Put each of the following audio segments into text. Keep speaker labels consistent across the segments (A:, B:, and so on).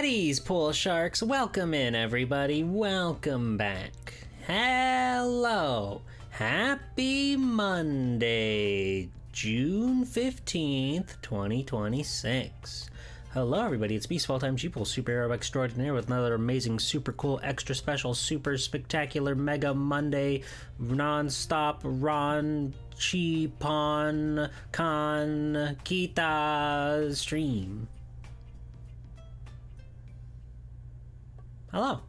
A: Baddies, pool sharks, welcome in everybody, welcome back. Hello, happy Monday, June 15th, 2026. Hello everybody, it's Beast Time G-Pool, superhero extraordinaire with another amazing, super cool, extra special, super spectacular, mega Monday, non-stop, Ron, Chi, Pon, Con, Kita stream. Hello.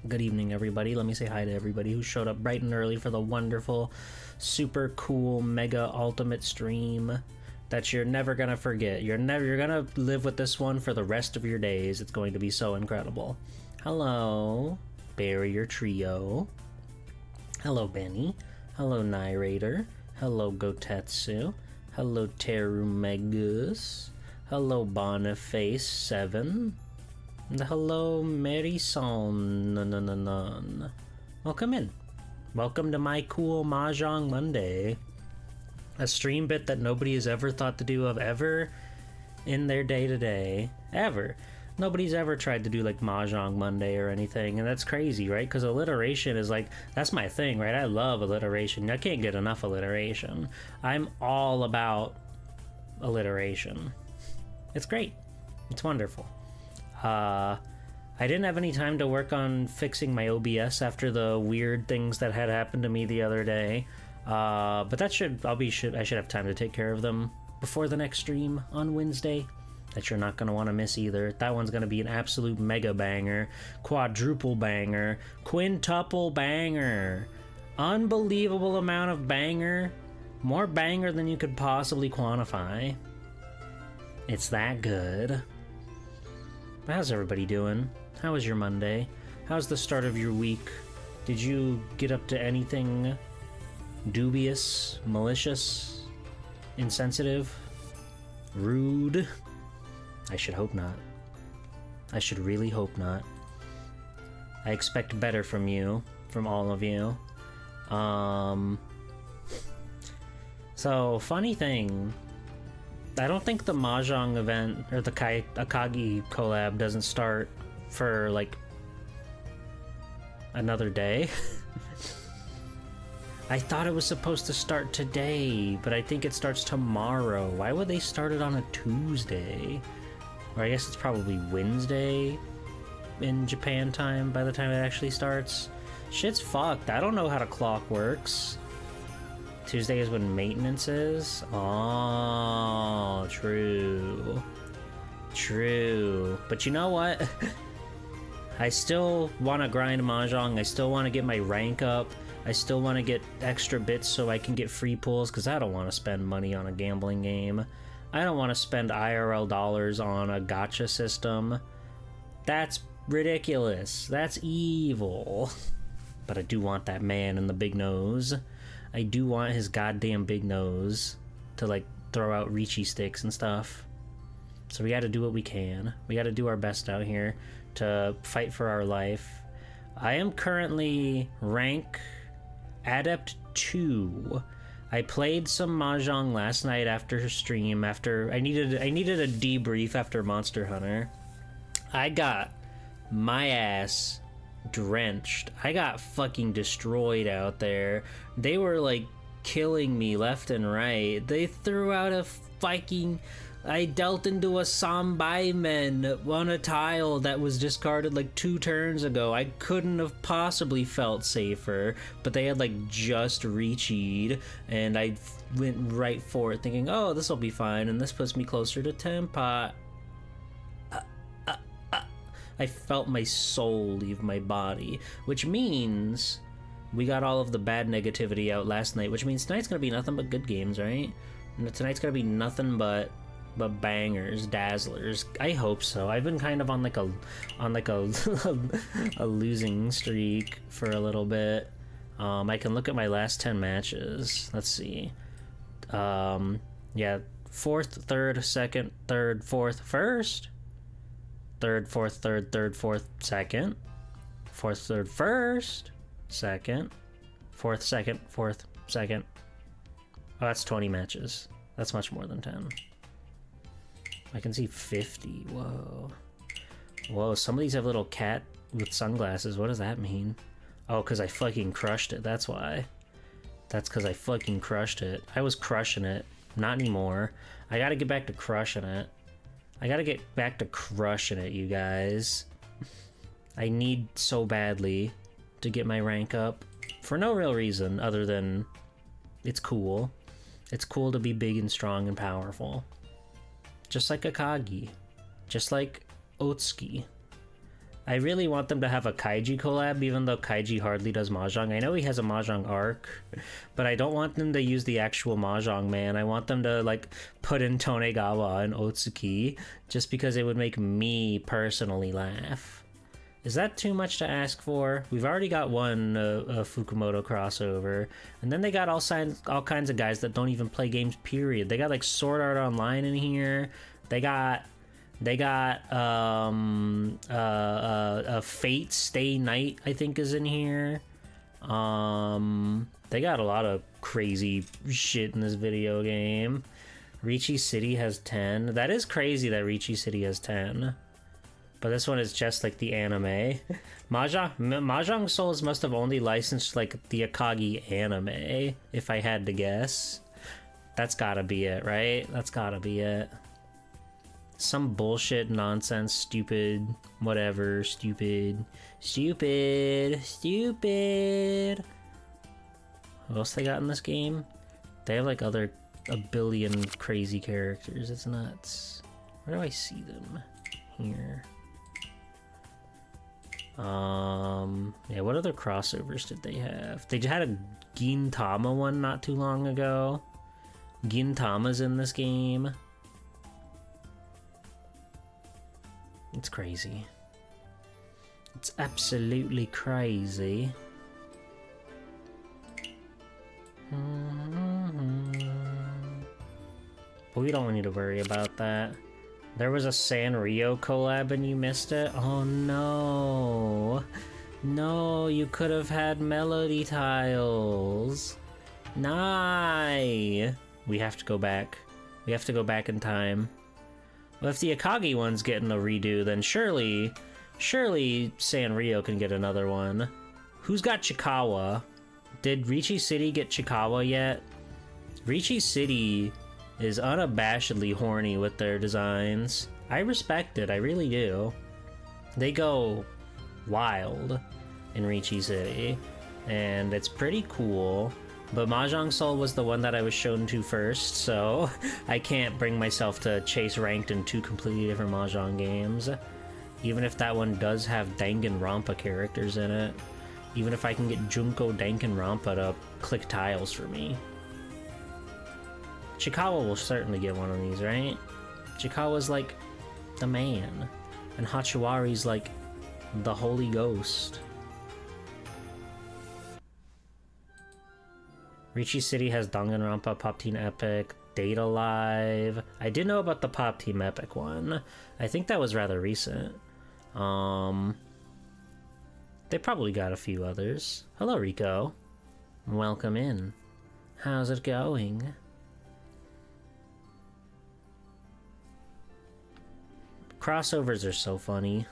A: Good evening, everybody. Let me say hi to everybody who showed up bright and early for the wonderful, super cool, mega ultimate stream that you're never gonna forget. You're gonna live with this one for the rest of your days. It's going to be so incredible. Hello, Barrier Trio. Hello, Benny. Hello, Narrator. Hello, Gotetsu. Hello, Terumegus. Hello, Boniface 7. And hello, Marisol. Welcome in. Welcome to my cool Mahjong Monday. A stream bit that nobody has ever thought to do ever in their day-to-day. Ever. Nobody's ever tried to do like Mahjong Monday or anything, and that's crazy, right? Because alliteration is like, that's my thing, right? I love alliteration. I can't get enough alliteration. I'm all about alliteration. It's great. It's wonderful. I didn't have any time to work on fixing my OBS after the weird things that had happened to me the other day. But that I should have time to take care of them before the next stream on Wednesday. That you're not going to want to miss either. That one's going to be an absolute mega banger, quadruple banger, quintuple banger, unbelievable amount of banger, more banger than you could possibly quantify. It's that good. But how's everybody doing? How was your Monday? How's the start of your week? Did you get up to anything dubious, malicious, insensitive, rude? I should hope not. I should really hope not. I expect better from you, from all of you. So, funny thing, I don't think the Mahjong event or the Akagi collab doesn't start for like another day. I thought it was supposed to start today, but I think it starts tomorrow. Why would they start it on a Tuesday? Or I guess it's probably Wednesday in Japan time by the time it actually starts. Shit's fucked. I don't know how the clock works. Tuesday is when maintenance is? Oh, true. True. But you know what? I still want to grind Mahjong. I still want to get my rank up. I still want to get extra bits so I can get free pulls, because I don't want to spend money on a gambling game. I don't want to spend IRL dollars on a gacha system. That's ridiculous. That's evil. But I do want that man in the big nose. I do want his goddamn big nose to like throw out Ricci sticks and stuff. So we gotta do what we can. We gotta do our best out here to fight for our life. I am currently rank Adept 2. I played some Mahjong last night after stream, after I needed a debrief after Monster Hunter. I got my ass drenched. I got fucking destroyed out there. They were like killing me left and right. They threw out a fucking... I dealt into a Sambaimen on a tile that was discarded like 2 turns ago. I couldn't have possibly felt safer, but they had like just reached, and I went right for it thinking, oh, this will be fine, and this puts me closer to Tempa. I felt my soul leave my body, which means we got all of the bad negativity out last night, which means tonight's gonna be nothing but good games, right? And tonight's gonna be nothing but bangers, dazzlers. I hope so. I've been kind of on like a a losing streak for a little bit. I can look at my last 10 matches. Let's see. Yeah, 4th, 3rd, 2nd, 3rd, 4th, 1st. 3rd, 4th, 3rd, 3rd, 4th, 2nd. 4th, 3rd, 1st. 2nd. 4th, 2nd, 4th, 2nd. Oh, that's 20 matches. That's much more than 10. I can see 50. Whoa. Whoa, some of these have little cat with sunglasses. What does that mean? Oh, because I fucking crushed it. That's why. That's because I fucking crushed it. I was crushing it. Not anymore. I gotta get back to crushing it. I gotta get back to crushing it, you guys. I need so badly to get my rank up. For no real reason other than it's cool. It's cool to be big and strong and powerful. Just like Akagi. Just like Otsuki. I really want them to have a Kaiji collab, even though Kaiji hardly does Mahjong. I know he has a Mahjong arc, but I don't want them to use the actual Mahjong man. I want them to, like, put in Tonegawa and Otsuki, just because it would make me personally laugh. Is that too much to ask for? We've already got one Fukumoto crossover, and then they got all kinds of guys that don't even play games, period. They got, like, Sword Art Online in here. They got Fate Stay Night, I think, is in here. They got a lot of crazy shit in this video game. Ricci City has 10. That is crazy that Ricci City has 10. But this one is just like the anime. MahjongSoul must have only licensed like the Akagi anime, if I had to guess. That's gotta be it, right? That's gotta be it. Some bullshit, nonsense, stupid, whatever, stupid. What else they got in this game? They have like a billion crazy characters. It's nuts. Where do I see them? Here. Yeah, what other crossovers did they have? They had a Gintama one not too long ago. Gintama's in this game. It's crazy. It's absolutely crazy. But we don't need to worry about that. There was a Sanrio collab and you missed it? Oh no. No, you could have had melody tiles. Nah. We have to go back. We have to go back in time. Well, if the Akagi one's getting a redo, then surely Sanrio can get another one. Who's got Chikawa? Did Ricci City get Chikawa yet? Ricci City is unabashedly horny with their designs. I respect it, I really do. They go wild in Ricci City, and it's pretty cool. But MahjongSoul was the one that I was shown to first, so I can't bring myself to chase ranked in two completely different Mahjong games. Even if that one does have Danganronpa characters in it. Even if I can get Junko Danganronpa to click tiles for me. Chikawa will certainly get one of these, right? Chikawa's like the man. And Hachiwari's like the Holy Ghost. Ricci City has Danganronpa, Pop Team Epic, Data Live. I did know about the Pop Team Epic one. I think that was rather recent. They probably got a few others. Hello, Rico. Welcome in. How's it going? Crossovers are so funny.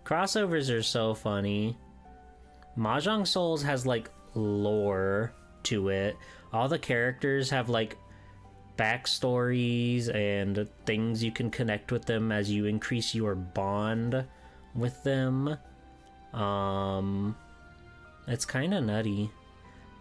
A: Crossovers are so funny. MahjongSoul has like lore to it. All the characters have like backstories and things you can connect with them as you increase your bond with them. It's kind of nutty.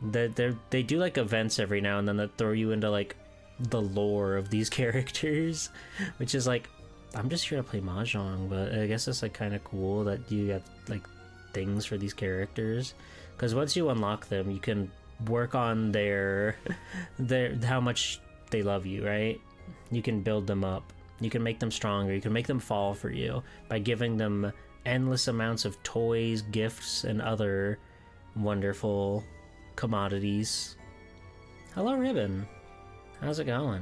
A: They do like events every now and then that throw you into like the lore of these characters, which is like, I'm just here to play Mahjong, but I guess it's like kind of cool that you have like things for these characters, because once you unlock them, you can work on their how much they love you, right? You can build them up, you can make them stronger, you can make them fall for you by giving them endless amounts of toys, gifts, and other wonderful commodities. Hello, Ribbon. How's it going?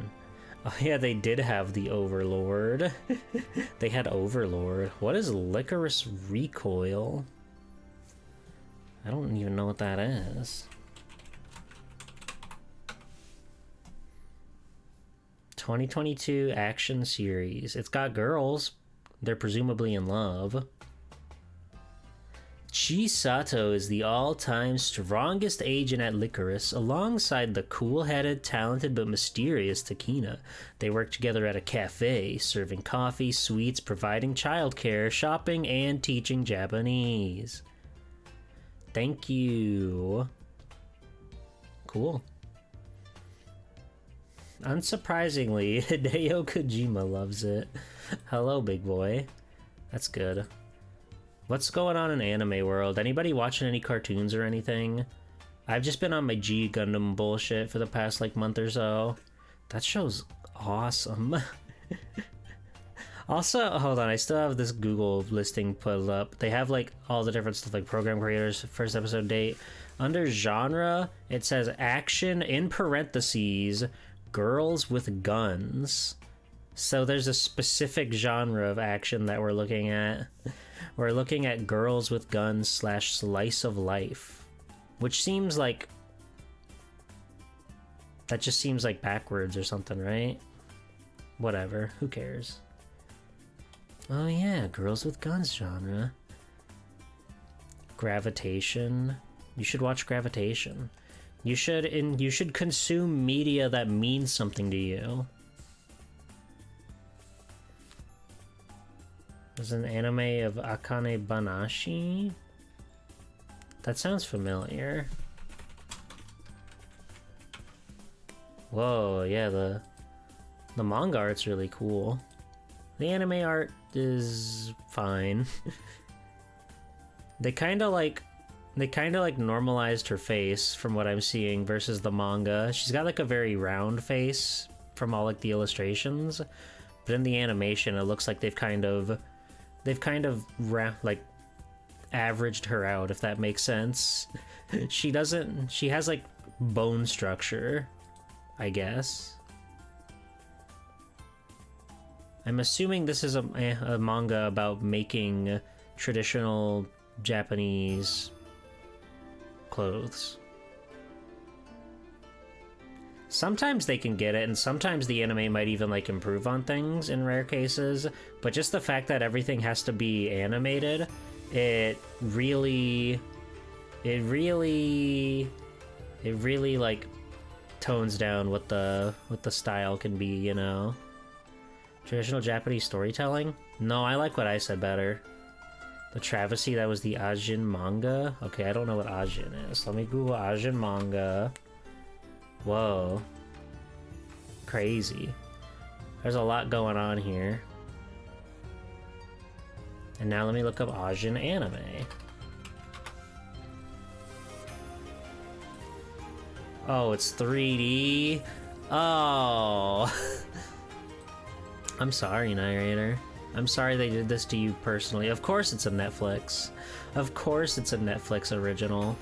A: Oh yeah, they did have the Overlord. They had Overlord. What is Licorice Recoil? I don't even know what that is. 2022 action series. It's got girls. They're presumably in love. Chisato is the all-time strongest agent at Licorice, alongside the cool-headed, talented, but mysterious Takina. They work together at a cafe, serving coffee, sweets, providing childcare, shopping, and teaching Japanese. Thank you. Cool. Unsurprisingly, Hideo Kojima loves it. Hello, big boy. That's good. What's going on in anime world? Anybody watching any cartoons or anything? I've just been on my G Gundam bullshit for the past like month or so. That show's awesome. Also, hold on, I still have this Google listing put up. They have like all the different stuff like program creators, first episode date. Under genre, it says action in parentheses, girls with guns. So there's a specific genre of action that we're looking at. We're looking at girls with guns / slice of life, which seems like that just seems like backwards or something, right? Whatever, who cares? Oh yeah, girls with guns genre. Gravitation. You should watch Gravitation. You should consume media that means something to you. There's an anime of Akane Banashi. That sounds familiar. Whoa, yeah, the manga art's really cool. The anime art is fine. They kind of like normalized her face from what I'm seeing versus the manga. She's got like a very round face from all like the illustrations, but in the animation it looks like they've kind of like averaged her out, if that makes sense. She has like bone structure, I guess. I'm assuming this is a manga about making traditional Japanese clothes. Sometimes they can get it, and sometimes the anime might even like improve on things in rare cases, but just the fact that everything has to be animated, it really like tones down what the style can be, you know. Traditional Japanese storytelling? No, I like what I said better. The travesty, that was the Ajin manga? Okay, I don't know what Ajin is. Let me Google Ajin manga. Whoa. Crazy. There's a lot going on here. And now let me look up Ajin anime. Oh, it's 3D? Oh. I'm sorry, narrator. I'm sorry they did this to you personally. Of course it's a Netflix. Of course it's a Netflix original.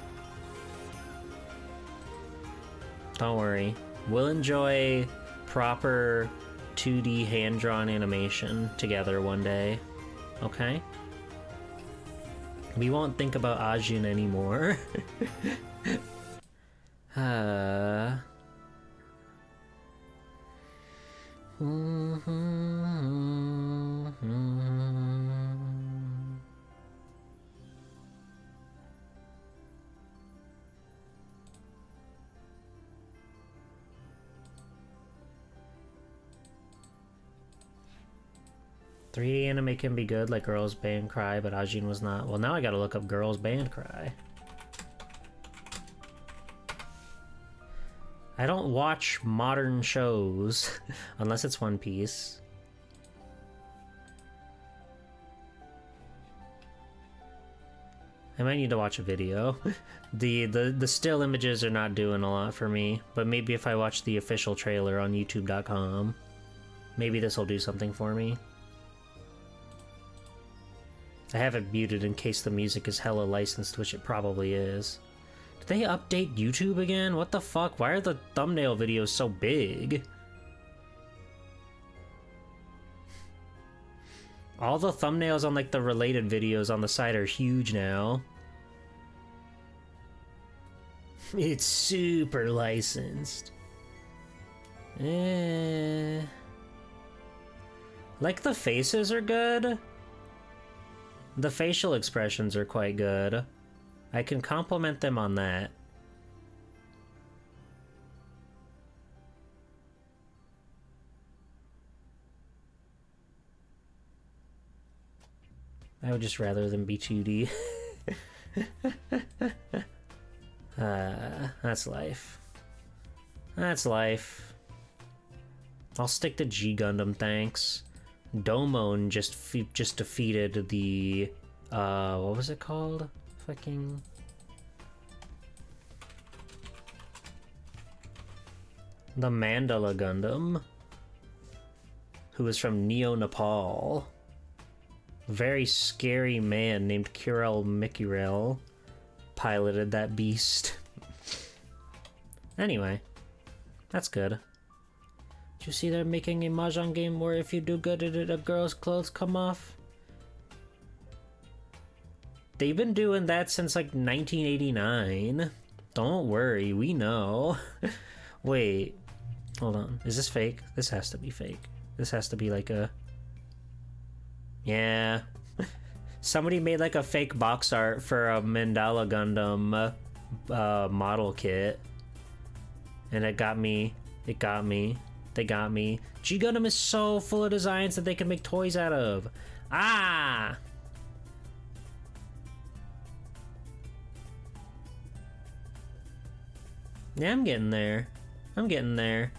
A: Don't worry. We'll enjoy proper 2D hand-drawn animation together one day. Okay? We won't think about Ajin anymore. .3D anime can be good, like Girls Band Cry, but Ajin was not. Well, now I gotta look up Girls Band Cry. I don't watch modern shows unless it's One Piece. I might need to watch a video. The still images are not doing a lot for me, but maybe if I watch the official trailer on youtube.com, maybe this will do something for me. I have it muted in case the music is hella licensed, which it probably is. Did they update YouTube again? What the fuck? Why are the thumbnail videos so big? All the thumbnails on like the related videos on the side are huge now. It's super licensed. Like, the faces are good. The facial expressions are quite good. I can compliment them on that. I would just rather them be 2D. That's life. That's life. I'll stick to G Gundam, thanks. Domon just defeated the what was it called? Fucking the Mandala Gundam, who is from Neo Nepal. Very scary man named Kurel Mikirel piloted that beast. Anyway, that's good. Did you see they're making a Mahjong game where if you do good at it, a girl's clothes come off? They've been doing that since like 1989. Don't worry, we know. Wait, hold on. Is this fake? This has to be fake. This has to be like a... Yeah. Somebody made like a fake box art for a Mandala Gundam model kit. And it got me. It got me. They got me. G Gundam is so full of designs that they can make toys out of. Ah! Yeah, I'm getting there. I'm getting there.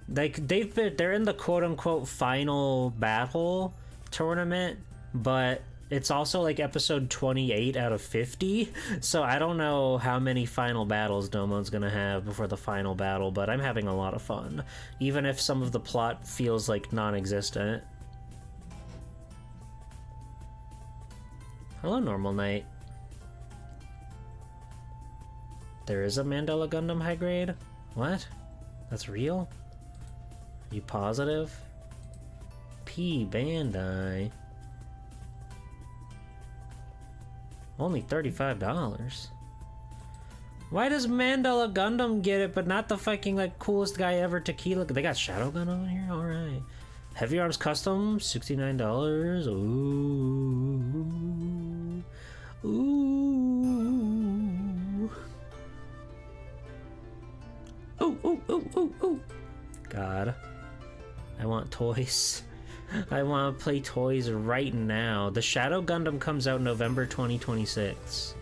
A: Like, they're in the quote-unquote final battle tournament, but it's also like episode 28 out of 50, so I don't know how many final battles Domon's gonna have before the final battle, but I'm having a lot of fun, even if some of the plot feels like non-existent. Hello, Normal Knight. There is a Mandala Gundam high grade? What? That's real? Are you positive? P. Bandai. Only $35. Why does Mandala Gundam get it, but not the fucking, like, coolest guy ever, Tequila? They got Shadow Gundam in here? Alright. Heavy Arms Custom, $69. Ooh. Ooh. Ooh, ooh, ooh, ooh, ooh. God. I want toys. I want to play toys right now. The Shadow Gundam comes out November 2026.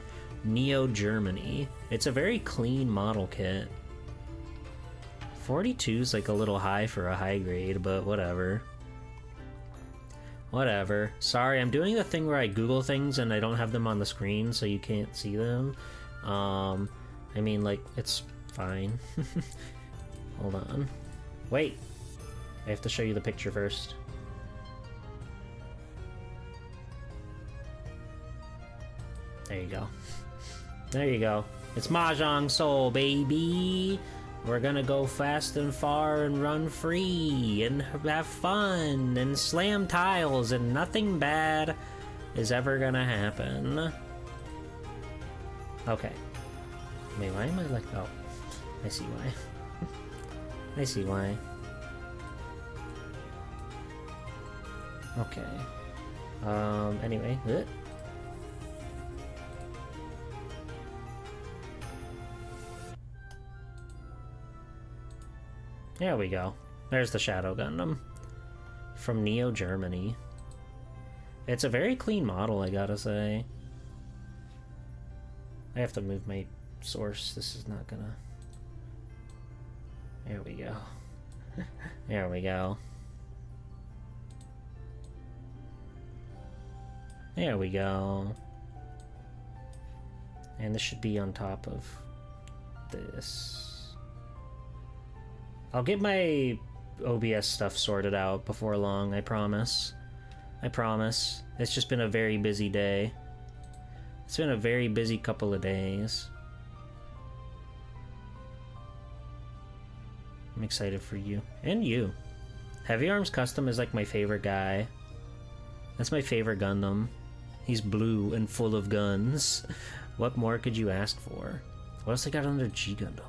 A: Neo Germany. It's a very clean model kit. 42 is like a little high for a high grade, but whatever. Whatever. Sorry, I'm doing the thing where I Google things and I don't have them on the screen so you can't see them. I mean, like, it's fine. Hold on. Wait. I have to show you the picture first. There you go. There you go. It's MahjongSoul, baby! We're gonna go fast and far and run free and have fun and slam tiles and nothing bad is ever gonna happen. Okay. Wait, why am I like... Oh. I see why. I see why. Okay. Anyway. There we go. There's the Shadow Gundam. From Neo Germany. It's a very clean model, I gotta say. I have to move my source. This is not gonna... There we go. There we go. There we go. And this should be on top of this. I'll get my OBS stuff sorted out before long, I promise. I promise. It's just been a very busy day. It's been a very busy couple of days. I'm excited for you. And you. Heavy Arms Custom is like my favorite guy. That's my favorite Gundam. He's blue and full of guns. What more could you ask for? What else they got under G Gundam?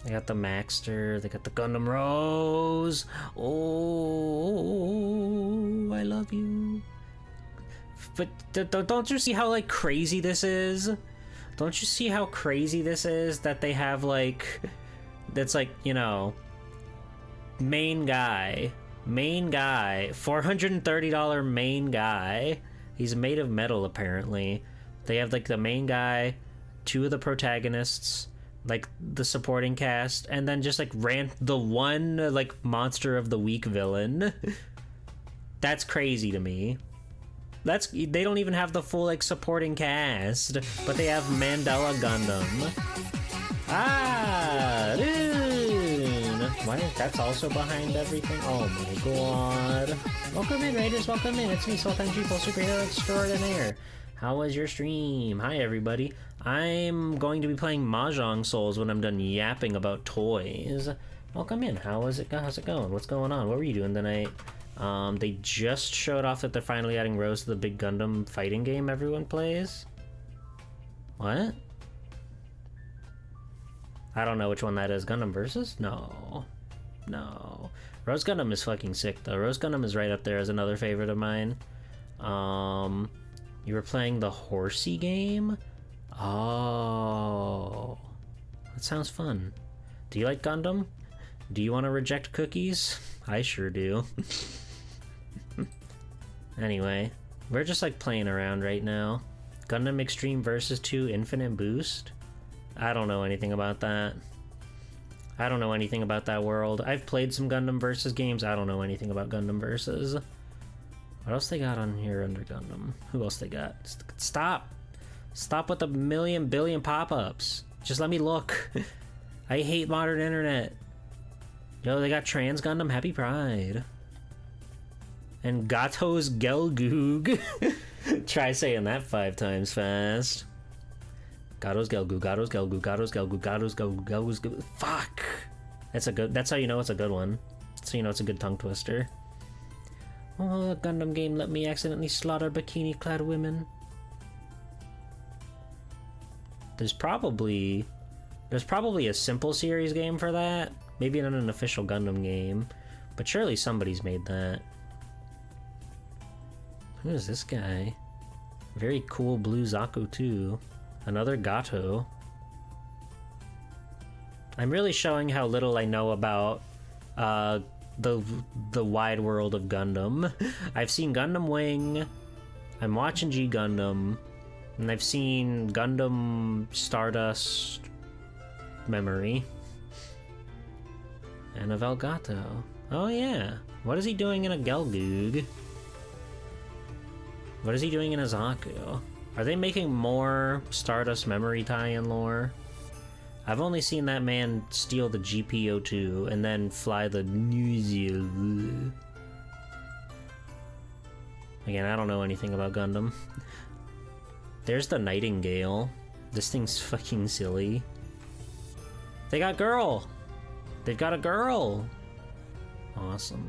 A: They got the Maxter, they got the Gundam Rose. Oh, I love you. But don't you see how, like, crazy this is? Don't you see how crazy this is that they have, like, that's like, you know, main guy, $430 main guy. He's made of metal, apparently. They have, like, the main guy, 2 of the protagonists, like, the supporting cast, and then just, like, the one, like, monster of the week villain. That's crazy to me. They don't even have the full, like, supporting cast, but they have Mandela Gundam. Ah, dude. Why? That's also behind everything? Oh my god. Welcome in, Raiders, welcome in. It's me, Sultan G-Full Superhero Extraordinaire. How was your stream? Hi, everybody. I'm going to be playing Mahjong Souls when I'm done yapping about toys. Welcome in. How's it going? What's going on? What were you doing tonight? They just showed off that they're finally adding Rose to the big Gundam fighting game everyone plays. What? I don't know which one that is. Gundam Versus? No. No. Rose Gundam is fucking sick, though. Rose Gundam is right up there as another favorite of mine. You were playing the horsey game? Oh. That sounds fun. Do you like Gundam? Do you want to reject cookies? I sure do. Anyway, we're just like playing around right now. Gundam Extreme Versus 2 Infinite Boost? I don't know anything about that. I don't know anything about that world. I've played some Gundam Versus games. I don't know anything about Gundam Versus. What else they got on here under Gundam? Who else they got? Stop! Stop with the million billion pop-ups. Just let me look. I hate modern internet. Yo, they got Trans Gundam. Happy Pride. And Gato's Gelgoog. Try saying that 5 times fast. Gato's Gelgoog, Gato's Gelgoog, Gato's Gelgoog, Gato's Gelgoog, Gato's Gelgoog. Fuck! That's how you know it's a good one. So you know it's a good tongue twister. Oh, the Gundam game let me accidentally slaughter bikini-clad women. There's probably a simple series game for that. Maybe not an official Gundam game, but surely somebody's made that. Who is this guy? Very cool blue Zaku too. Another Gato. I'm really showing how little I know about the wide world of Gundam. I've seen Gundam Wing. I'm watching G Gundam, and I've seen Gundam Stardust Memory. And a Velgato. Oh yeah. What is he doing in a Gelgoog? What is he doing in a Zaku? Are they making more Stardust Memory tie-in lore? I've only seen that man steal the GPO2 and then fly the New Zealand. Again, I don't know anything about Gundam. There's the Nightingale. This thing's fucking silly. They got girl! They've got a girl! Awesome.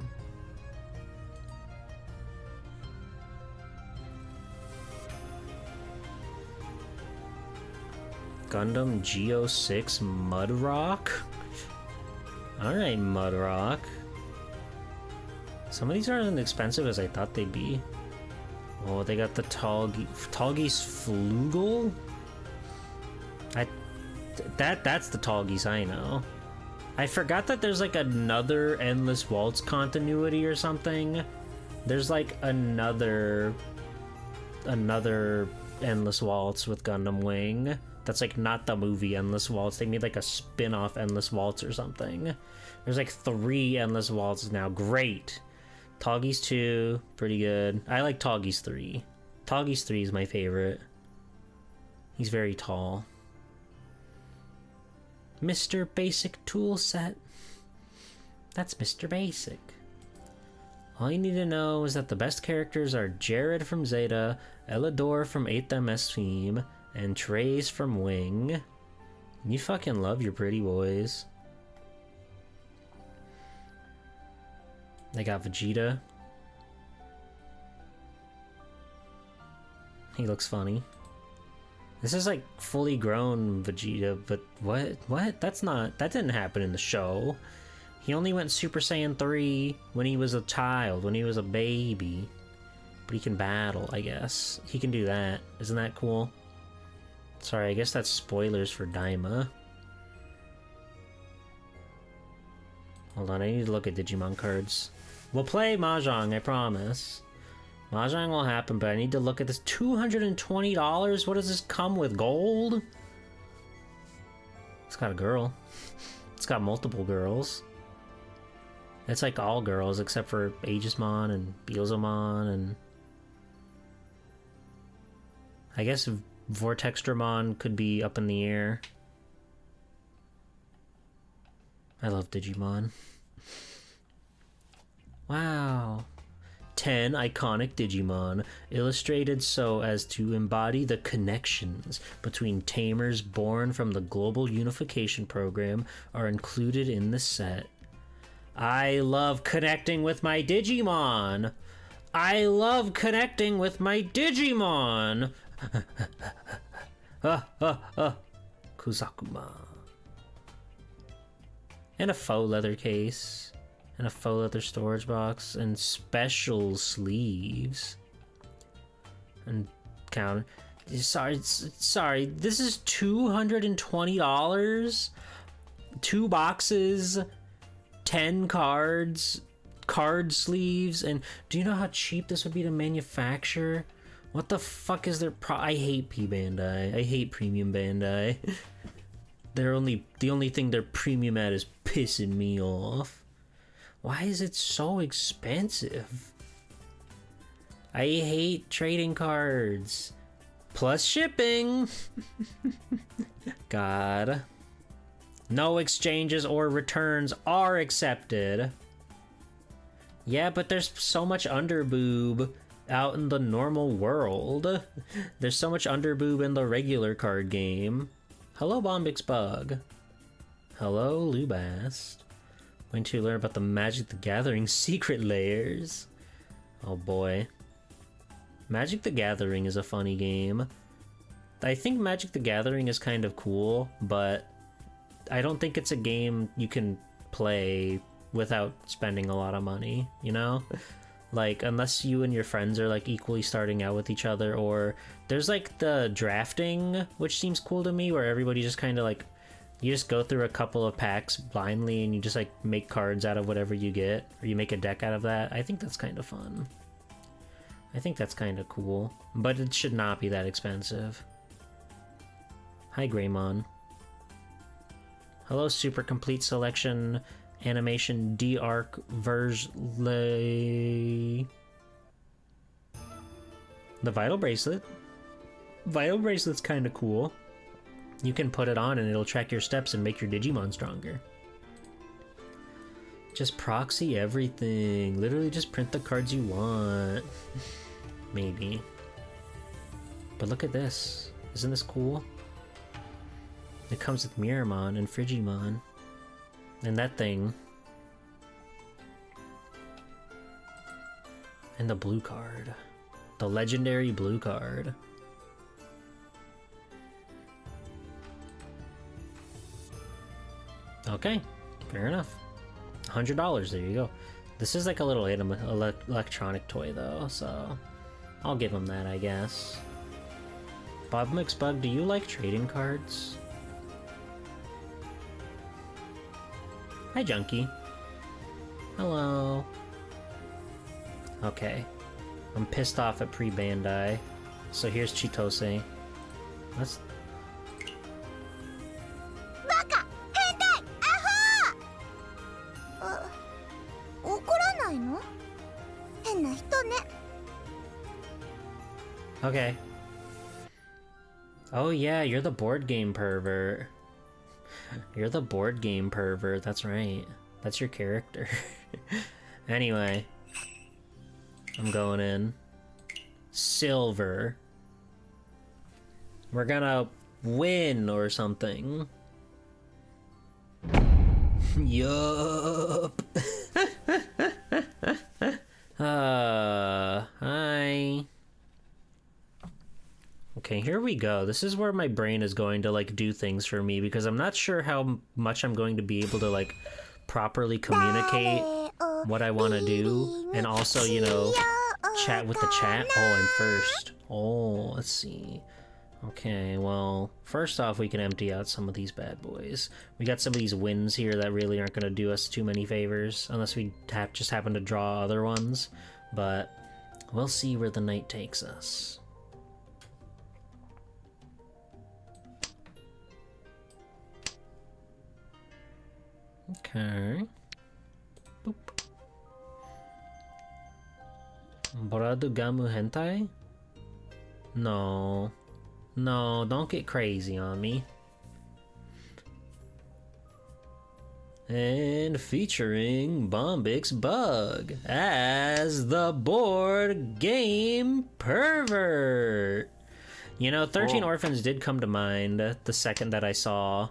A: Gundam Geo6 Mudrock? Alright, Mudrock. Some of these aren't as expensive as I thought they'd be. Oh, they got the Tallgeese Flugel? That's the Tallgeese I know. I forgot that there's like another Endless Waltz continuity or something. There's like another Endless Waltz with Gundam Wing. That's like not the movie Endless Waltz. They made like a spin-off Endless Waltz or something. There's like 3 Endless Waltzes now. Great. Tallgeese 2, pretty good. I like Tallgeese 3. Tallgeese 3 is my favorite. He's very tall. Mr. Basic tool set. That's Mr. Basic. All you need to know is that the best characters are Jared from Zeta, Elidor from 8th MS Team, and Trace from Wing. You fucking love your pretty boys. They got Vegeta. He looks funny. This is like fully grown Vegeta, but what? What? That didn't happen in the show. He only went Super Saiyan 3 when he was a child, when he was a baby. But he can battle, I guess. He can do that. Isn't that cool? Sorry, I guess that's spoilers for Daima. Hold on, I need to look at Digimon cards. We'll play Mahjong, I promise. Mahjong will happen, but I need to look at this. $220? What does this come with? Gold? It's got a girl. It's got multiple girls. It's like all girls except for Aegismon and Beelzemon and... I guess Vortextramon could be up in the air. I love Digimon. Wow. 10 iconic Digimon, illustrated so as to embody the connections between tamers born from the Global Unification Program, are included in the set. I love connecting with my Digimon! I love connecting with my Digimon! Kusakuma. And a faux leather case. And a faux leather storage box. And special sleeves. And counter. Sorry. This is $220? 2 boxes. 10 cards. Card sleeves. And do you know how cheap this would be to manufacture? What the fuck is their I hate P Bandai. I hate Premium Bandai. The only thing they're premium at is pissing me off. Why is it so expensive? I hate trading cards. Plus shipping. God. No exchanges or returns are accepted. Yeah, but there's so much underboob out in the normal world. There's so much underboob in the regular card game. Hello, Bombix Bug. Hello, Lubast. Going to learn about the Magic the Gathering secret layers. Oh boy. Magic the Gathering is a funny game. I think Magic the Gathering is kind of cool, but I don't think it's a game you can play without spending a lot of money, you know? Like, unless you and your friends are, like, equally starting out with each other, or there's, like, the drafting, which seems cool to me, where everybody just kind of, like, you just go through a couple of packs blindly, and you just, like, make cards out of whatever you get, or you make a deck out of that. I think that's kind of fun. I think that's kind of cool, but it should not be that expensive. Hi, Greymon. Hello, Super Complete Selection Animation D-Arc Versley. The Vital Bracelet. Vital Bracelet's kind of cool. You can put it on and it'll track your steps and make your Digimon stronger. Just proxy everything. Literally just print the cards you want. Maybe. But look at this. Isn't this cool? It comes with Miramon and Frigimon. And that thing. And the blue card. The legendary blue card. Okay, fair enough. $100, there you go. This is like a little electronic toy though, so I'll give him that, I guess. Bob McSpug, do you like trading cards? Hi, Junkie. Hello. Okay. I'm pissed off at Pre-Bandai. So here's Chitose. Let's...
B: Baka! Hentai! Aha! 怒らないの? 変な人ね.
A: Okay. Oh yeah, you're the board game pervert. You're the board game pervert, that's right. That's your character. Anyway. I'm going in. Silver. We're gonna win or something. Yup. Hi. Okay, here we we go. This is where my brain is going to like do things for me because I'm not sure how much I'm going to be able to like properly communicate what I want to do and also, you know, chat with the chat. Oh, I'm first. Oh, let's see. Okay, well, first off, we can empty out some of these bad boys. We got some of these wins here that really aren't going to do us too many favors, unless we just happen to draw other ones. But we'll see where the night takes us. Okay. Boop. Boradu Gamu Hentai? No. No, don't get crazy on me. And featuring Bombix Bug as the board game pervert. You know, 13 Orphans did come to mind the second that I saw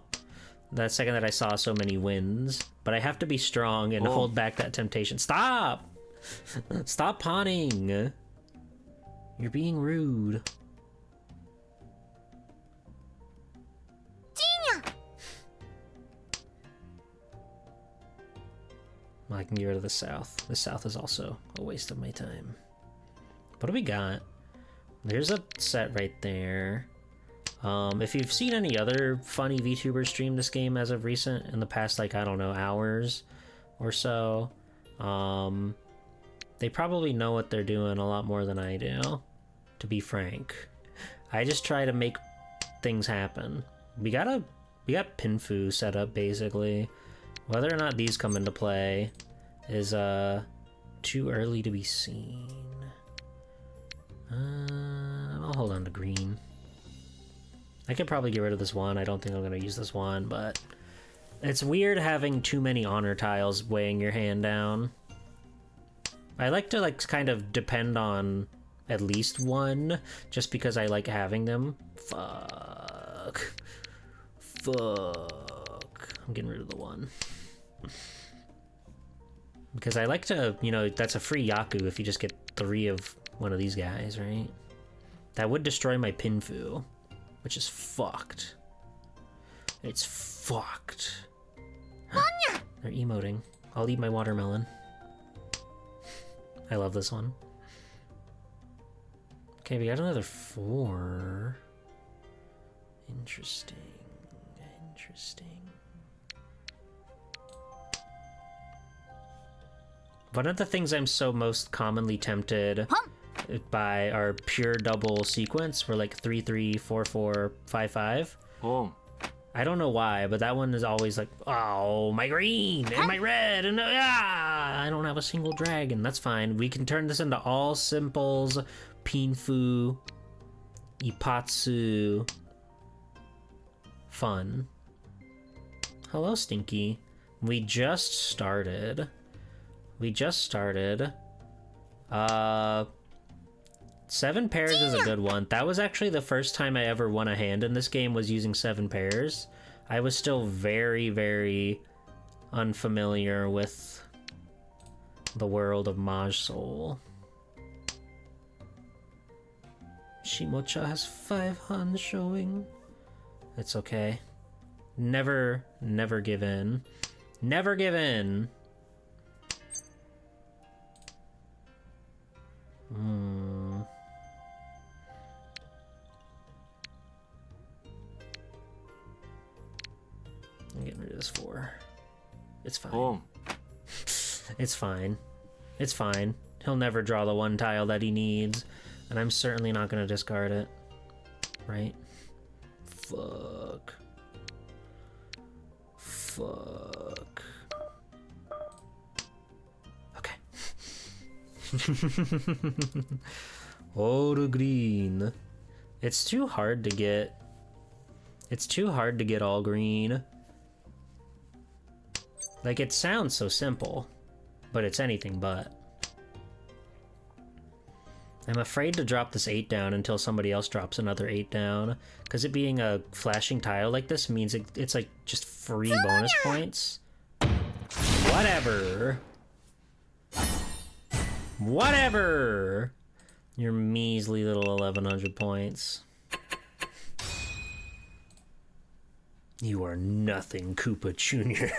A: so many wins, but I have to be strong and hold back that temptation. Stop! Stop pawning! You're being rude. Well, I can get rid of the South. The South is also a waste of my time. What do we got? There's a set right there. If you've seen any other funny VTubers stream this game as of recent, in the past, like, I don't know, hours or so, they probably know what they're doing a lot more than I do, to be frank. I just try to make things happen. We got Pinfu set up, basically. Whether or not these come into play is too early to be seen. I'll hold on to green. I could probably get rid of this one. I don't think I'm going to use this one, but it's weird having too many honor tiles weighing your hand down. I like to like kind of depend on at least one just because I like having them. Fuck. I'm getting rid of the one. Because I like to, you know, that's a free Yaku if you just get 3 of one of these guys, right? That would destroy my Pinfu, which is fucked. It's fucked. They're emoting. I'll eat my watermelon. I love this one. Okay, we got another 4. Interesting. One of the things I'm so most commonly tempted by are pure double sequence, where like 3 3 4 4 5 5. I don't know why, but that one is always like, oh, my green and my red and I don't have a single dragon. That's fine. We can turn this into all simples, Pinfu, Ipatsu, fun. Hello, Stinky. We just started. 7 pairs is a good one. That was actually the first time I ever won a hand in this game, was using 7 pairs. I was still very, very unfamiliar with the world of MahjongSoul. Shimocha has 5 hands showing. It's okay. Never give in. Never give in. I'm getting rid of this 4. It's fine. It's fine. It's fine. He'll never draw the 1 tile that he needs, and I'm certainly not going to discard it. Right? Fuck. Okay. Oh, the green. It's too hard to get. It's too hard to get all green. Like, it sounds so simple, but it's anything but. I'm afraid to drop this 8 down until somebody else drops another 8 down, because it being a flashing tile like this means it's like just free bonus points. Whatever. Whatever. Your measly little 1100 points. You are nothing, Koopa Jr.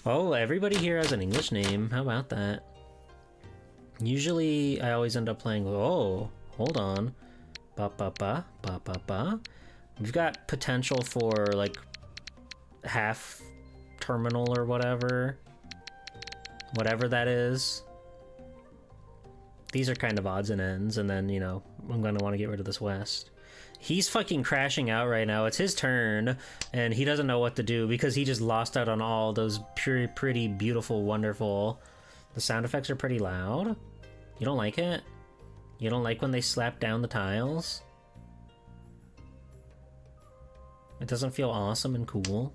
A: Oh, everybody here has an English name. How about that? Usually, I always end up playing, oh, hold on. Ba ba ba, ba ba ba. We've got potential for, like, half terminal or whatever. Whatever that is. These are kind of odds and ends, and then, you know, I'm gonna want to get rid of this west. He's fucking crashing out right now. It's his turn, and he doesn't know what to do because he just lost out on all those pure, pretty, beautiful, wonderful... The sound effects are pretty loud. You don't like it? You don't like when they slap down the tiles? It doesn't feel awesome and cool?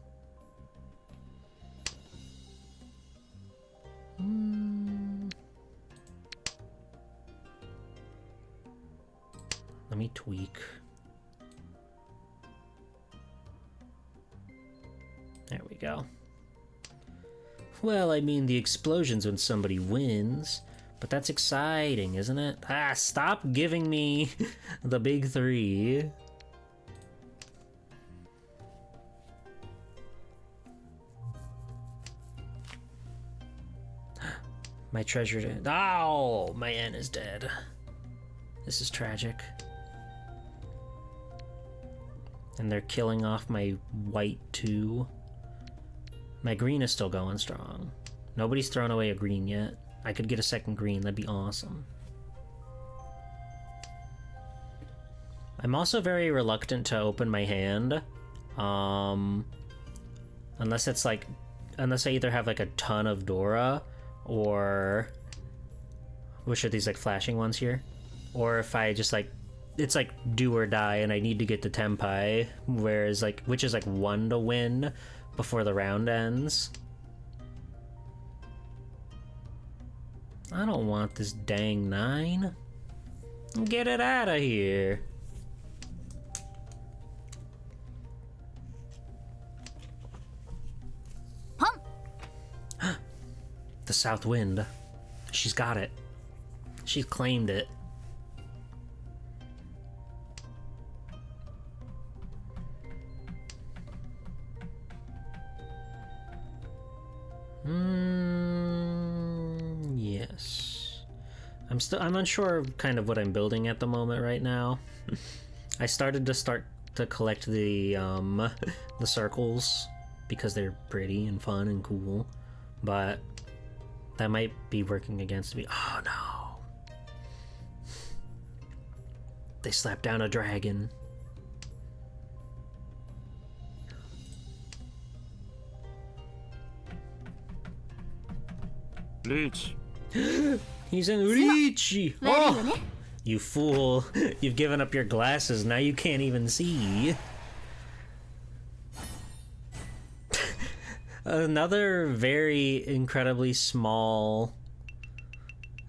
A: Let me tweak. There we go. Well, I mean, the explosions when somebody wins, but that's exciting, isn't it? Ah, stop giving me the big three. My treasure... Oh, my N is dead. This is tragic. And they're killing off my white too. My green is still going strong. Nobody's thrown away a green yet. I could get a second green, that'd be awesome. I'm also very reluctant to open my hand. Unless it's like... Unless I either have like a ton of Dora, or... Which are these like flashing ones here? Or if I just like... It's like do or die and I need to get the Tenpai, whereas like... Which is like 1 to win before the round ends. I don't want this dang 9. Get it out of here. The South Wind. She's got it. She's claimed it. Yes. I'm unsure kind of what I'm building at the moment right now. I started to collect the circles because they're pretty and fun and cool, but that might be working against me. Oh no. They slapped down a dragon.
C: Reach.
A: He's in Richi. Oh, you fool. You've given up your glasses. Now you can't even see. Another very incredibly small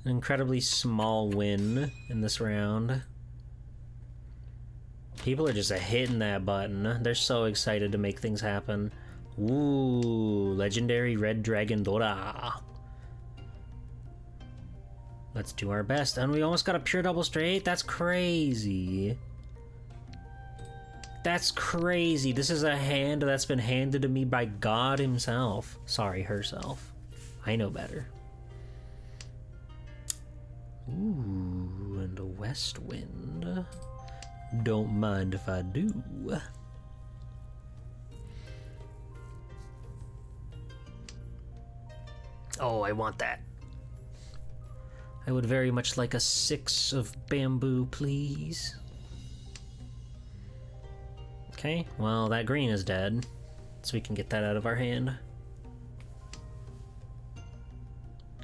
A: win in this round. People are just hitting that button. They're so excited to make things happen. Ooh, legendary red dragon Dora. Let's do our best. And we almost got a pure double straight? That's crazy. That's crazy. This is a hand that's been handed to me by God himself. Sorry, herself. I know better. Ooh, and a west wind. Don't mind if I do. Oh, I want that. I would very much like a 6 of bamboo, please. Okay, well, that green is dead, so we can get that out of our hand.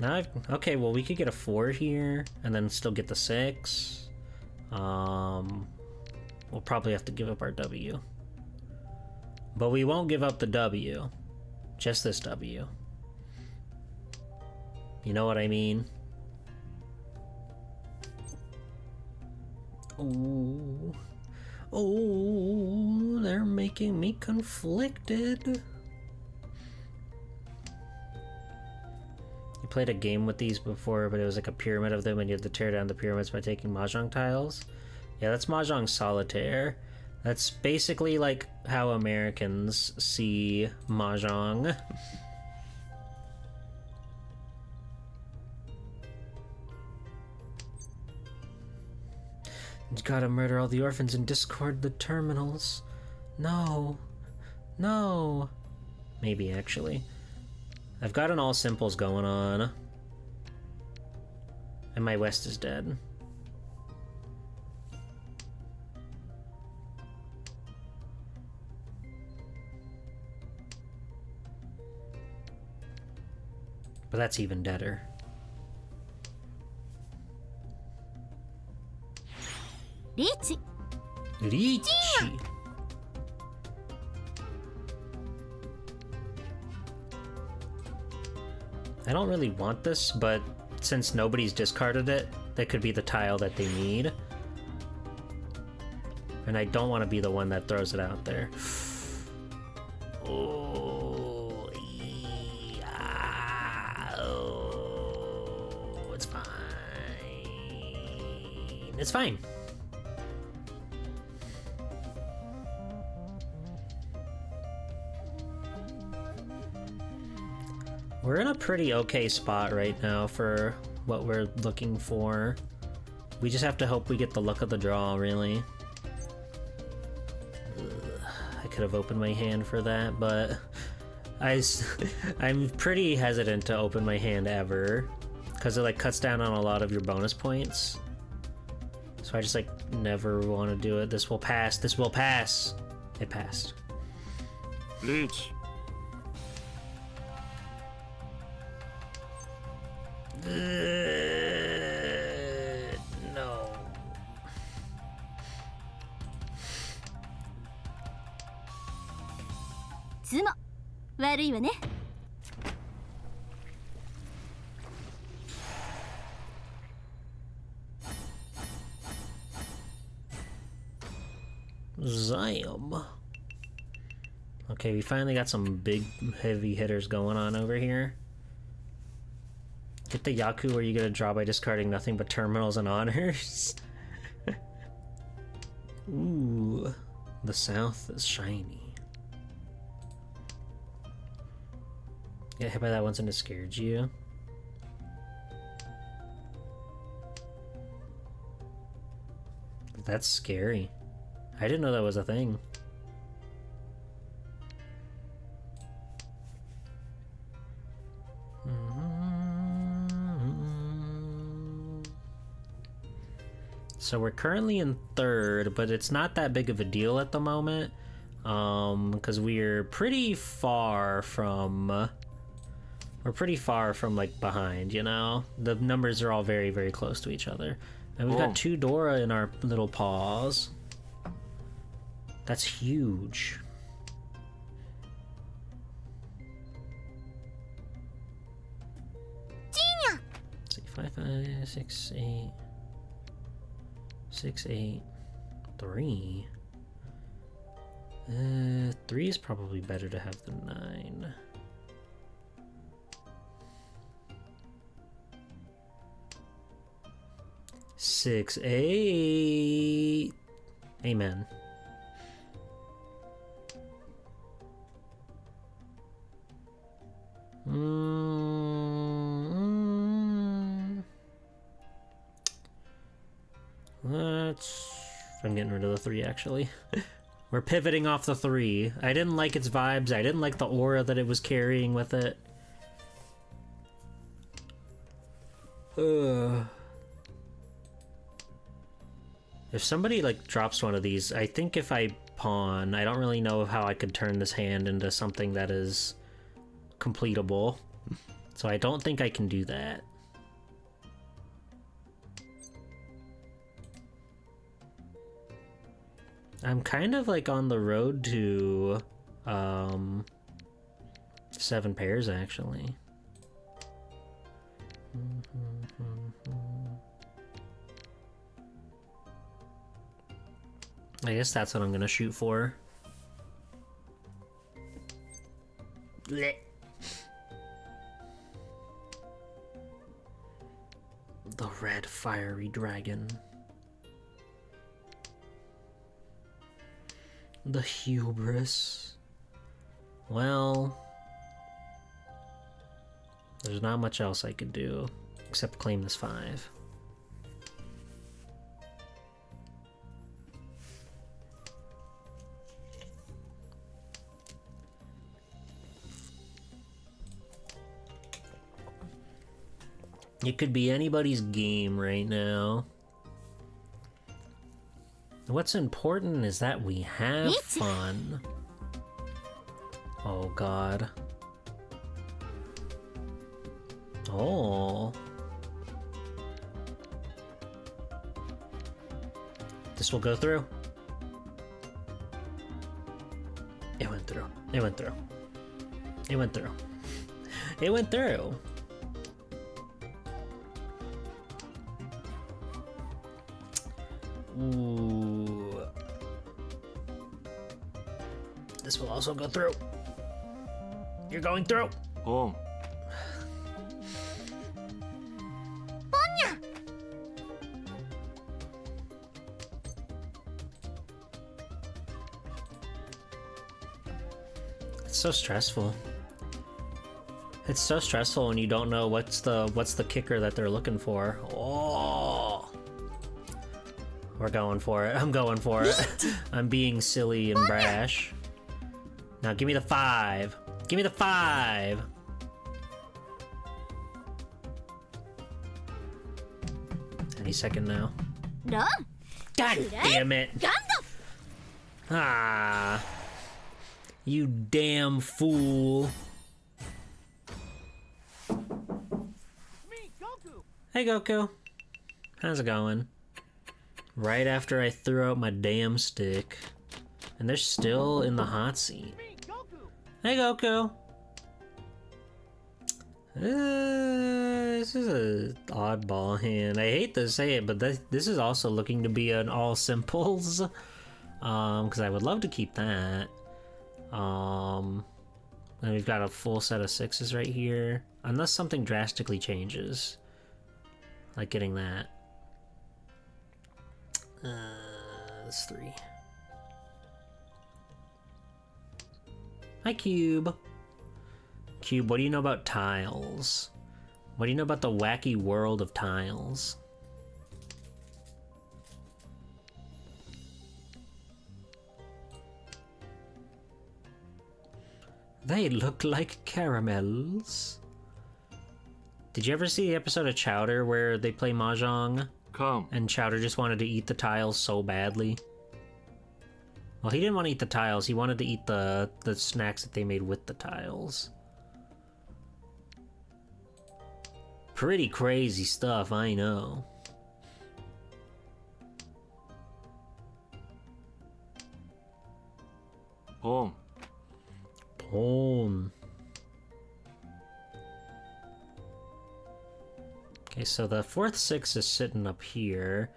A: Now okay, well, we could get a 4 here, and then still get the 6. We'll probably have to give up our W. But we won't give up the W. Just this W. You know what I mean? Oh, oh, they're making me conflicted. You played a game with these before, but it was like a pyramid of them, and you had to tear down the pyramids by taking Mahjong tiles. Yeah, that's Mahjong Solitaire. That's basically like how Americans see Mahjong. You gotta murder all the orphans and discard the terminals. No. No. Maybe, actually. I've got an all simples going on. And my west is dead. But that's even deader.
B: Richi.
A: Richi. I don't really want this, but since nobody's discarded it, that could be the tile that they need. And I don't want to be the one that throws it out there. Oh, yeah. Oh, it's fine. It's fine. We're in a pretty okay spot right now for what we're looking for. We just have to hope we get the luck of the draw, really. I could have opened my hand for that, but I'm pretty hesitant to open my hand ever, because it like cuts down on a lot of your bonus points. So I just like never want to do it. This will pass. This will pass. It passed.
C: Reach.
A: No.
B: Zumo. 悪いわね。
A: Zam. Okay, we finally got some big heavy hitters going on over here. Get the Yaku where you get a draw by discarding nothing but terminals and honors. Ooh, the south is shiny. Get hit by that once and it scared you. That's scary. I didn't know that was a thing. So we're currently in third, but it's not that big of a deal at the moment, because we're pretty far from like behind, you know? The numbers are all very, very close to each other. And we've got 2 Dora in our little paws. That's huge.
B: Genius.
A: 5, 5, 6, 8. 6, 8, 3. 3 is probably better to have than 9. Six, 8. Amen. I'm getting rid of the 3, actually. We're pivoting off the 3. I didn't like its vibes. I didn't like the aura that it was carrying with it. If somebody like drops one of these, I think if I pawn, I don't really know how I could turn this hand into something that is completable. So I don't think I can do that. I'm kind of like on the road to 7 pairs, actually. I guess that's what I'm gonna shoot for. Blech. The red fiery dragon. The hubris. Well, there's not much else I could do except claim this 5. It could be anybody's game right now. What's important is that we have fun. Oh god. Oh. This will go through. It went through. It went through. It went through. It went through. Ooh. This will also go through. You're going through.
C: Home.
A: It's so stressful. It's so stressful when you don't know what's the kicker that they're looking for. Oh. We're going for it. I'm going for it. I'm being silly and brash. Now give me the 5. Give me the 5. Any second now. God damn it. Ah. You damn fool. Hey Goku. How's it going? Right after I threw out my damn stick. And they're still in the hot seat. Hey Goku. This is a oddball hand. I hate to say it, but this is also looking to be an all simples. Because I would love to keep that. And we've got a full set of 6s right here. Unless something drastically changes. Like getting that. That's 3. Hi, Cube. Cube, what do you know about tiles? What do you know about the wacky world of tiles? They look like caramels. Did you ever see the episode of Chowder where they play Mahjong?
C: Come.
A: And Chowder just wanted to eat the tiles so badly? Well, he didn't want to eat the tiles, he wanted to eat the snacks that they made with the tiles. Pretty crazy stuff, I know.
C: Home.
A: Home. Okay, so the 4th 6 is sitting up here,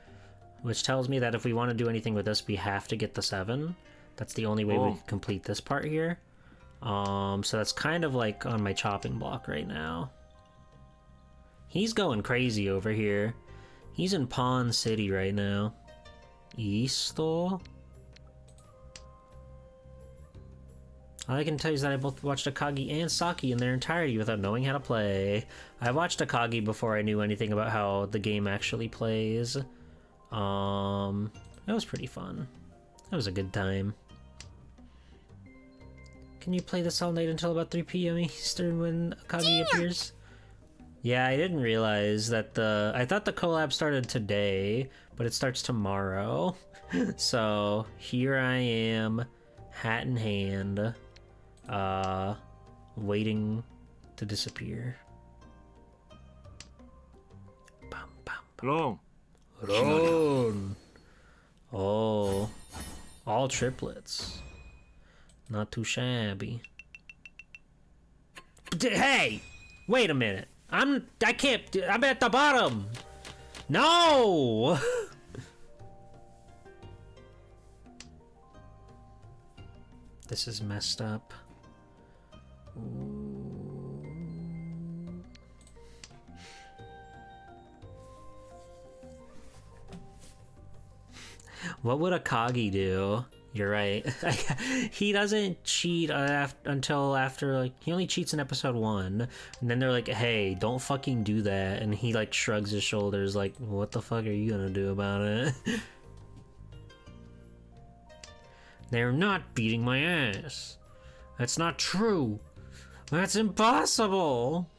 A: which tells me that if we want to do anything with this, we have to get the 7. That's the only way we can complete this part here. So that's kind of like on my chopping block right now. He's going crazy over here. He's in Pawn City right now. Easto? All I can tell you is that I both watched Akagi and Saki in their entirety without knowing how to play. I watched Akagi before I knew anything about how the game actually plays. It was pretty fun. That was a good time. Can you play this all night until about 3 p.m. Eastern when Akagi appears? Yeah, I didn't realize that I thought the collab started today, but it starts tomorrow. So here I am, hat in hand, waiting to disappear. Bum, bum, bum.
C: Long.
A: Run. Oh, all triplets. Not too shabby. Hey, wait a minute. I'm at the bottom. No. This is messed up. Ooh. What would Akagi do? You're right. He doesn't cheat until after, like, he only cheats in episode 1, and then they're like, hey, don't fucking do that, and he, like, shrugs his shoulders like, what the fuck are you gonna do about it? They're not beating my ass. That's not true. That's impossible.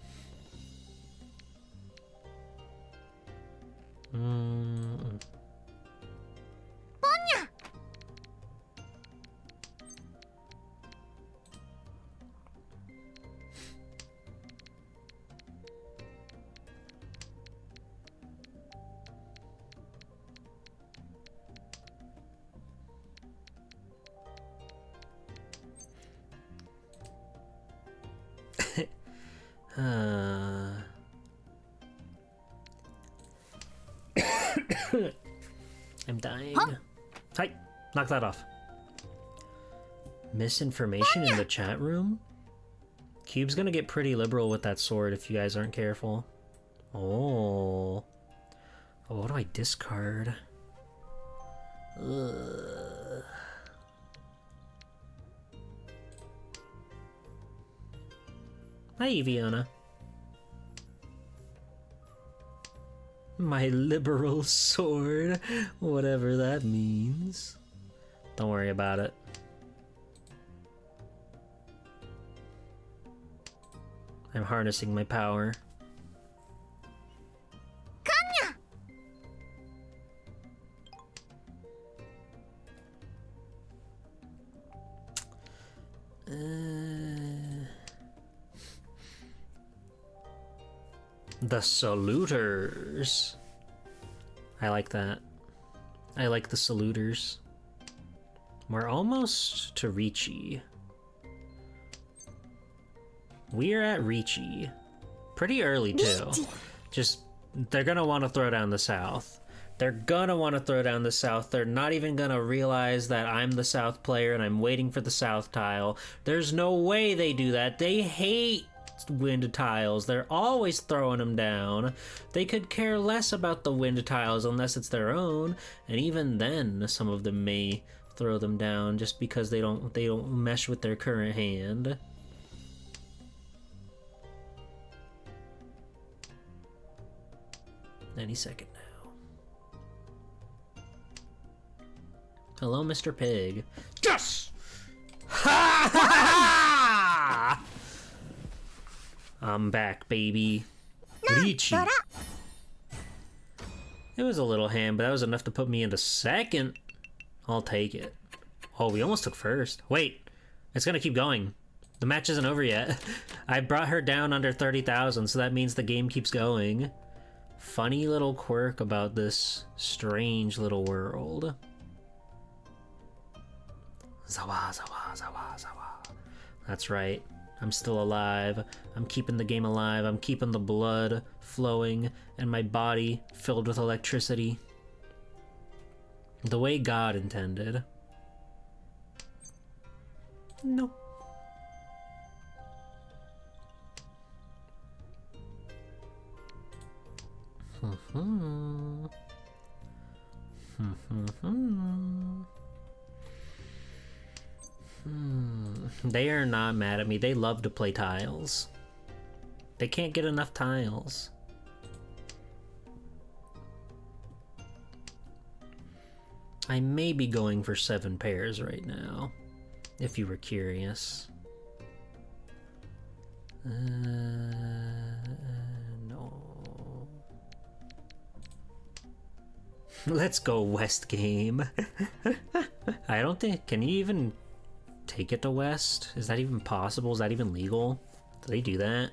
A: I'm dying.
B: Huh?
A: Hi, knock that off. Misinformation in the chat room? Cube's gonna get pretty liberal with that sword if you guys aren't careful. Oh. Oh, what do I discard? Ugh. Hi, Eviona. My liberal sword, whatever that means. Don't worry about it. I'm harnessing my power. The Saluters. I like that. I like the Saluters. We're almost to Ricci. We're at Ricci. Pretty early, too. Just, they're gonna want to throw down the South. They're gonna want to throw down the South. They're not even gonna realize that I'm the South player and I'm waiting for the South tile. There's no way they do that. They hate wind tiles. They're always throwing them down. They could care less about the wind tiles unless it's their own, and even then some of them may throw them down just because they don't mesh with their current hand. Any second now. Hello, Mr. Pig. Yes! Ha ha ha! I'm back, baby. Ricci. It was a little hand, but that was enough to put me into second. I'll take it. Oh, we almost took first. Wait, it's gonna keep going. The match isn't over yet. I brought her down under 30,000, so that means the game keeps going. Funny little quirk about this strange little world. Zawa, zawa, zawa, zawa. That's right. I'm still alive. I'm keeping the game alive. I'm keeping the blood flowing and my body filled with electricity. The way God intended. No. They are not mad at me. They love to play tiles. They can't get enough tiles. I may be going for 7 pairs right now, if you were curious. No. Let's go West game. I don't think, can you even take it to West? Is that even possible? Is that even legal? Do they do that?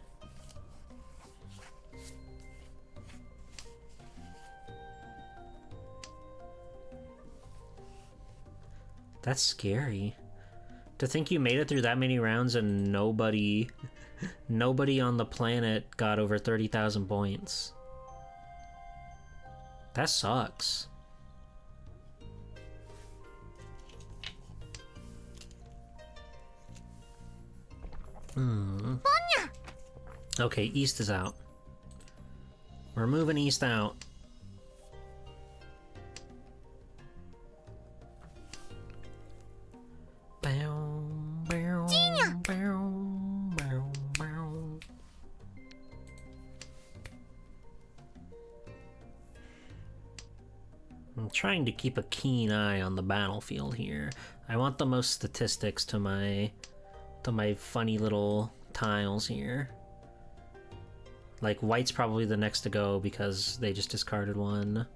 A: That's scary. To think you made it through that many rounds and nobody on the planet got over 30,000 points. That sucks. Okay, East is out. We're moving East out. trying to keep a keen eye on the battlefield here. I want the most statistics to my funny little tiles here. Like, white's probably the next to go because they just discarded one.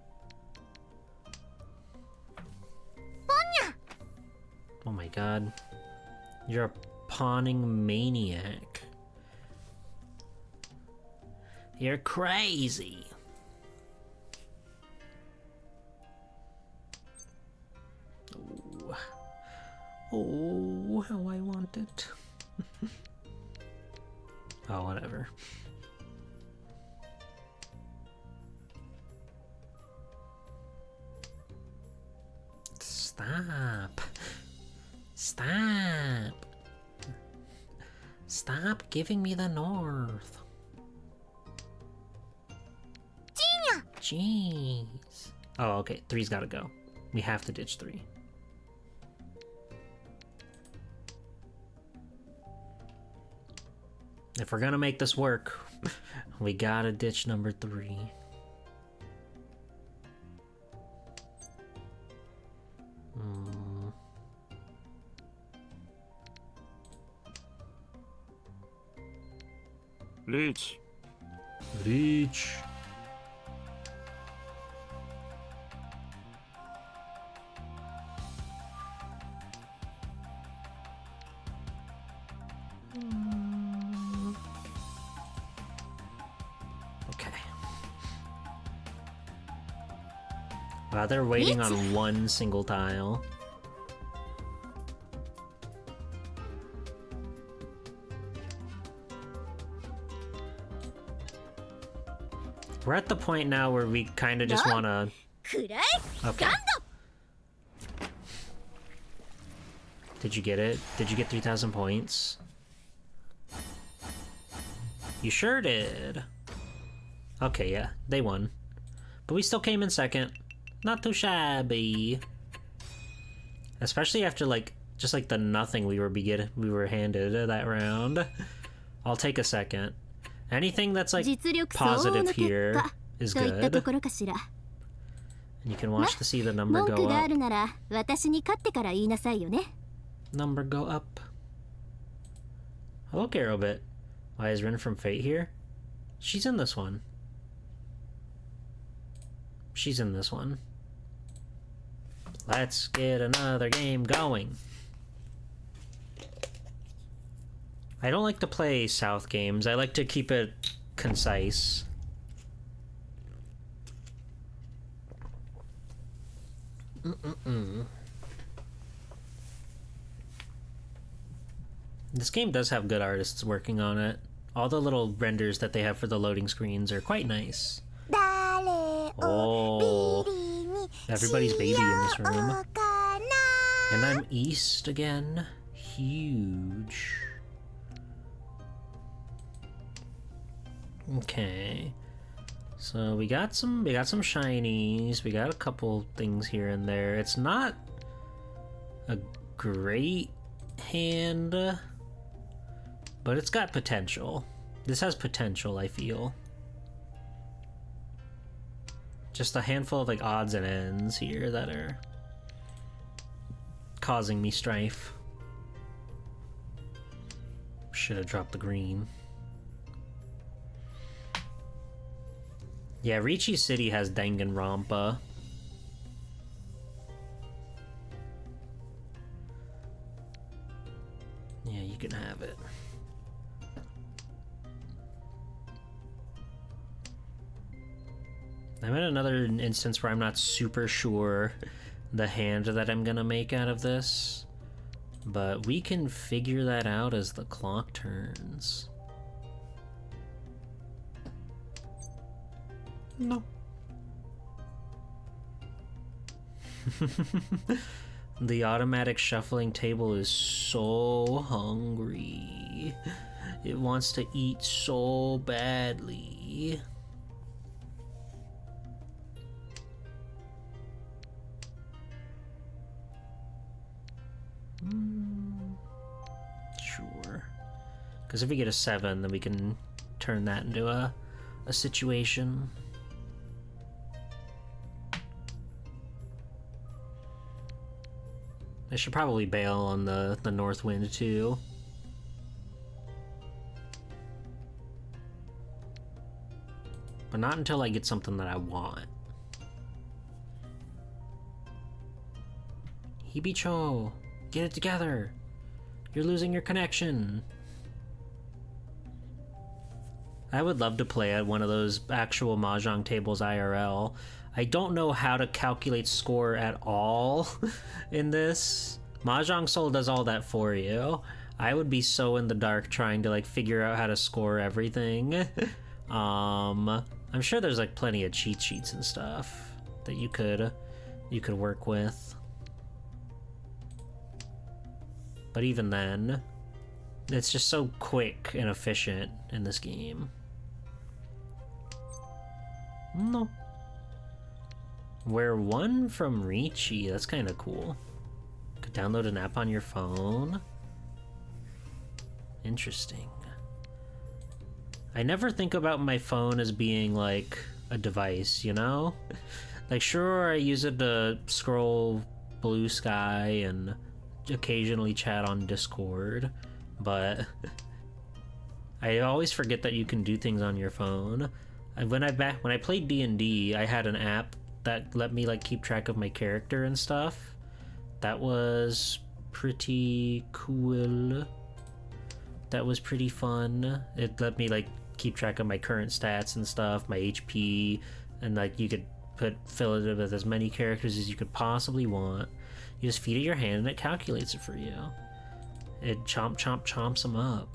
A: Oh my god. You're a pawning maniac. You're crazy. Oh, how I want it. Oh, whatever. Stop. Stop. Stop giving me the north. Jeez. Oh, okay. 3's gotta go. We have to ditch 3. If we're gonna make this work, we gotta ditch number 3.
C: Reach.
A: Reach. Okay. Wow, they're waiting on one single tile. We're at the point now where we kind of just want to... Okay. Did you get it? Did you get 3,000 points? You sure did. Okay, yeah, they won. But we still came in second. Not too shabby. Especially after, like, just like the nothing we were handed that round. I'll take a second. Anything that's like positive here is good. And you can watch to see the number go up. Number go up. Hello, Garrobit. Why is Rin from Fate here? She's in this one. She's in this one. Let's get another game going. I don't like to play South games. I like to keep it concise. This game does have good artists working on it. All the little renders that they have for the loading screens are quite nice. Oh, everybody's baby in this room. And I'm east again. Huge. Okay, so we got some shinies. We got a couple things here and there. It's not a great hand, but it's got potential. This has potential, I feel. Just a handful of like odds and ends here that are causing me strife. Should have dropped the green. Yeah, Ricci City has Danganronpa. Yeah, you can have it. I'm in another instance where I'm not super sure the hand that I'm gonna make out of this, but we can figure that out as the clock turns. No. The automatic shuffling table is so hungry. It wants to eat so badly. Sure. Because if we get a 7, then we can turn that into a situation. I should probably bail on the north wind too. But not until I get something that I want. Hibicho, get it together. You're losing your connection. I would love to play at one of those actual Mahjong tables IRL. I don't know how to calculate score at all in this. MahjongSoul does all that for you. I would be so in the dark trying to like figure out how to score everything. I'm sure there's like plenty of cheat sheets and stuff that you could work with. But even then, it's just so quick and efficient in this game. No. Wear one from Ricci, that's kind of cool. Could download an app on your phone. Interesting. I never think about my phone as being like a device, you know? Like, sure, I use it to scroll Blue Sky and occasionally chat on Discord, but I always forget that you can do things on your phone. When I played D&D, I had an app that let me like keep track of my character and stuff. That was pretty cool. That was pretty fun. It let me like keep track of my current stats and stuff, my HP, and like you could fill it with as many characters as you could possibly want. You just feed it your hand and it calculates it for you. It chomps them up.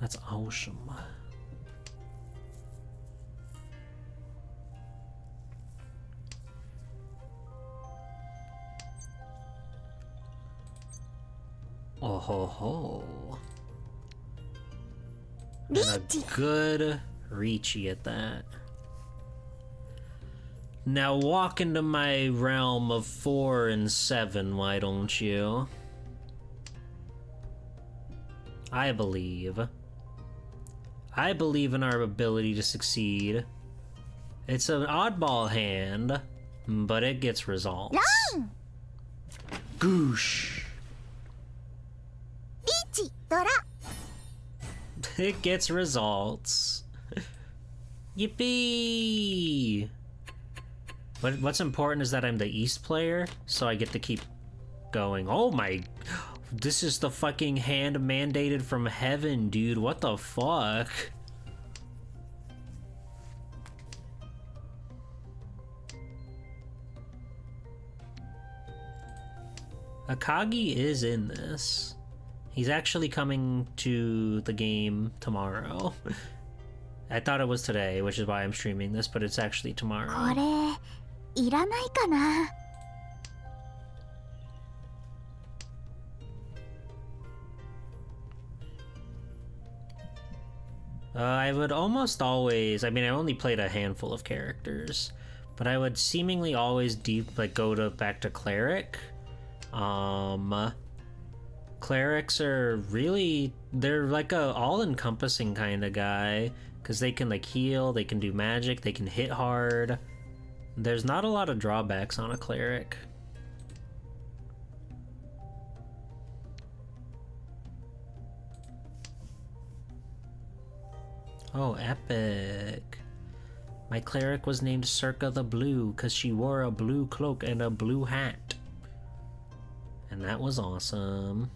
A: That's awesome. Oh ho ho. And a good Ricci at that. Now walk into my realm of 4 and 7, why don't you? I believe. I believe in our ability to succeed. It's an oddball hand, but it gets results. Goosh. It gets results. Yippee! But what's important is that I'm the East player, so I get to keep going. Oh my... This is the fucking hand mandated from heaven, dude. What the fuck? Akagi is in this. He's actually coming to the game tomorrow. I thought it was today, which is why I'm streaming this, but it's actually tomorrow.
B: これいらないかな
A: I would almost always, I mean, I only played a handful of characters, but I would seemingly always go back to Cleric. Clerics are really, they're like a all-encompassing kind of guy, because they can like heal, they can do magic, they can hit hard. There's not a lot of drawbacks on a Cleric. Oh, epic. My Cleric was named Circa the Blue because she wore a blue cloak and a blue hat. And that was awesome.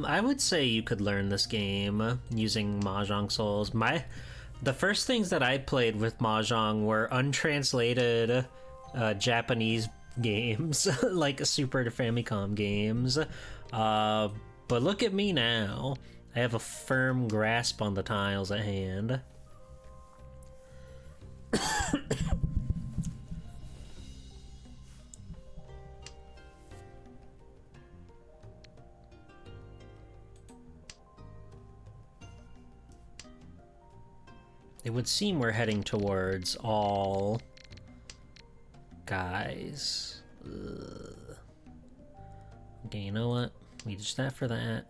A: I would say you could learn this game using Mahjong Souls. The first things that I played with Mahjong were untranslated Japanese games, like Super Famicom games. But look at me now. I have a firm grasp on the tiles at hand. It would seem we're heading towards all guys. Ugh. Okay, you know what? We just that for that.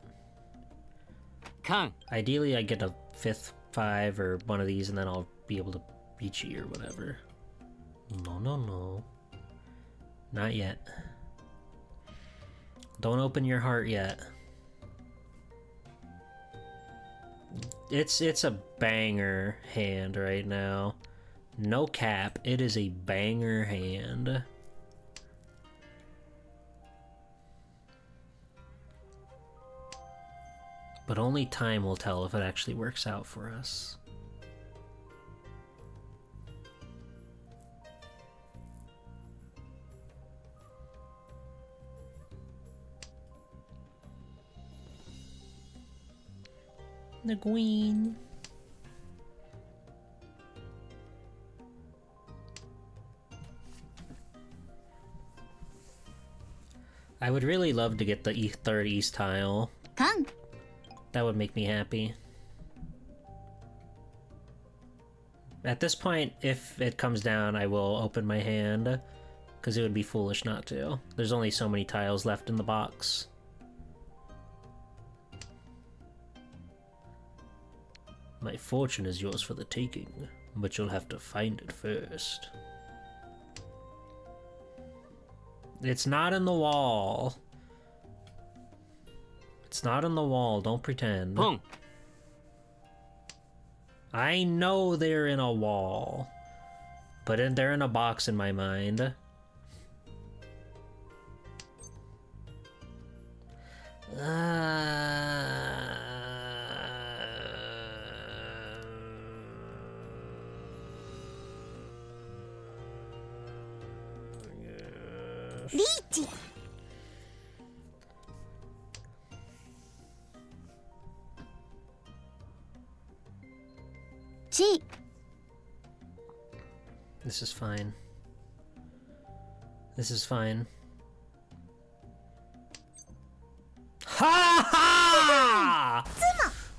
D: Kang.
A: Ideally, I get a 5 or one of these, and then I'll be able to beat you or whatever. No, no, no. Not yet. Don't open your heart yet. It's a banger hand right now. No cap, it is a banger hand. But only time will tell if it actually works out for us. The queen. I would really love to get the third East tile.
B: Kang.
A: That would make me happy. At this point, if it comes down, I will open my hand, because it would be foolish not to. There's only so many tiles left in the box. My fortune is yours for the taking, but you'll have to find it first. It's not in the wall. It's not in the wall, don't pretend.
C: Pong.
A: I know they're in a wall, but they're in a box in my mind.
B: Leech. G.
A: This is fine. This is fine. Ha ha!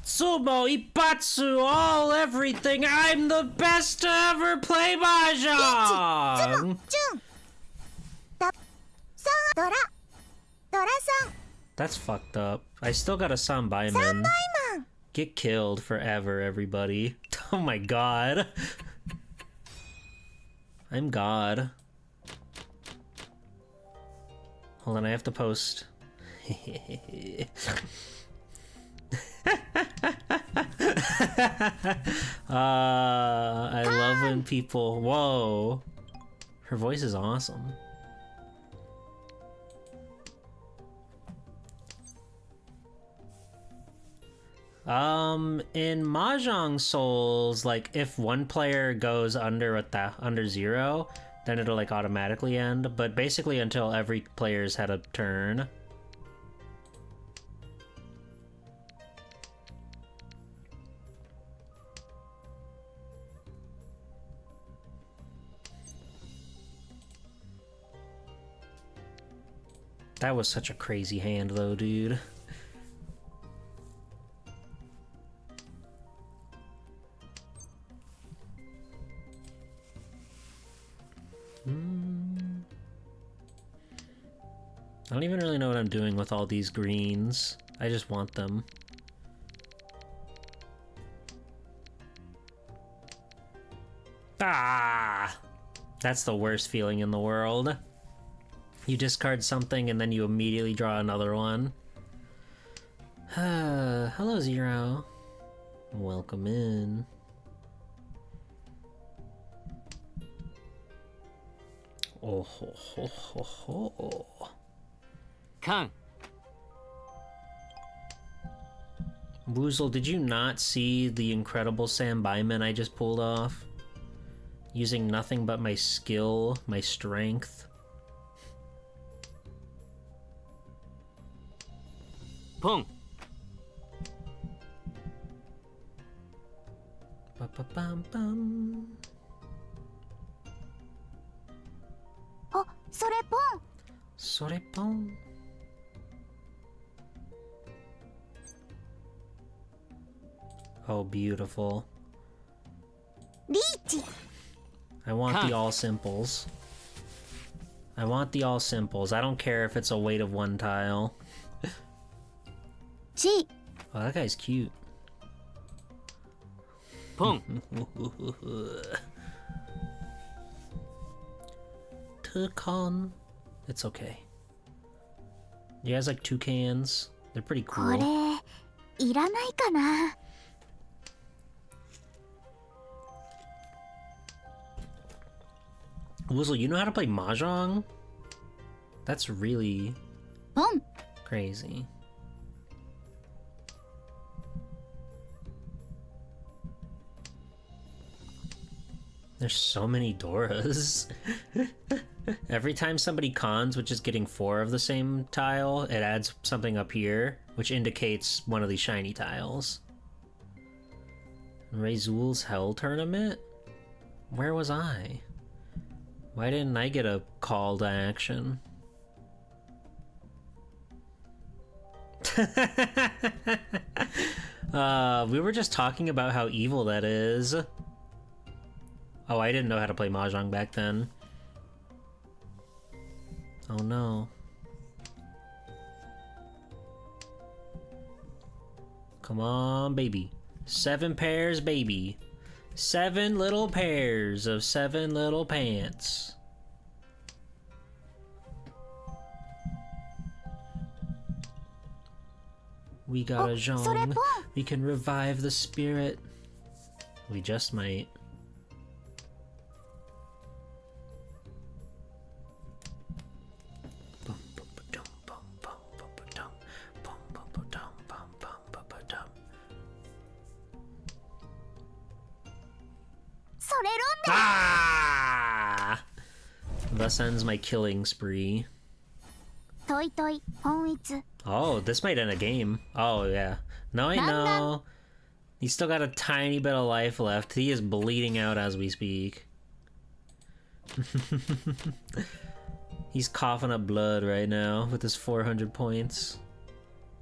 A: Tsumo, Ipatsu, all everything. I'm the best to ever play Mahjong!
B: Jun. Dora. Dora-san.
A: That's fucked up. I still got a Sanbaiman.
B: Sanbaiman.
A: Get killed forever, everybody. Oh my god. I'm God. Hold on, I have to post. I love when people... Whoa. Her voice is awesome. In Mahjong Souls, like, if one player goes under under 0, then it'll, like, automatically end, but basically until every player's had a turn. That was such a crazy hand, though, dude. I don't even really know what I'm doing with all these greens. I just want them. Ah! That's the worst feeling in the world. You discard something and then you immediately draw another one. Hello, Zero. Welcome in. Oh ho ho ho ho.
C: Kang.
A: Woozle, did you not see the incredible Sanbaiman I just pulled off? Using nothing but my skill, my strength.
C: Pong.
A: Ba-ba-bum-bum.
B: あ、それポン。
A: Sorepon. Oh, beautiful.
B: Leech.
A: I want the all simples. I want the all simples. I don't care if it's a weight of 1 tile.
B: G.
A: Oh, that guy's cute.
C: ポン
A: Toucan. It's okay. You guys like toucans? They're pretty
B: こ
A: cool.
B: れいらないかな。
A: Woozle, you know how to play Mahjong? That's really
B: ポン
A: crazy. There's so many Doras. Every time somebody cons, which is getting 4 of the same tile, it adds something up here, which indicates one of these shiny tiles. Razul's Hell Tournament? Where was I? Why didn't I get a call to action? We were just talking about how evil that is. Oh, I didn't know how to play Mahjong back then. Oh no. Come on, baby. 7 pairs, baby. 7 little pairs of 7 little pants. We got a Zhong. We can revive the spirit. We just might. Ah! Thus ends my killing spree.
B: トイトイ本一
A: Oh, this might end a game. Oh, yeah. No, I know. He's still got a tiny bit of life left. He is bleeding out as we speak. He's coughing up blood right now with his 400 points.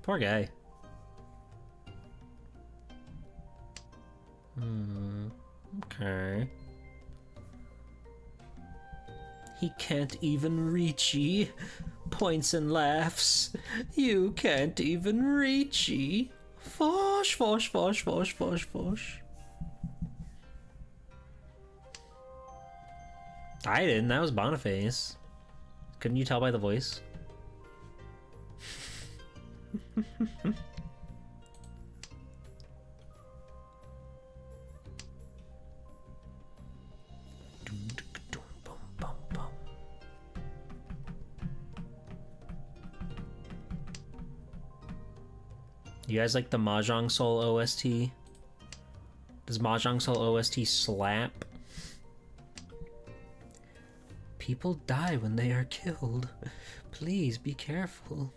A: Poor guy. Okay. He can't even reachy. Points and laughs. You can't even reachy. Fosh, fosh, fosh, fosh, fosh, fosh. I didn't. That was Boniface. Couldn't you tell by the voice? You guys like the MahjongSoul OST? Does MahjongSoul OST slap? People die when they are killed. Please be careful.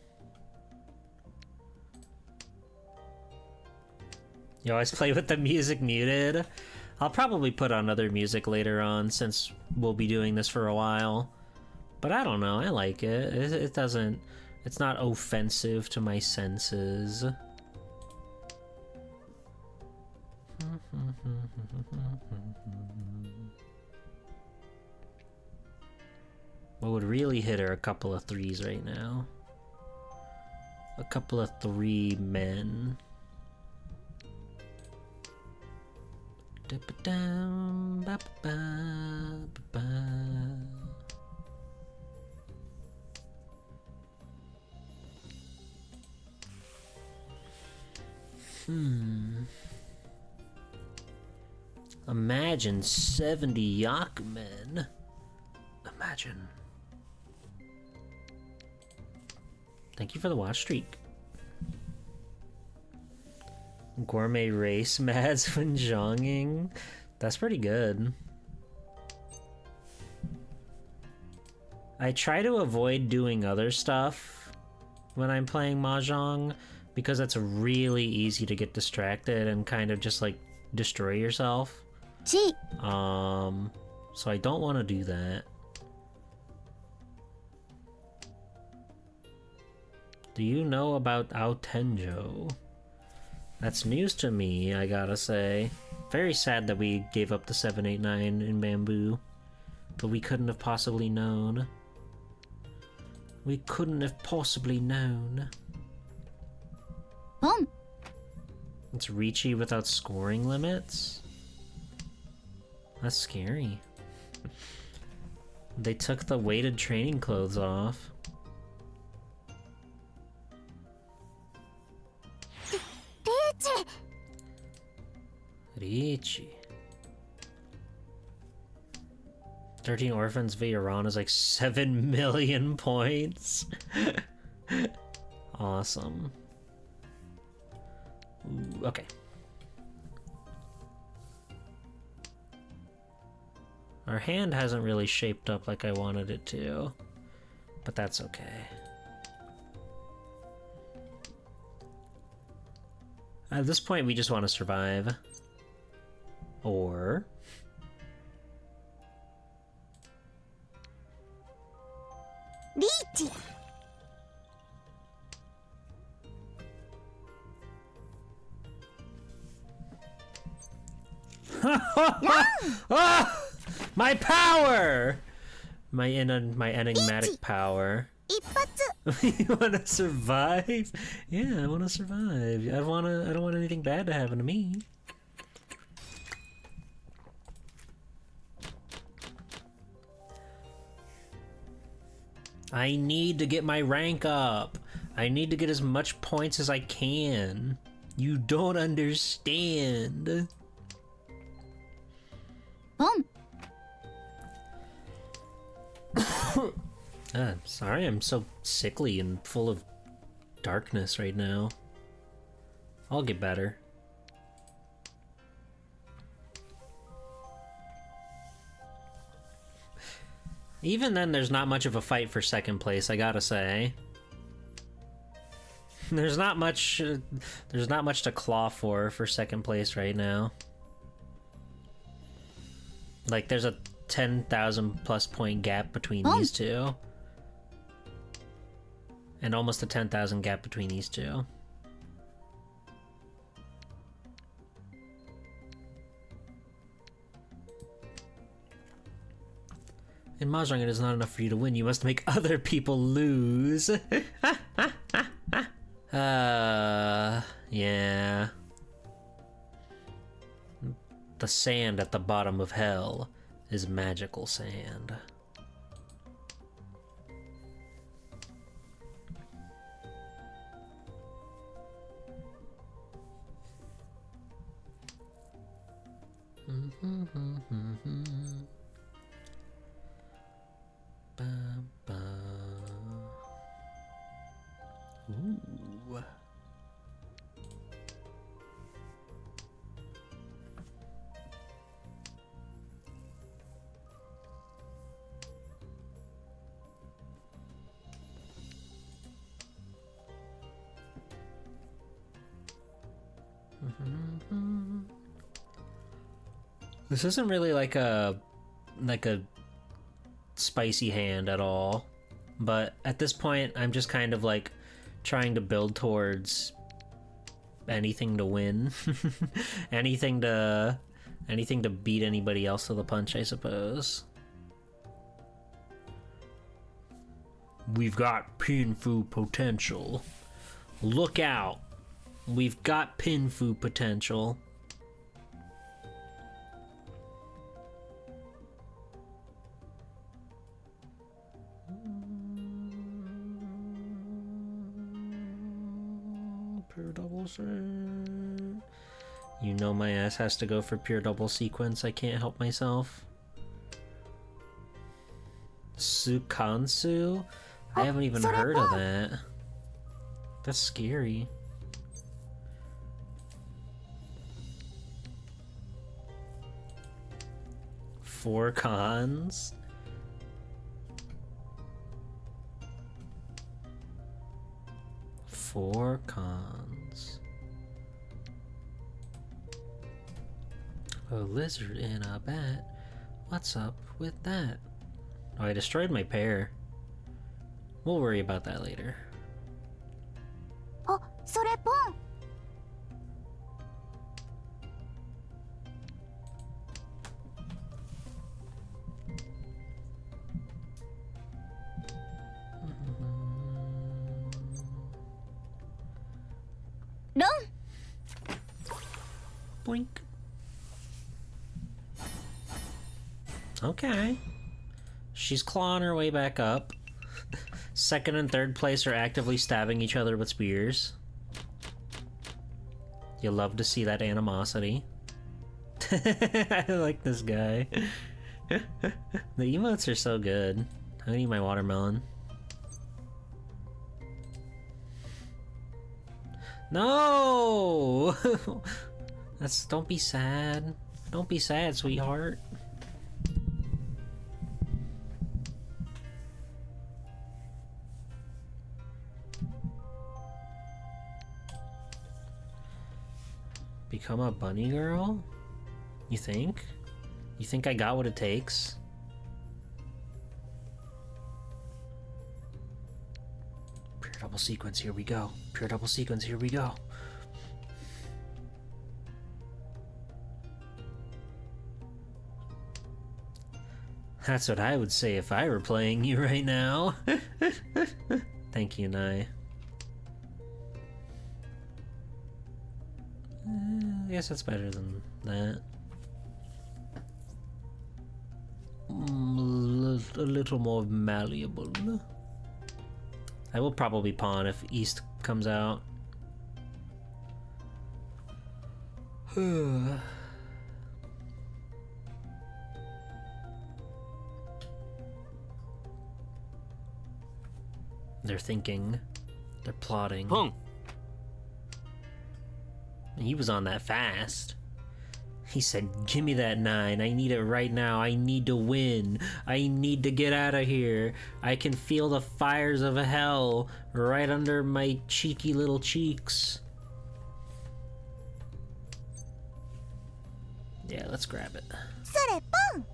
A: You always play with the music muted? I'll probably put on other music later on since we'll be doing this for a while. But I don't know, I like it. It doesn't... It's not offensive to my senses. What would really hit her? A couple of 3s right now. A couple of 3 men. Imagine 70 Yakmen. Imagine. Thank you for the watch streak. Gourmet race mads when zhonging. That's pretty good. I try to avoid doing other stuff when I'm playing Mahjong because it's really easy to get distracted and kind of just like destroy yourself.
B: G
A: So I don't want to do that. Do you know about Aotenjo? That's news to me, I gotta say. Very sad that we gave up the 789 in Bamboo. But we couldn't have possibly known. We couldn't have possibly known.
B: Boom.
A: It's Ricci without scoring limits? That's scary. They took the weighted training clothes off. Ricci. 13 Orphans via Iran is like 7 million points. Awesome. Ooh, okay. Our hand hasn't really shaped up like I wanted it to, but that's okay. At this point, we just want to survive. Or...
B: Ricci.
A: Ah! My power! My enigmatic power.
B: 一発
A: You wanna survive? Yeah, I wanna survive. I don't want anything bad to happen to me. I need to get my rank up. I need to get as much points as I can. You don't understand.
B: ポン
A: I'm sorry, I'm so sickly and full of darkness right now. I'll get better. Even then, there's not much of a fight for second place, I gotta say. There's not much to claw for second place right now. Like, there's a 10,000 plus point gap between these two. And almost a 10,000 gap between these two. In Mahjong, it is not enough for you to win. You must make other people lose. Yeah. The sand at the bottom of hell is magical sand. Ooh. This isn't really like a spicy hand at all, but at this point I'm just kind of like trying to build towards anything to win. anything to beat anybody else to the punch, I suppose. We've got Pinfu potential. Look out. We've got Pinfu potential. Pure double sequence. You know my ass has to go for pure double sequence. I can't help myself. Sukansu? I haven't even heard of that. That's scary. Four cons? Four cons. A lizard in a bat? What's up with that? Oh, I destroyed my pair. We'll worry about that later.
B: あ、それポン ロン
A: Boink. Okay. She's clawing her way back up. Second and third place are actively stabbing each other with spears. You love to see that animosity. I like this guy. The emotes are so good. I need my watermelon. No! Don't be sad. Don't be sad, sweetheart. Become a bunny girl? You think? You think I got what it takes? Pure double sequence, here we go. Pure double sequence, here we go. That's what I would say if I were playing you right now. Thank you, Nai. I guess that's better than that. A little more malleable. I will probably pawn if East comes out. They're thinking. They're plotting.
C: Pong.
A: He was on that fast. He said, give me that 9. I need it right now. I need to win. I need to get out of here. I can feel the fires of hell right under my cheeky little cheeks. Yeah, let's grab it.
B: それポン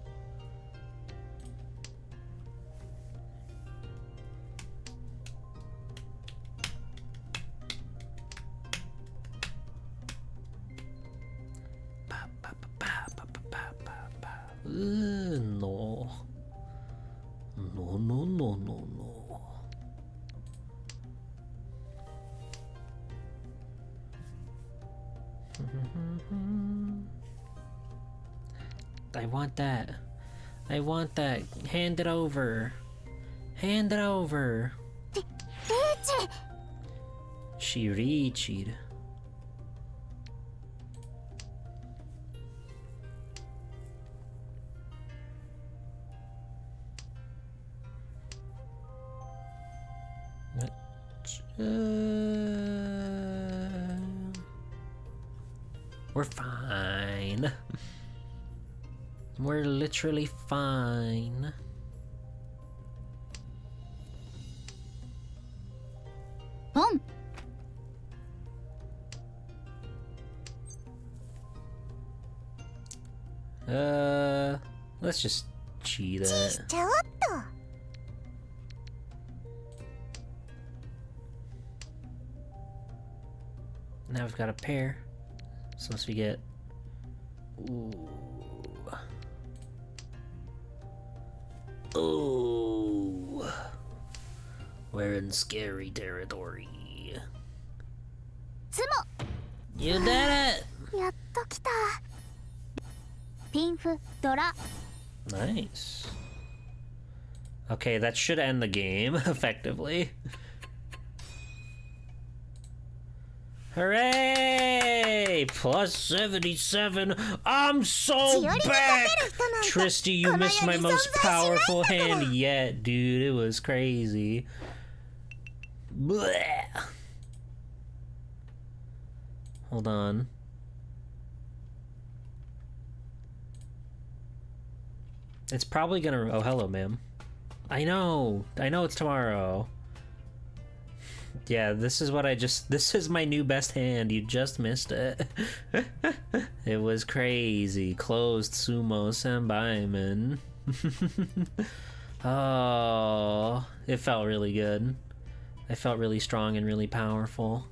A: No. No, no, no, no, no. I want that. I want that. Hand it over. Hand it over.
B: リーチ
A: She reached. We're fine. We're literally fine.
B: Boom.
A: Let's just cheat
B: チ
A: it.
B: しちゃおっと
A: Now we've got a pair. So once we get... Ooh. Ooh. We're in scary territory.
B: ツ
A: You did it!
B: モやっと来たピンフドラ
A: Nice. Okay, that should end the game, effectively. Hooray! Plus 77. I'm so back! Tristy, you missed my most powerful hand yet, dude. It was crazy. Blech. Hold on. It's probably gonna... Oh, hello, ma'am. I know it's tomorrow. Yeah, this is what I just... This is my new best hand. You just missed it. It was crazy. Closed sumo senbaiman. Oh, it felt really good. I felt really strong and really powerful.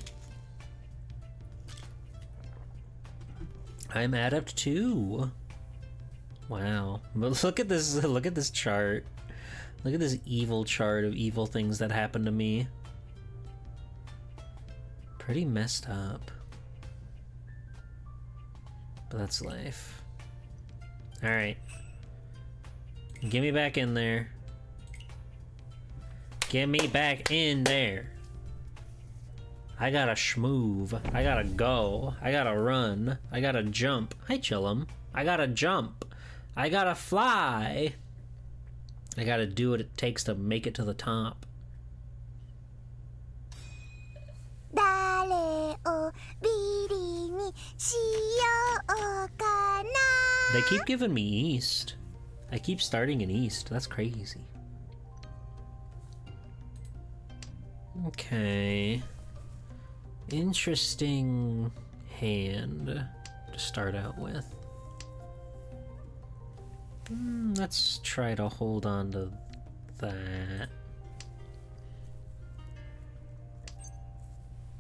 A: I'm adept 2. Wow. But look at this chart. Look at this evil chart of evil things that happened to me. Pretty messed up. But that's life. Alright. Get me back in there. Get me back in there. I gotta schmoove. I gotta go. I gotta run. I gotta jump. Hi, Chillum. I gotta jump. I gotta fly. I gotta do what it takes to make it to the top.
B: 誰をビリにしようかな
A: They keep giving me east. I keep starting in east. That's crazy. Okay. Interesting hand to start out with. Let's try to hold on to that.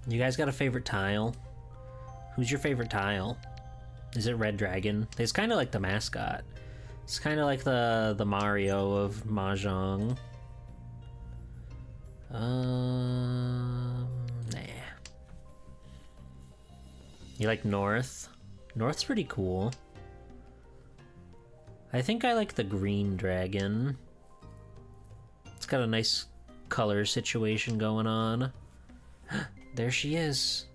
A: You guys got a favorite tile? Who's your favorite tile? Is it Red Dragon? It's kind of like the mascot. It's kind of like the Mario of Mahjong. Nah. You like North? North's pretty cool. I think I like the green dragon. It's got a nice color situation going on. There she is.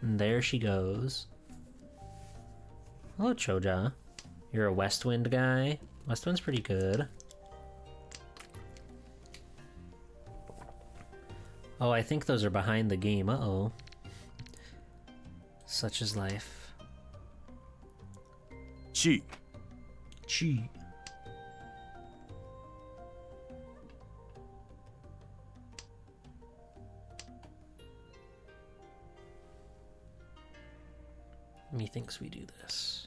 A: And there she goes. Hello, Choja. You're a Westwind guy? Westwind's pretty good. Oh, I think those are behind the game. Uh-oh. Such is life.
D: Chi.
A: Chi. Methinks we do this.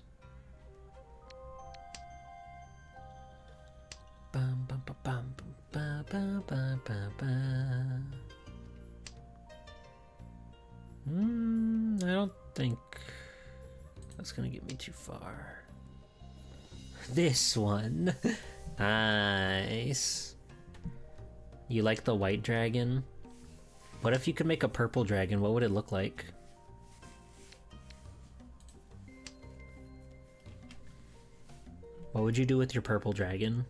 A: Bum, bum, bum, bum, bum, bum, bum, bum, bum. I don't think that's gonna get me too far. This one. Nice. You like the white dragon? What if you could make a purple dragon? What would it look like? What would you do with your purple dragon?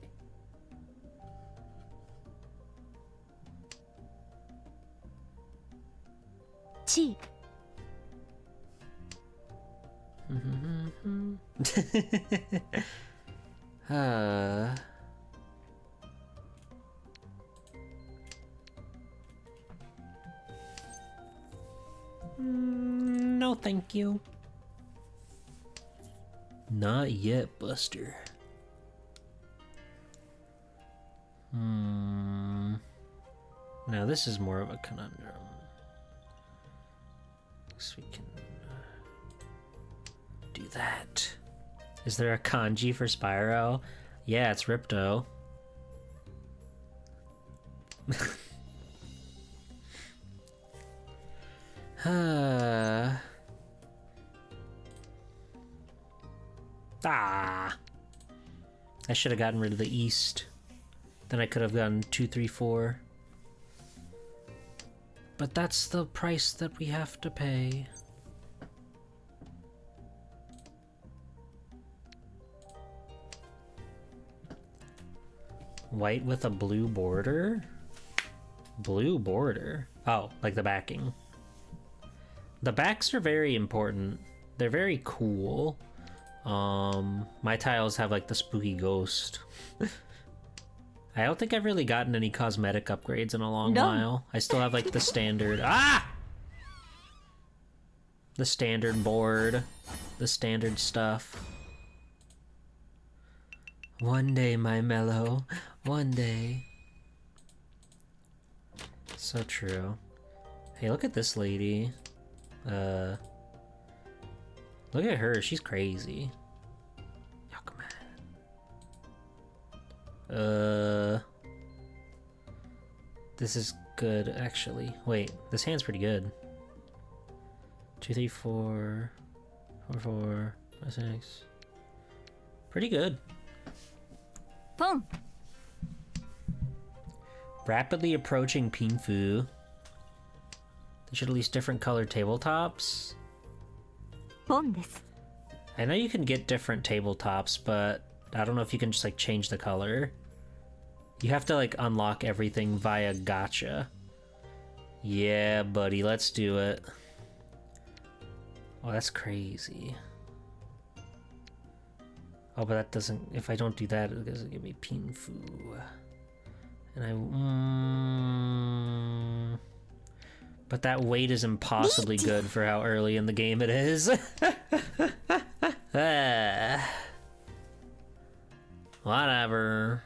B: Chi.
A: No, thank you. Not yet, Buster. Now this is more of a conundrum. So we can do that. Is there a kanji for Spyro? Yeah, it's Ripto. I should have gotten rid of the east. Then I could have gotten 2, 3, 4. But that's the price that we have to pay. White with a blue border? Blue border? Oh, like the backing. The backs are very important. They're very cool. My tiles have like the spooky ghost. I don't think I've really gotten any cosmetic upgrades in a long while. I still have like the standard. The standard board. The standard stuff. One day, my mellow. One day. So true. Hey, look at this lady. Look at her. She's crazy. This is good, actually. Wait, this hand's pretty good. 2, 3, 4, 4, 4, 5, 6. Pretty good.
B: Boom.
A: Rapidly approaching Pinfu. They should at least different colored tabletops.
B: ボンです。
A: I know you can get different tabletops, but I don't know if you can just like change the color. You have to like unlock everything via gacha. Yeah, buddy, let's do it. Oh, that's crazy. Oh, but that doesn't... If I don't do that, it doesn't give me Pinfu. And I... But that weight is impossibly good for how early in the game it is. Whatever.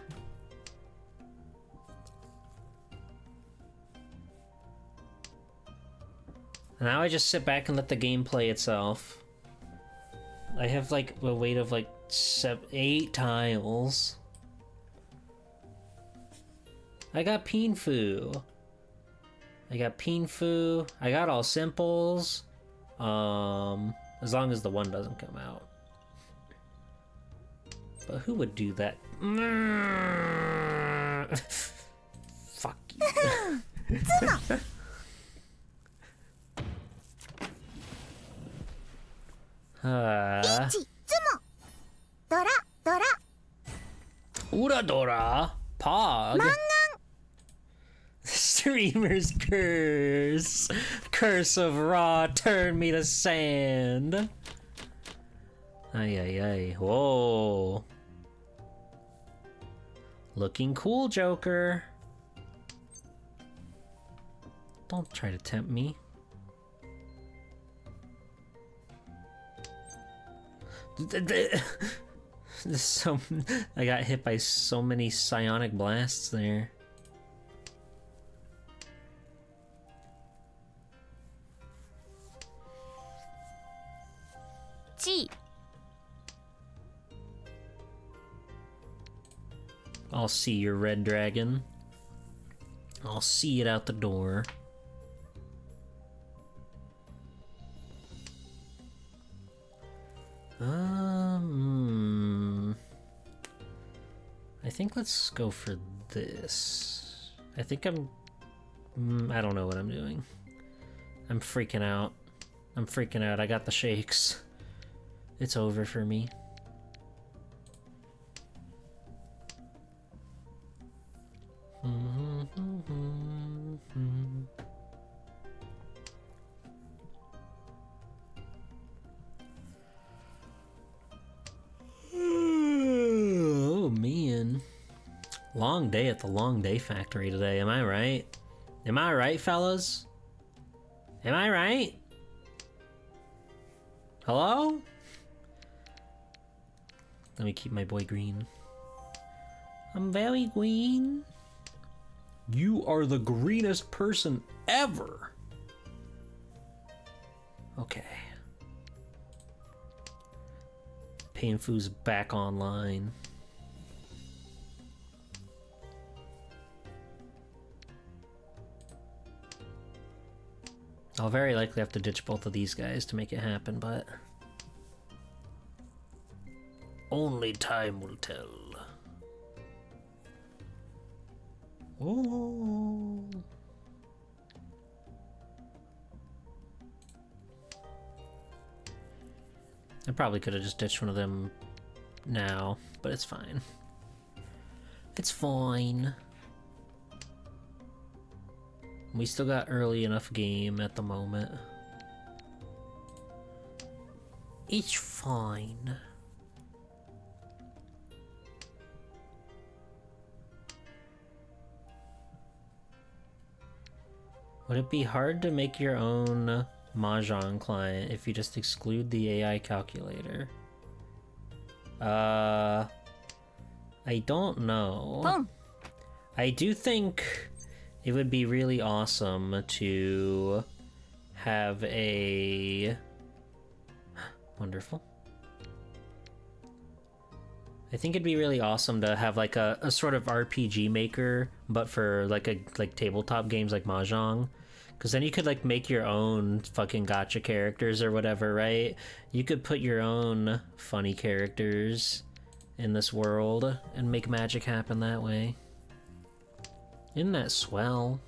A: Now I just sit back and let the game play itself. I have like a weight of like 8 tiles. I got Pinfu. I got Pinfu. I got all simples. As long as the one doesn't come out. But who would do that? Fuck you. Uradora Pog. Streamer's curse. Curse of Ra, turn me to sand. Ay ay ay. Whoa. Looking cool, Joker. Don't try to tempt me. So I got hit by so many psionic blasts there.
B: G.
A: I'll see your red dragon. I'll see it out the door. I think let's go for this. I think I don't know what I'm doing. I'm freaking out. I'm freaking out. I got the shakes. It's over for me. Oh man. Long day at the Long Day Factory today, am I right? Am I right, fellas? Am I right? Hello? Let me keep my boy green. I'm very green. You are the greenest person ever. Okay. Painfu's back online. I'll very likely have to ditch both of these guys to make it happen, but only time will tell. Oh. I probably could have just ditched one of them now, but it's fine. It's fine. We still got early enough game at the moment. It's fine. Would it be hard to make your own Mahjong client if you just exclude the AI calculator? I don't know.
B: Boom.
A: I do think it would be really awesome to have a... Wonderful. I think it'd be really awesome to have like a sort of RPG maker, but for like tabletop games like Mahjong. Because then you could like make your own fucking gacha characters or whatever, right? You could put your own funny characters in this world and make magic happen that way. Isn't that swell?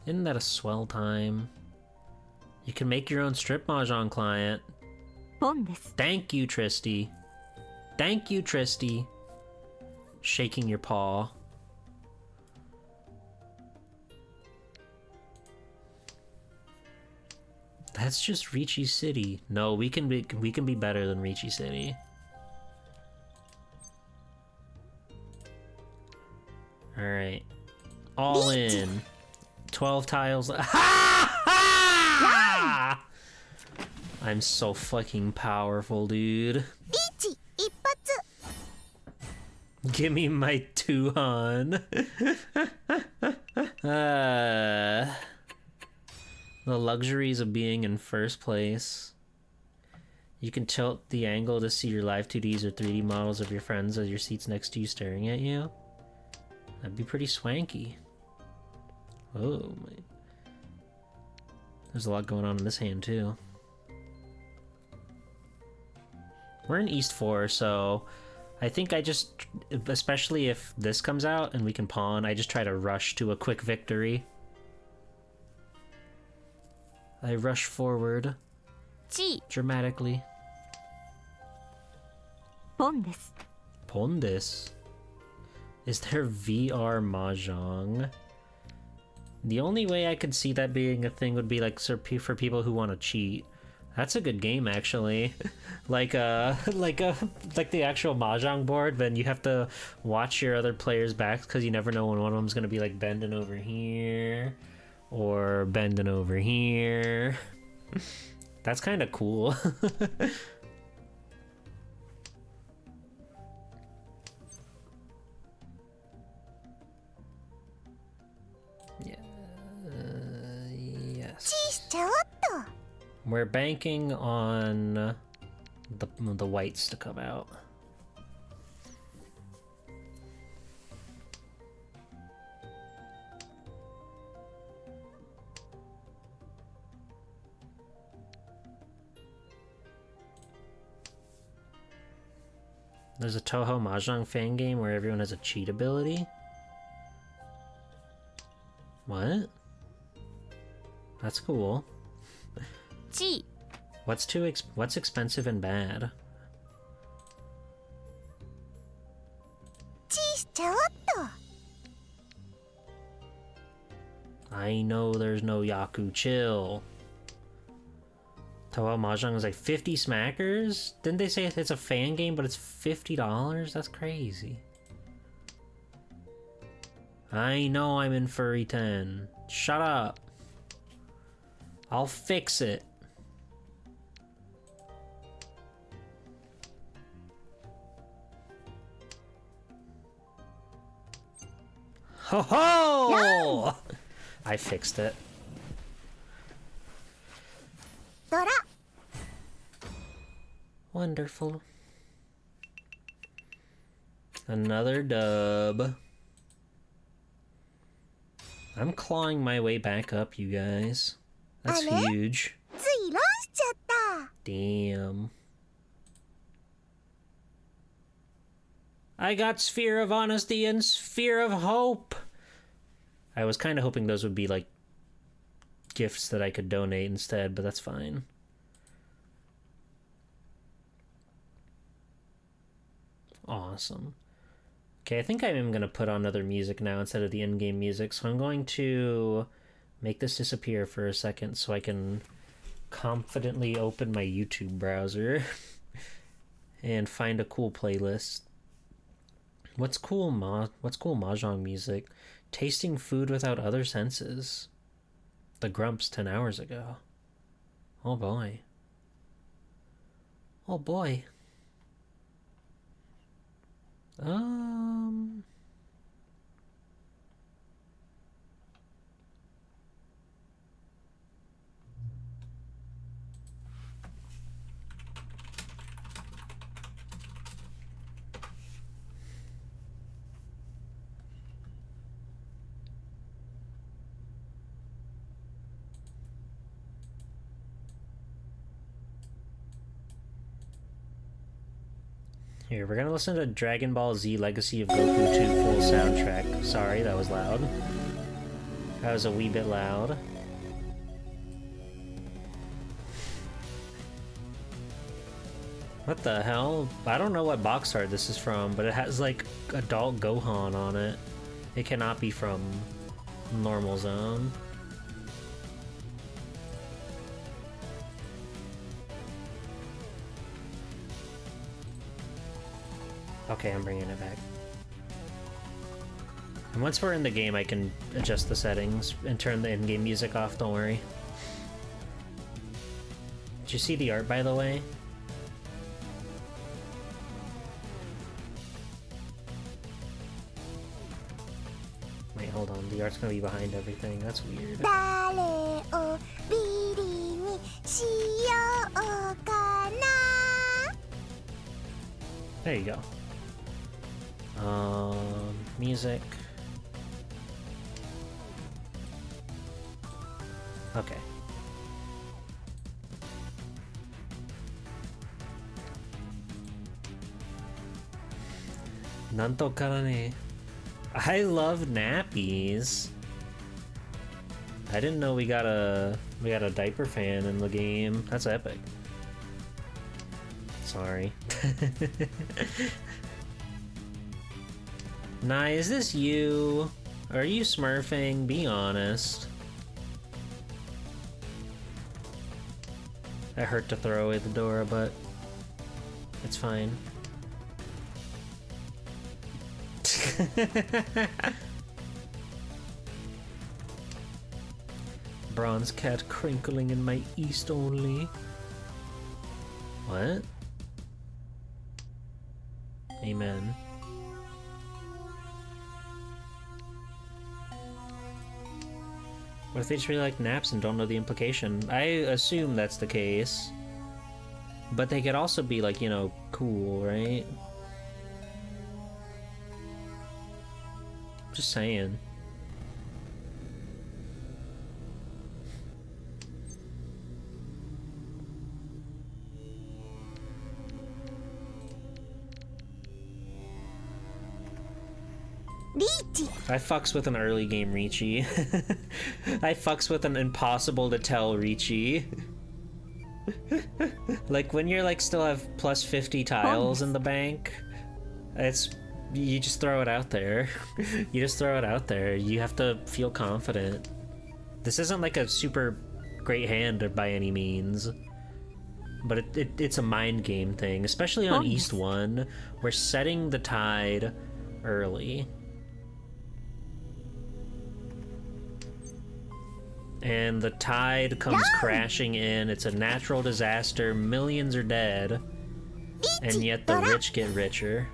A: Isn't that a swell time? You can make your own strip Mahjong client. Thank you, Tristy. Thank you, Tristy. Shaking your paw. That's just Ricci City. No, we can be better than Ricci City. All right, all in. 12 tiles. I'm so fucking powerful, dude.
B: リーチ一発
A: Give me my 2 The luxuries of being in first place. You can tilt the angle to see your live 2Ds or 3D models of your friends as your seat's next to you staring at you. That'd be pretty swanky. Oh my. There's a lot going on in this hand too. We're in East 4, so I think I just, especially if this comes out and we can pawn, I just try to rush to a quick victory. I rush forward
B: チ
A: dramatically.
B: ポンです
A: Pondis. Is there VR Mahjong? The only way I could see that being a thing would be like for people who want to cheat. That's a good game, actually. like the actual Mahjong board, then you have to watch your other players' backs because you never know when one of them's gonna be like bending over here or bending over here. That's kind of cool. Yes.
B: チしちゃおっと
A: We're banking on the whites to come out. There's a Toho Mahjong fan game where everyone has a cheat ability. What? That's cool.
B: チ
A: What's expensive and bad?
B: チしちゃおっと
A: I know there's no Yaku chill. Toho Mahjong is like 50 smackers? Didn't they say it's a fan game, but it's $50? That's crazy. I know I'm in Furry 10. Shut up. I'll fix it. Ho ho! I fixed it.
B: ドラ
A: Wonderful. Another dub. I'm clawing my way back up, you guys. That's huge.
B: ついロンしちゃった
A: Damn. I got Sphere of Honesty and Sphere of Hope. I was kind of hoping those would be like gifts that I could donate instead, but that's fine. Awesome. Okay, I think I am going to put on other music now instead of the in-game music, so I'm going to make this disappear for a second so I can confidently open my YouTube browser and find a cool playlist. What's cool Mahjong music? Tasting food without other senses. The Grumps 10 hours ago. Oh boy. Oh boy. Here, we're gonna listen to Dragon Ball Z Legacy of Goku 2 full soundtrack. Sorry, that was loud. That was a wee bit loud. What the hell? I don't know what box art this is from, but it has like adult Gohan on it. It cannot be from normal zone. Okay, I'm bringing it back. And once we're in the game, I can adjust the settings and turn the in-game music off, don't worry. Did you see the art, by the way? Wait, hold on. The art's gonna be behind everything. That's weird.
B: 誰をビリにしようかな
A: There you go. Music. Okay. Nanto kara ne. I love nappies. I didn't know we got a diaper fan in the game. That's epic. Sorry. Nah, is this you? Are you smurfing? Be honest. I hurt to throw away the Dora, but it's fine. Bronze cat crinkling in my east only. What? Amen. What if they just really like naps and don't know the implication? I assume that's the case. But they could also be like, you know, cool, right? Just saying. I fucks with an early game Ricci. I fucks with an impossible to tell Ricci. Like when you're like still have plus 50 tiles in the bank, you just throw it out there. You just throw it out there. You have to feel confident. This isn't like a super great hand by any means, but it's a mind game thing, especially on East 1. We're setting the tide early. And the tide comes crashing in. It's a natural disaster. Millions are dead. And yet the rich get richer.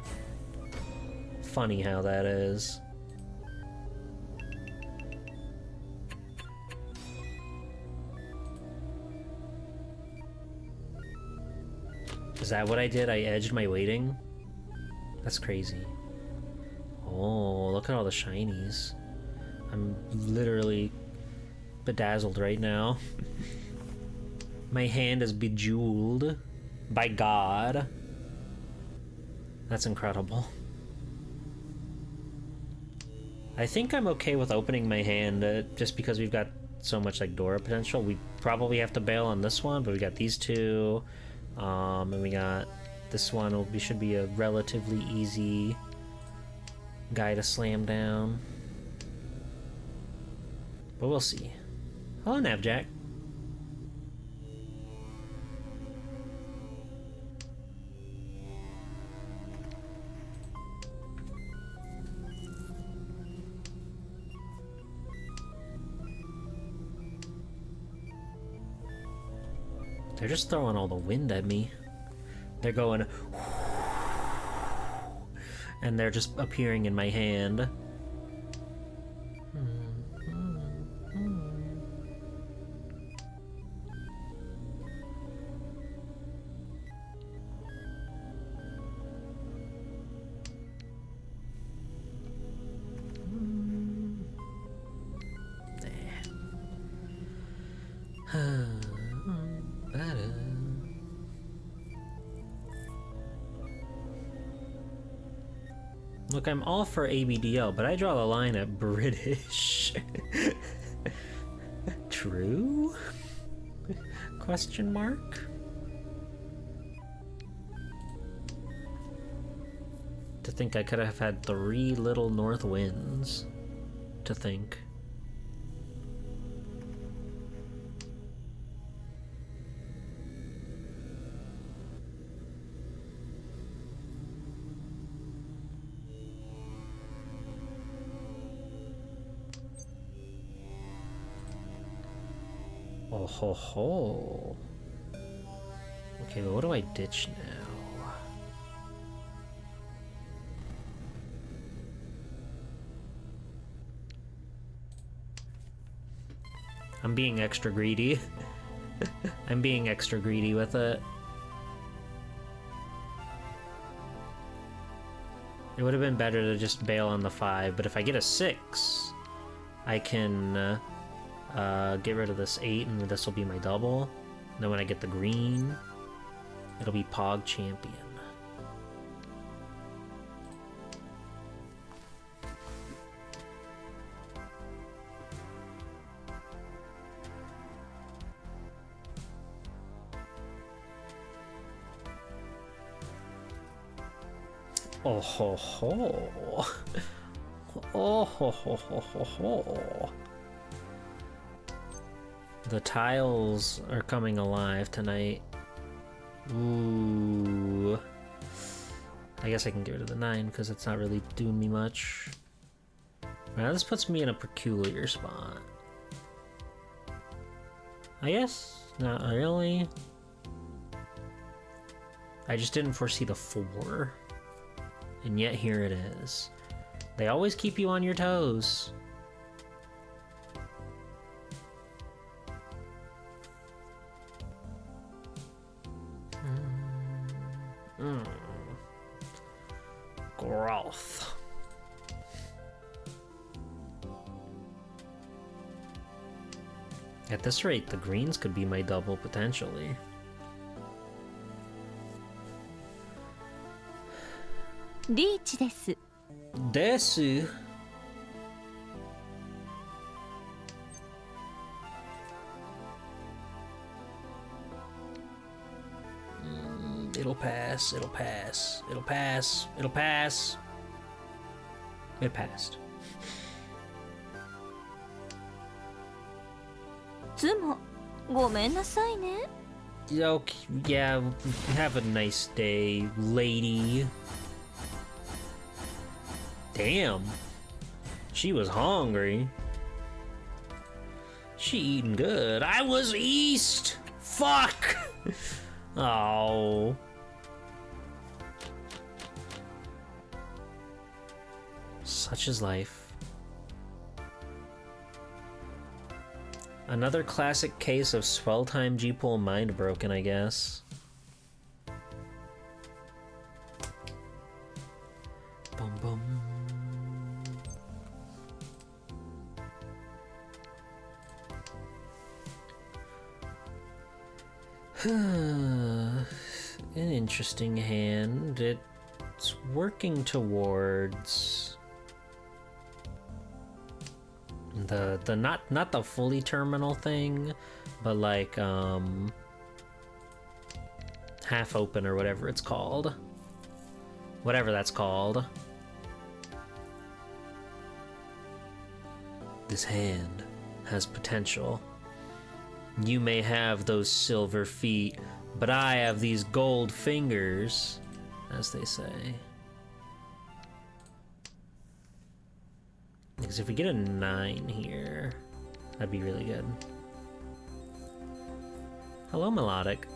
A: Funny how that is. Is that what I did? I edged my weighting? That's crazy. Oh, look at all the shinies. I'm literally bedazzled right now. My hand is bejeweled by God. That's incredible. I think I'm okay with opening my hand just because we've got so much like Dora potential. We probably have to bail on this one, but we got these two, and we got this one. Should be a relatively easy guy to slam down, but we'll see. Hello, Navjack. They're just throwing all the wind at me. They're going, and they're just appearing in my hand. Look, I'm all for ABDL, but I draw the line at British. True? Question mark? To think I could have had 3 little north winds. To think. Oh ho ho. Okay, but what do I ditch now? I'm being extra greedy. I'm being extra greedy with it. It would have been better to just bail on the 5, but if I get a 6, I can get rid of this 8, and this will be my double. And then when I get the green, it'll be Pog Champion. Oh ho ho. Oh ho ho ho ho ho. The tiles are coming alive tonight. Ooh. I guess I can get rid of the 9 because it's not really doing me much. Now this puts me in a peculiar spot. I guess not really. I just didn't foresee the 4. And yet here it is. They always keep you on your toes. Growth. At this rate, the greens could be my double potentially.
B: Reach です。
A: です。It'll pass, it'll pass, it'll pass, it'll pass. It passed.
B: つもごめんなさいね。
A: Okay, yeah, have a nice day, lady. Damn. She was hungry. She eating good. I was east! Fuck! Oh. Such is life. Another classic case of swell time G-Pool mind broken, I guess. Bum bum. An interesting hand. It's working towards the not the fully terminal thing, but like half open or whatever it's called. Whatever that's called. This hand has potential. You may have those silver feet, but I have these gold fingers, as they say. Because if we get a 9 here, that'd be really good. Hello, Melodic.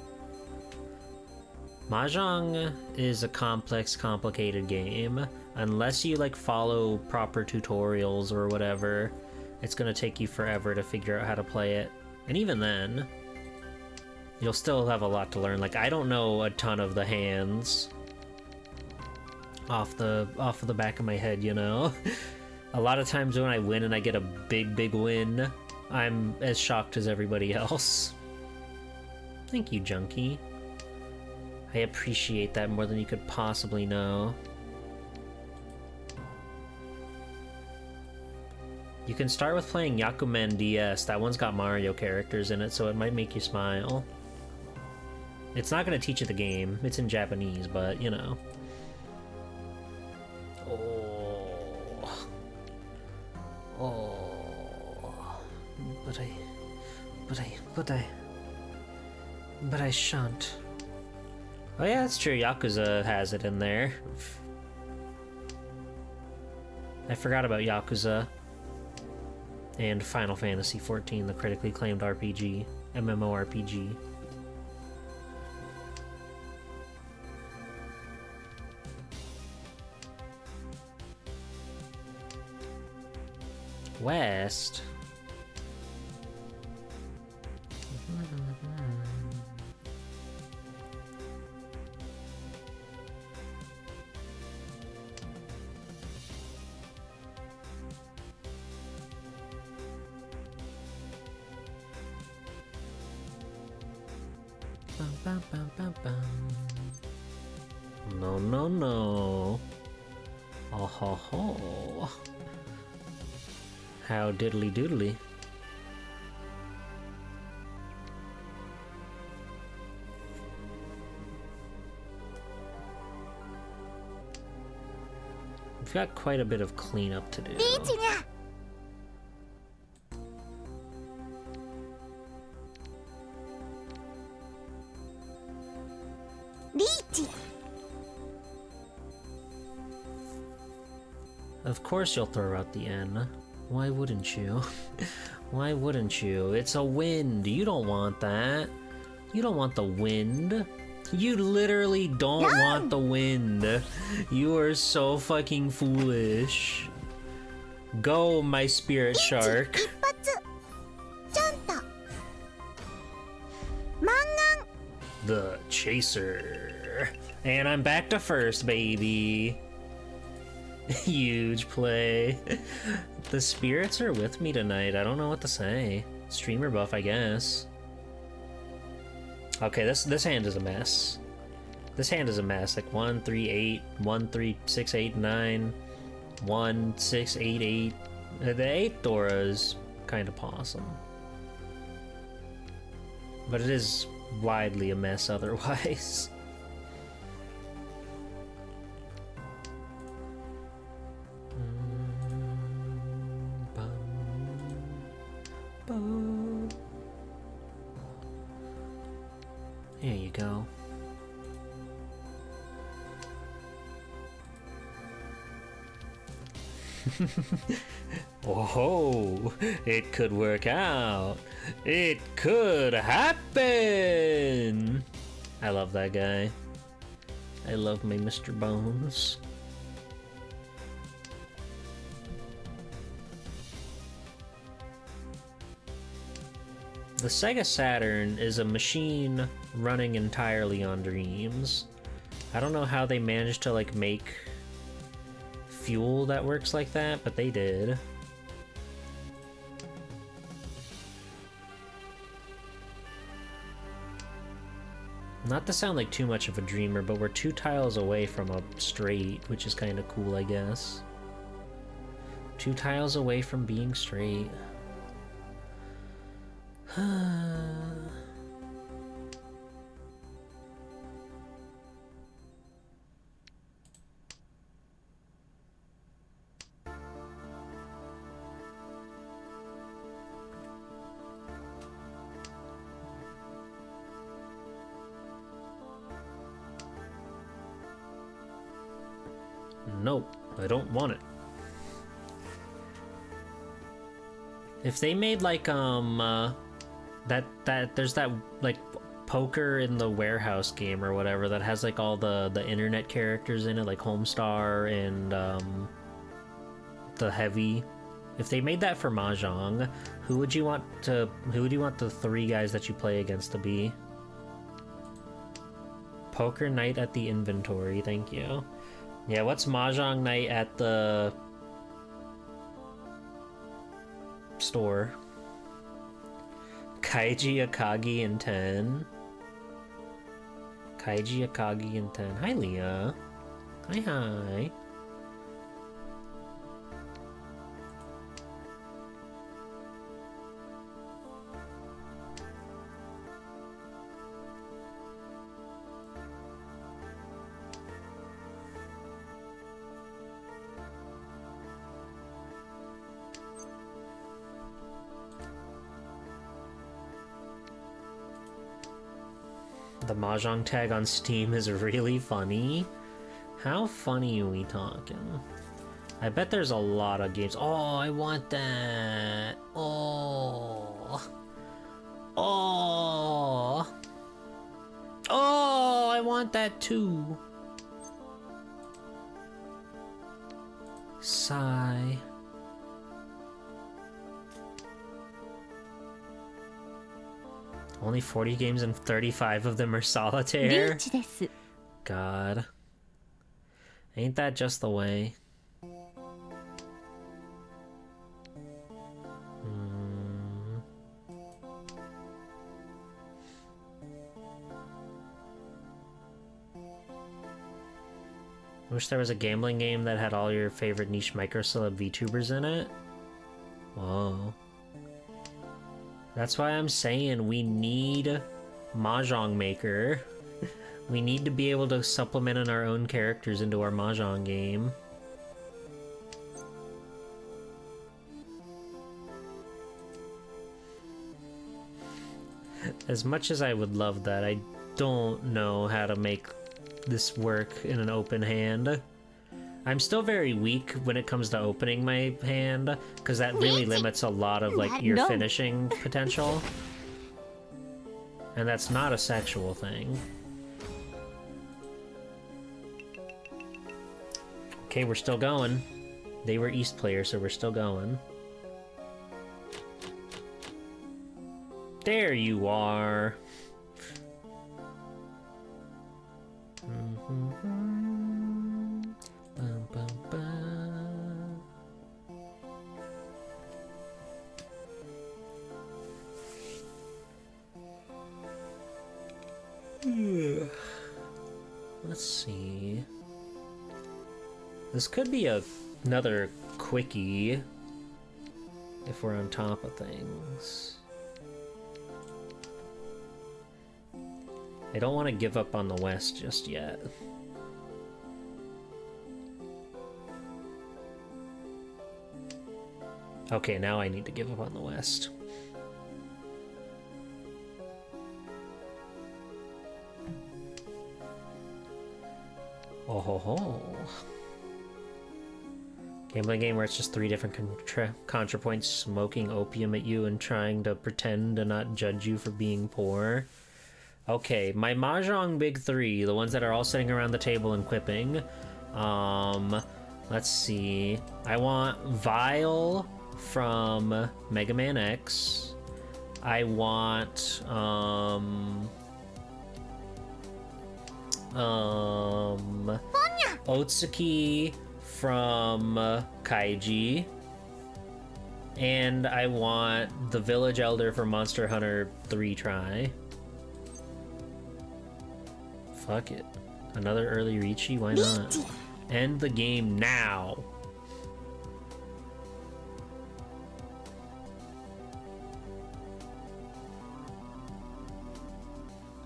A: Mahjong is a complex, complicated game. Unless you like follow proper tutorials or whatever, it's gonna take you forever to figure out how to play it. And even then, you'll still have a lot to learn. Like, I don't know a ton of the hands off of the back of my head, you know? A lot of times when I win and I get a big win, I'm as shocked as everybody else. Thank you, Junkie. I appreciate that more than you could possibly know. You can start with playing Yakumen DS. That one's got Mario characters in it, so it might make you smile. It's not going to teach you the game. It's in Japanese, but, you know. Oh. Oh. But I shan't. Oh yeah, that's true. Yakuza has it in there. I forgot about Yakuza. And Final Fantasy XIV, the critically acclaimed RPG, MMORPG. West. No, no, no. Oh ho ho. How diddly doodly. We've got quite a bit of cleanup to do.
B: リーチにゃリーチ
A: Of course you'll throw out the N. Why wouldn't you? Why wouldn't you? It's a wind. You don't want that. You don't want the wind. You literally don't want the wind. You are so fucking foolish. Go, my spirit shark.
B: 一発ちょんとマンガン
A: The chaser. And I'm back to first, baby. Huge play. The spirits are with me tonight. I don't know what to say. Streamer buff, I guess. Okay, this hand is a mess. This hand is a mess. Like 1, 3, 8, 1, 3, 6, 8, 9, 1, 6, 8, 8. The 8 Dora is kind of awesome. But it is widely a mess otherwise. There you go. Oh, it could work out. It could happen. I love that guy. I love my Mr. Bones. The Sega Saturn is a machine running entirely on dreams. I don't know how they managed to like make fuel that works like that, but they did. Not to sound like too much of a dreamer, but we're 2 tiles away from a straight, which is kind of cool, I guess. 2 tiles away from being straight. Nope, I don't want it. If they made like there's that like poker in the warehouse game or whatever that has like all the internet characters in it, like Homestar and the Heavy. If they made that for Mahjong, who would you want the 3 guys that you play against to be? Poker night at the inventory, thank you. Yeah, what's Mahjong night at the store? Kaiji Akagi and 10. Kaiji Akagi and 10. Hi, Leah. Hi, hi. The Mahjong tag on Steam is really funny. How funny are we talking? I bet there's a lot of games. Oh, I want that. Oh. Oh. Oh, I want that too. Sigh. Only 40 games and 35 of them are solitaire.
D: リーチです。
A: God. Ain't that just the way? Wish there was a gambling game that had all your favorite niche microceleb VTubers in it. Whoa. That's why I'm saying we need Mahjong Maker. We need to be able to supplement in our own characters into our Mahjong game. As much as I would love that, I don't know how to make this work in an open hand. I'm still very weak when it comes to opening my hand, because that really limits a lot of like your
D: No.
A: finishing potential. And that's not a sexual thing. Okay, we're still going. They were East players, so we're still going. There you are. Bum, bum, bum. Let's see. This could be another quickie if we're on top of things. I don't want to give up on the West just yet. Okay, now I need to give up on the West. Oh ho ho. Gambling game where it's just 3 different ContraPoints smoking opium at you and trying to pretend to not judge you for being poor. Okay, my Mahjong Big 3, the ones that are all sitting around the table and quipping. Let's see. I want Vile from Mega Man X. I want, Otsuki from Kaiji. And I want the Village Elder from Monster Hunter 3 Try. Fuck it. Another early Ricci? Why not? End the game now.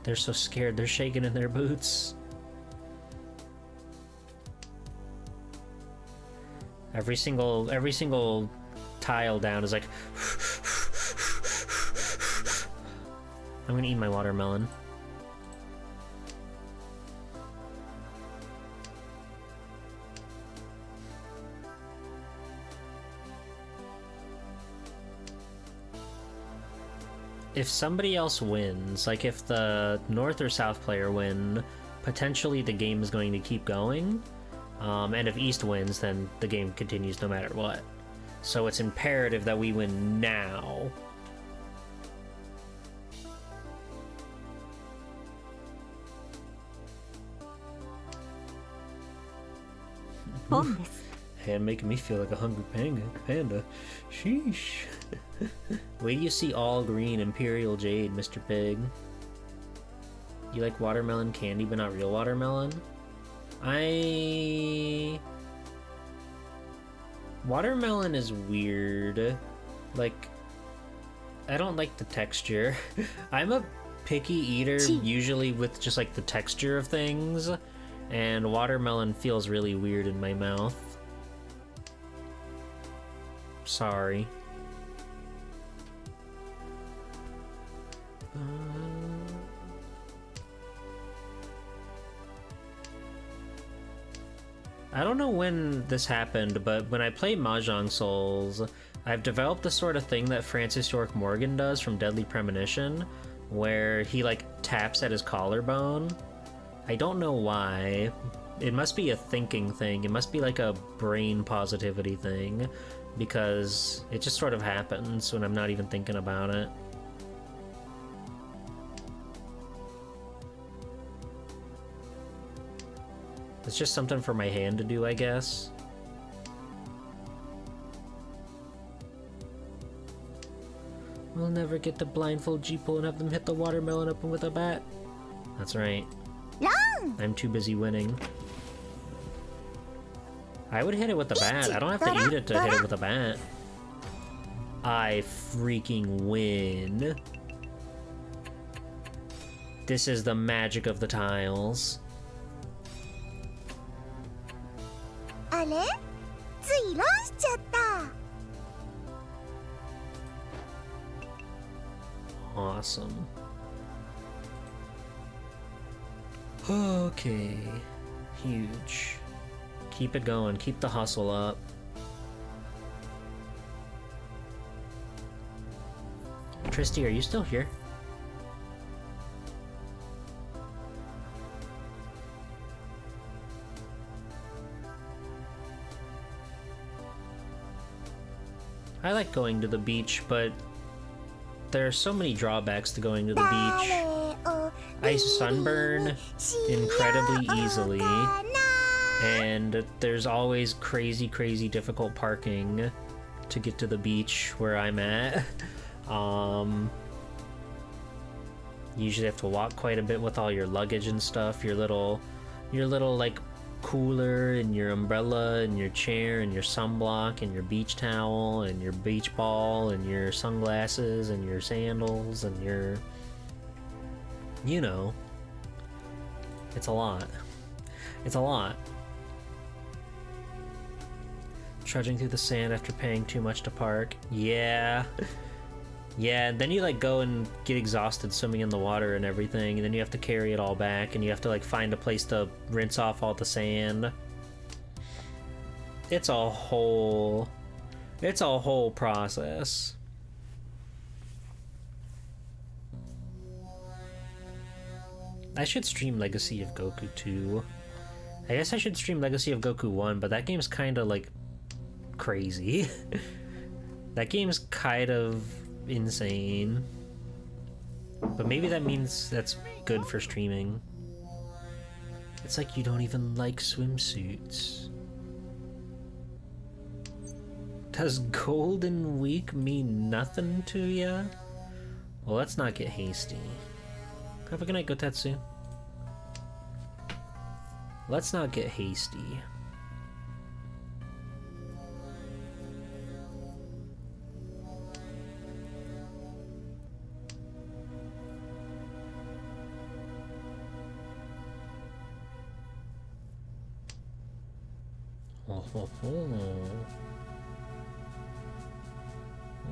A: They're so scared. They're shaking in their boots. Every single tile down is like I'm gonna eat my watermelon. If somebody else wins, like if the North or South player win, potentially the game is going to keep going. And if East wins, then the game continues no matter what. So it's imperative that we win now. Hand making me feel like a hungry panda. Sheesh. Wait till you see all green Imperial Jade, Mr. Pig. You like watermelon candy but not real watermelon? Watermelon is weird. Like, I don't like the texture. I'm a picky eater, usually with just like the texture of things, and watermelon feels really weird in my mouth. Sorry. I don't know when this happened, but when I play Mahjong Souls, I've developed the sort of thing that Francis York Morgan does from Deadly Premonition, where he, like, taps at his collarbone. I don't know why. It must be a thinking thing. It must be like a brain positivity thing, because it just sort of happens when I'm not even thinking about it. It's just something for my hand to do, I guess. We'll never get to blindfold Jeepo and have them hit the watermelon open with a bat. That's right.
B: Long!
A: I'm too busy winning. I would hit it with the bat. I don't have to eat it to hit it with a bat. I freaking win. This is the magic of the tiles.
B: あれついロンしちゃった。
A: Awesome. Okay. Huge. Keep it going. Keep the hustle up. Tristy, are you still here? I like going to the beach, but there are so many drawbacks to going to the beach. I sunburn incredibly easily, and there's always crazy difficult parking to get to the beach where I'm at. You usually have to walk quite a bit with all your luggage and stuff, your little like cooler and your umbrella and your chair and your sunblock and your beach towel and your beach ball and your sunglasses and your sandals and your, you know, it's a lot. It's a lot. Trudging through the sand after paying too much to park. Yeah. Yeah, then you like go and get exhausted swimming in the water and everything, and then you have to carry it all back, and you have to like find a place to rinse off all the sand. It's a whole process. I should stream Legacy of Goku 2. I guess I should stream Legacy of Goku 1, but that game's kind of like crazy. That game's kind of insane, but maybe that means that's good for streaming. It's like you don't even like swimsuits. Does Golden Week mean nothing to ya? Well, let's not get hasty. Have a good night, Gotetsu. Let's not get hasty.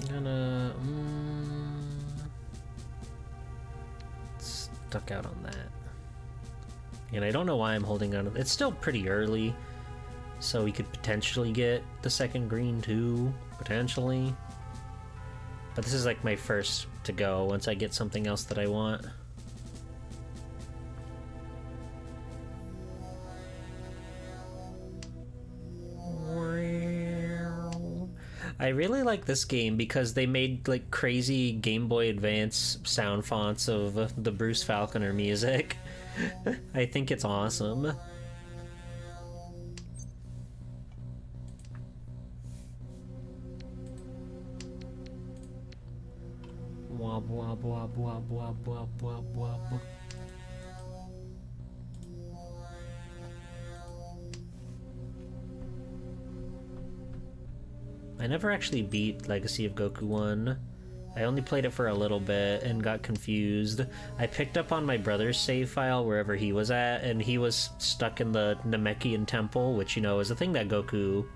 A: I'm gonna stuck out on that, and I don't know why I'm holding on. It's still pretty early, so we could potentially get the second green too, potentially. But this is like my first to go once I get something else that I want. I really like this game because they made like crazy Game Boy Advance sound fonts of the Bruce Falconer music. I think it's awesome. Wob wob wob wob wob wob wob wob. I never actually beat Legacy of Goku 1. I only played it for a little bit and got confused. I picked up on my brother's save file wherever he was at, and he was stuck in the Namekian Temple, which, you know, is a thing that Goku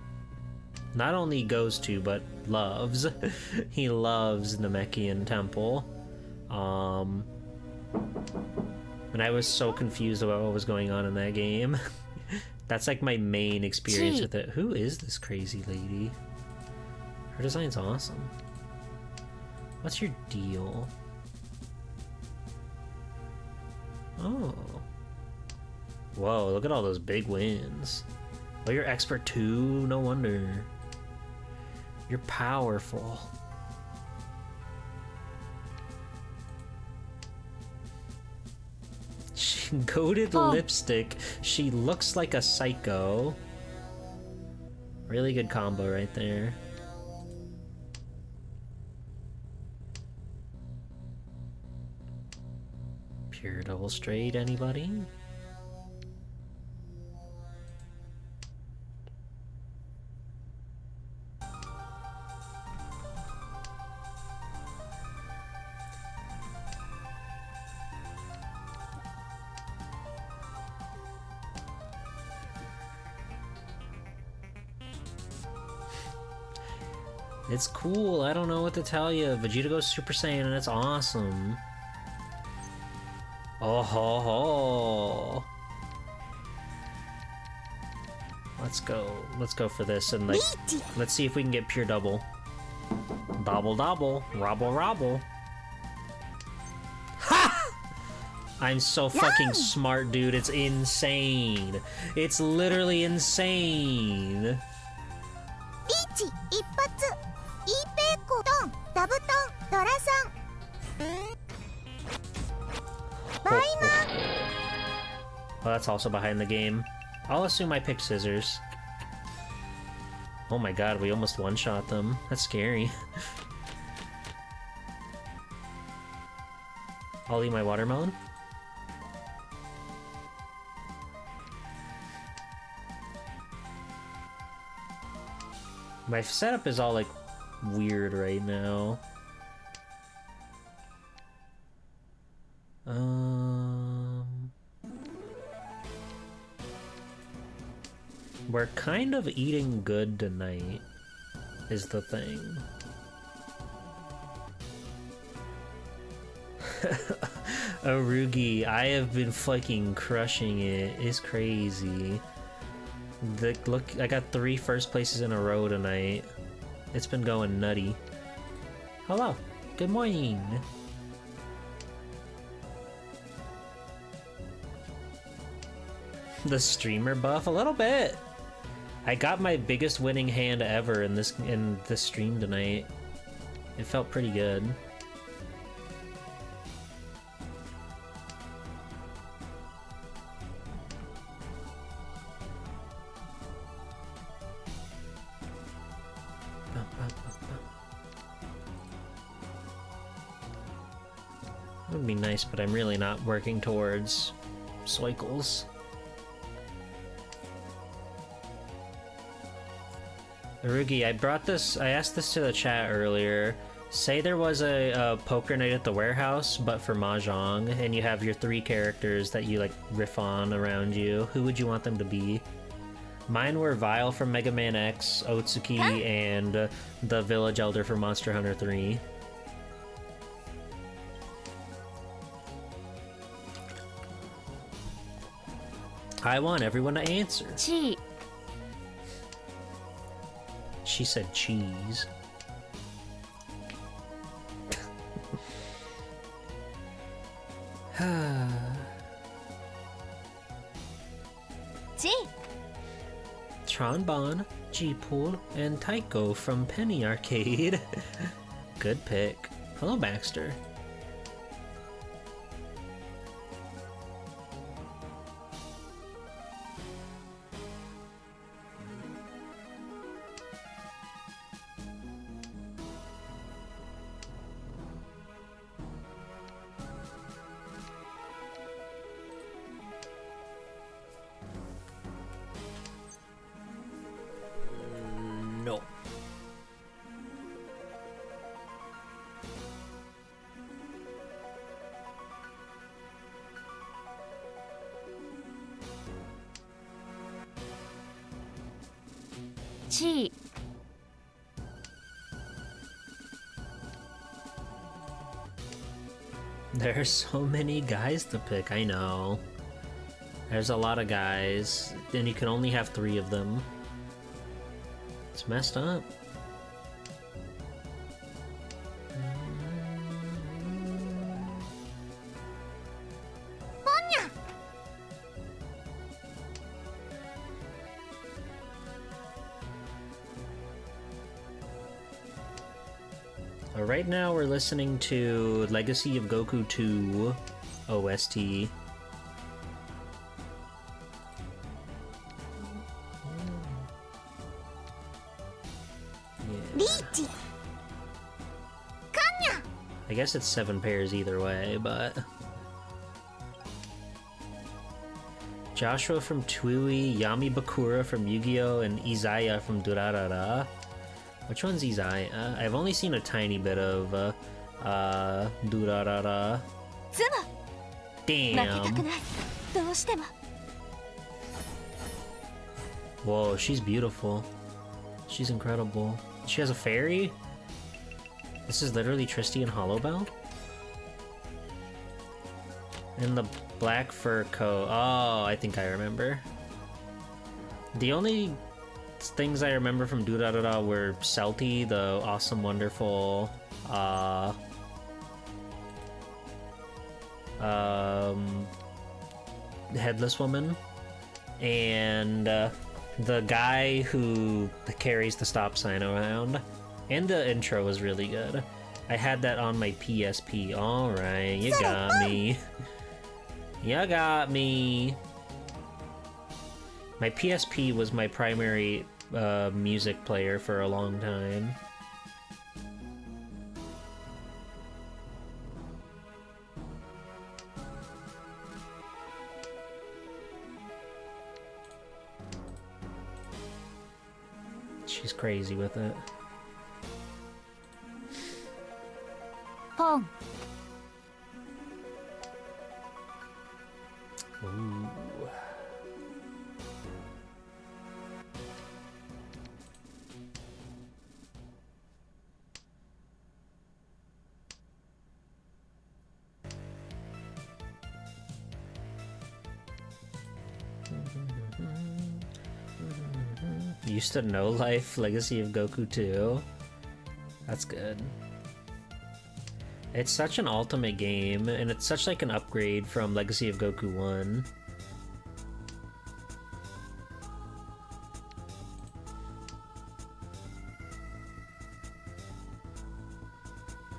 A: not only goes to, but loves. He loves Namekian Temple. And I was so confused about what was going on in that game. That's like my main experience with it. Who is this crazy lady? Her design's awesome. What's your deal? Oh. Whoa, look at all those big wins. Oh, you're expert too? No wonder. You're powerful. Goated lipstick. She looks like a psycho. Really good combo right there. Pure double straight, anybody? It's cool, I don't know what to tell you. Vegeta goes Super Saiyan and it's awesome. Oh ho ho. Let's go for this and like, let's see if we can get pure double. Double double, robble robble. Ha! I'm so fucking smart, dude, it's insane. It's literally insane.
B: 一発イーペーコトンダブトンドラさんバイマン
A: Well, that's also behind the game. I'll assume I picked scissors. Oh my god, we almost one-shot them. That's scary. I'll eat my watermelon. My setup is all like weird right now. We're kind of eating good tonight, is the thing. Arugi, I have been fucking crushing it. It's crazy. Look, I got 3 first places in a row tonight. It's been going nutty. Hello, good morning. The streamer buff? A little bit. I got my biggest winning hand ever in this stream tonight. It felt pretty good. It would be nice, but I'm really not working towards cycles. Arugi, I asked this to the chat earlier. Say there was a poker night at the warehouse, but for Mahjong, and you have your 3 characters that you like riff on around you. Who would you want them to be? Mine were Vile from Mega Man X, Otsuki, and the Village Elder from Monster Hunter 3. I want everyone to answer.
B: Chi.
A: She said cheese.
B: Chi.
A: Tronbon, G-Pool, and Tycho from Penny Arcade. Good pick. Hello, Baxter. No.
B: Chi.
A: There are so many guys to pick, I know. There's a lot of guys, and you can only have 3 of them. It's messed up.
B: Ponya!
A: Right now we're listening to Legacy of Goku 2 OST. Yeah.
B: Lichi! Kanya!
A: I guess it's 7 pairs either way, but... Joshua from Tui, Yami Bakura from Yu-Gi-Oh!, and Izaya from Durarara. Which one's Izaya? I've only seen a tiny bit of Durarara. Damn! Whoa, she's beautiful. She's incredible. She has a fairy? This is literally Tristy and Hollowbell? And the black fur coat. Oh, I think I remember. The only things I remember from Durarara were Celty, the awesome, wonderful, headless woman, and the guy who carries the stop sign around. And the intro was really good. I had that on my PSP. Alright, you got me. You got me. My PSP was my primary music player for a long time. She's crazy with it.
B: Pong.
A: Ooh. Used to know Life, Legacy of Goku 2. That's good. It's such an ultimate game, and it's such like an upgrade from Legacy of Goku 1.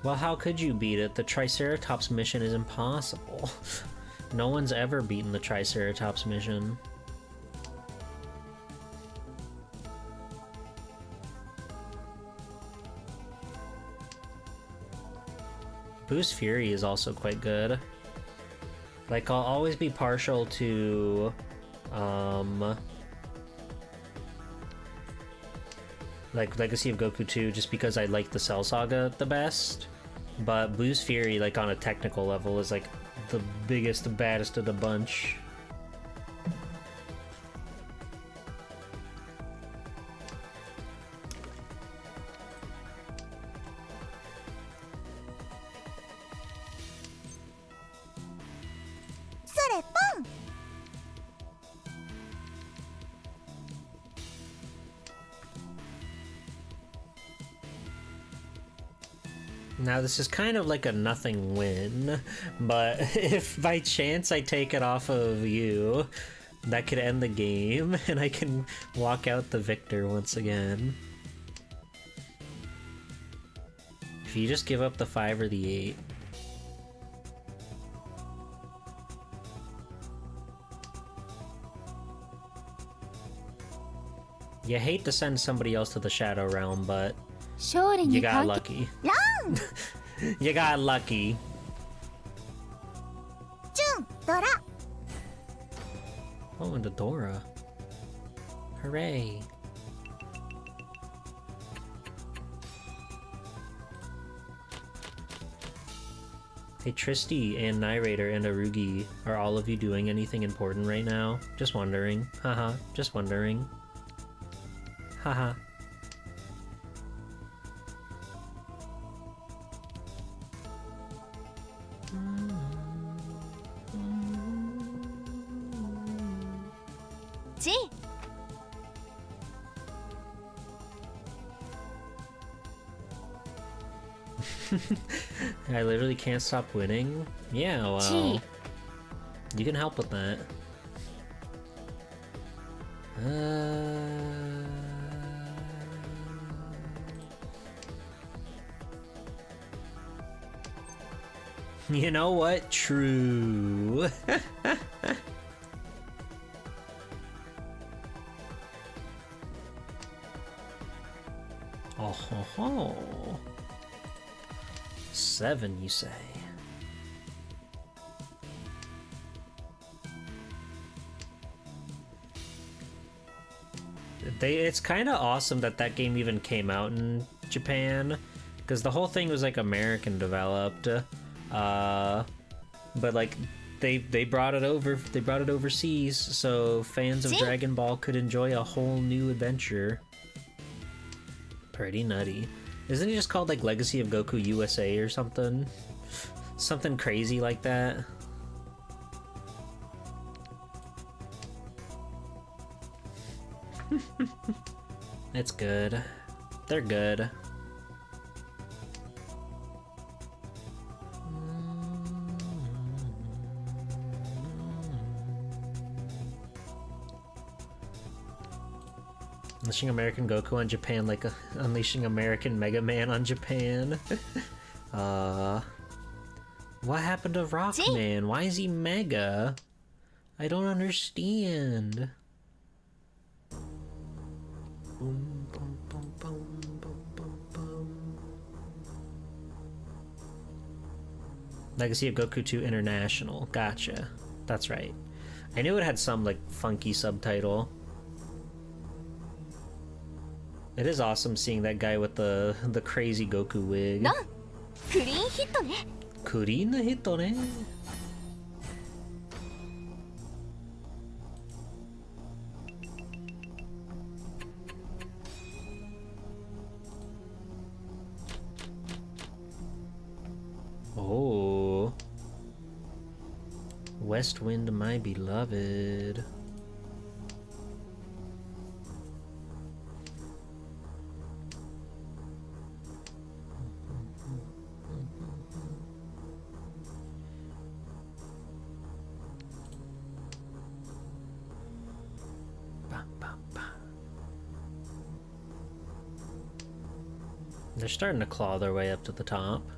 A: Well, how could you beat it? The Triceratops mission is impossible. No one's ever beaten the Triceratops mission. Boost Fury is also quite good. Like, I'll always be partial to, like, Legacy of Goku 2 just because I like the Cell Saga the best. But Boost Fury, like, on a technical level is, like, the biggest, the baddest of the bunch. Now this is kind of like a nothing win, but if by chance I take it off of you, that could end the game and I can walk out the victor once again. If you just give up the 5 or the 8. You hate to send somebody else to the Shadow Realm, but you got lucky. You got lucky.
B: Jun, Dora.
A: Oh, and Dora. Hooray. Hey, Tristy and Nyrator and Arugi, are all of you doing anything important right now? Just wondering. Haha, just wondering. Haha. I literally can't stop winning? Yeah, well... You can help with that. You know what? True. Oh ho ho. 7, you say? It's kind of awesome that that game even came out in Japan, because the whole thing was like American developed, but like they brought it over. They brought it overseas, so fans of Dragon Ball could enjoy a whole new adventure. Pretty nutty. Isn't it just called like Legacy of Goku USA or something? Something crazy like that. It's good. They're good. Unleashing American Goku on Japan, like unleashing American Mega Man on Japan. What happened to Rockman? Why is he Mega? I don't understand. Boom, boom, boom, boom, boom, boom, boom. Legacy of Goku 2 International. Gotcha. That's right. I knew it had some like funky subtitle. It is awesome seeing that guy with the crazy Goku wig. Clean hit ne. Oh. West Wind, my beloved. They're starting to claw their way up to the top.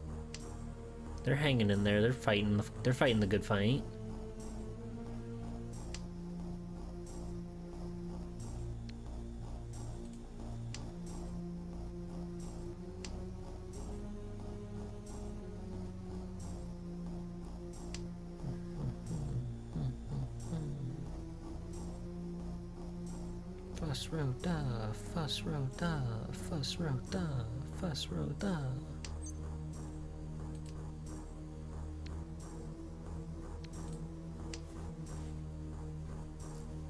A: They're hanging in there. They're fighting. They're fighting the good fight. Fuss Roda, Fuss Roda, Fuss Roda, Fuss Roda.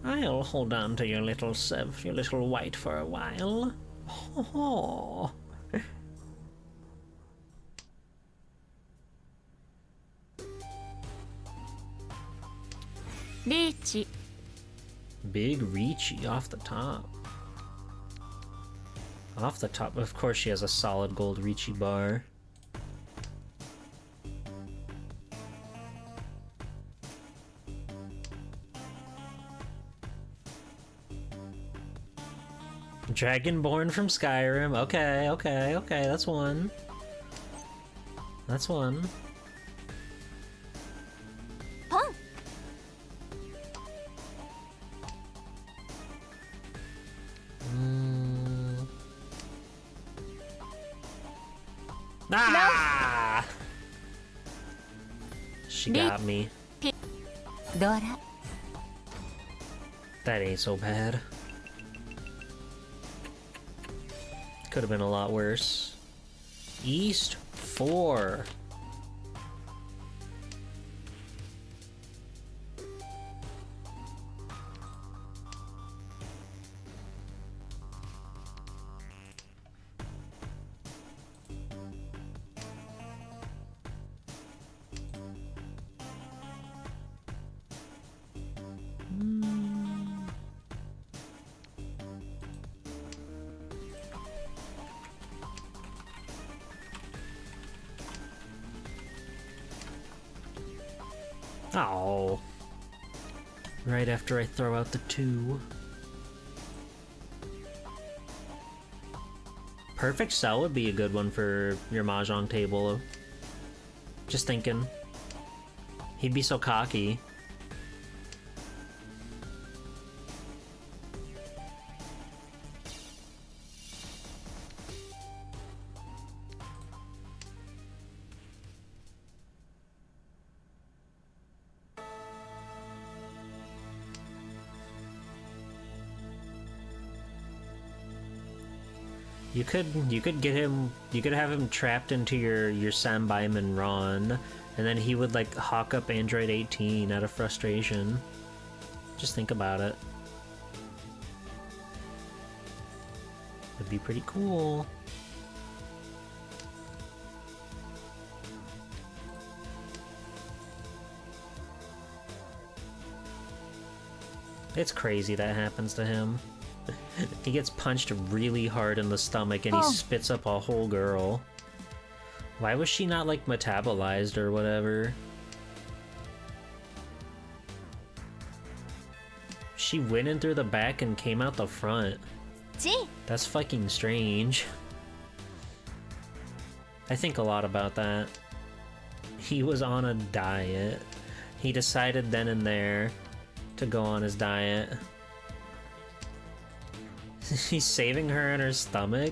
A: I'll hold on to your little Sev, your little white for a while. Ho ho.
D: Richi.
A: Big Ricci off the top. Off the top, of course she has a solid gold Ricci bar. Dragonborn from Skyrim. Okay, okay, okay, that's one. That's one. Ah! She got me.
D: Dora.
A: That ain't so bad. Could have been a lot worse. East 4. Oh. Right after I throw out the 2. Perfect Cell would be a good one for your Mahjong table. Just thinking. He'd be so cocky. You could get him, you could have him trapped into your Sanbaiman Ron, and then he would like hawk up Android 18 out of frustration. Just think about it. Would be pretty cool. It's crazy that happens to him. He gets punched really hard in the stomach and he spits up a whole girl. Why was she not, like, metabolized or whatever? She went in through the back and came out the front.
B: Gee.
A: That's fucking strange. I think a lot about that. He was on a diet. He decided then and there to go on his diet. He's saving her in her stomach?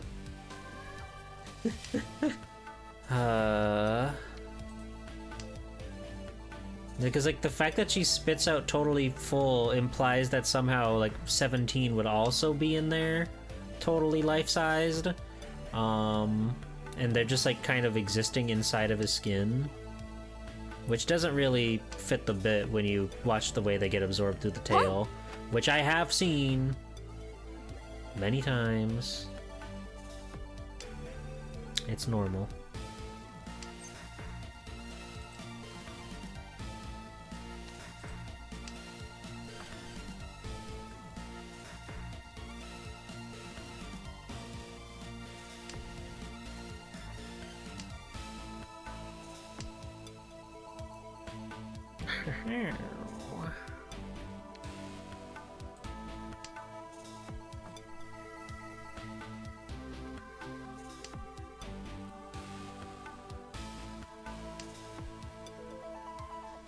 A: Because, like, the fact that she spits out totally full implies that somehow, like, 17 would also be in there. Totally life-sized. And they're just, like, kind of existing inside of his skin. Which doesn't really fit the bit when you watch the way they get absorbed through the tail. Which I have seen many times. It's normal.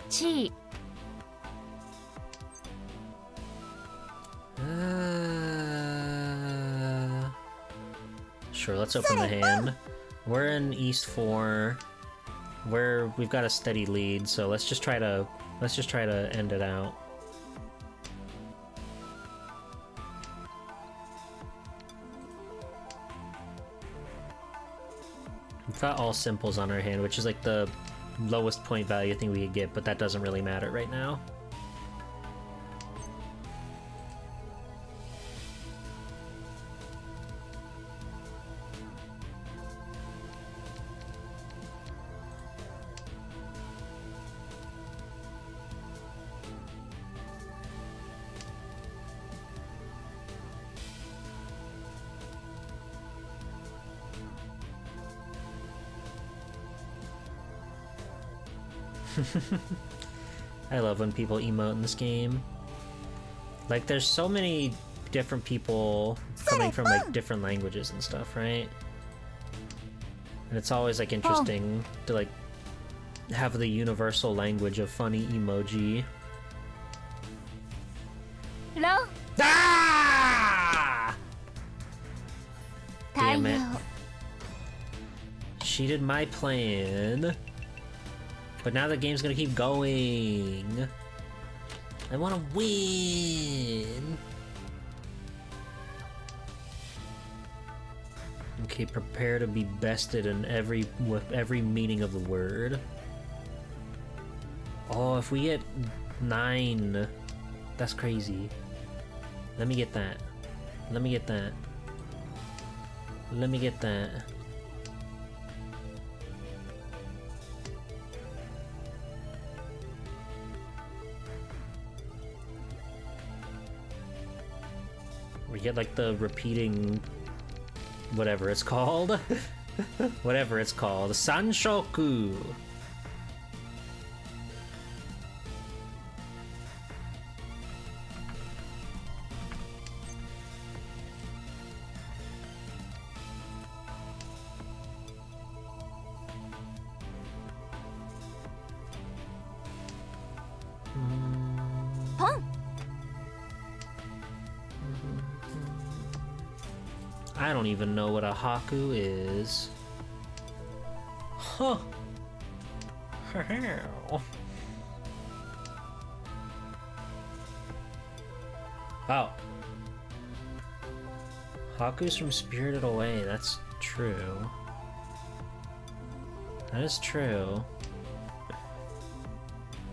D: Chi.
A: Sure, let's open the hand. We're in East 4. We've got a steady lead, so let's just try to end it out. We've got all simples on our hand, which is like the lowest point value thing we could get, but that doesn't really matter right now. I love when people emote in this game. Like, there's so many different people coming from, like, different languages and stuff, right? And it's always, like, interesting to, like, have the universal language of funny emoji.
D: Hello?
A: Ah! Damn it. She did my plan. But now the game's gonna keep going. I wanna win. Okay, prepare to be bested in with every meaning of the word. Oh, if we get 9, that's crazy. Let me get that. Let me get that. Let me get that. We get like the repeating whatever it's called. Whatever it's called. Sanshoku. I don't even know what a Haku is. Huh. Oh. Haku's from Spirited Away, that's true. That is true.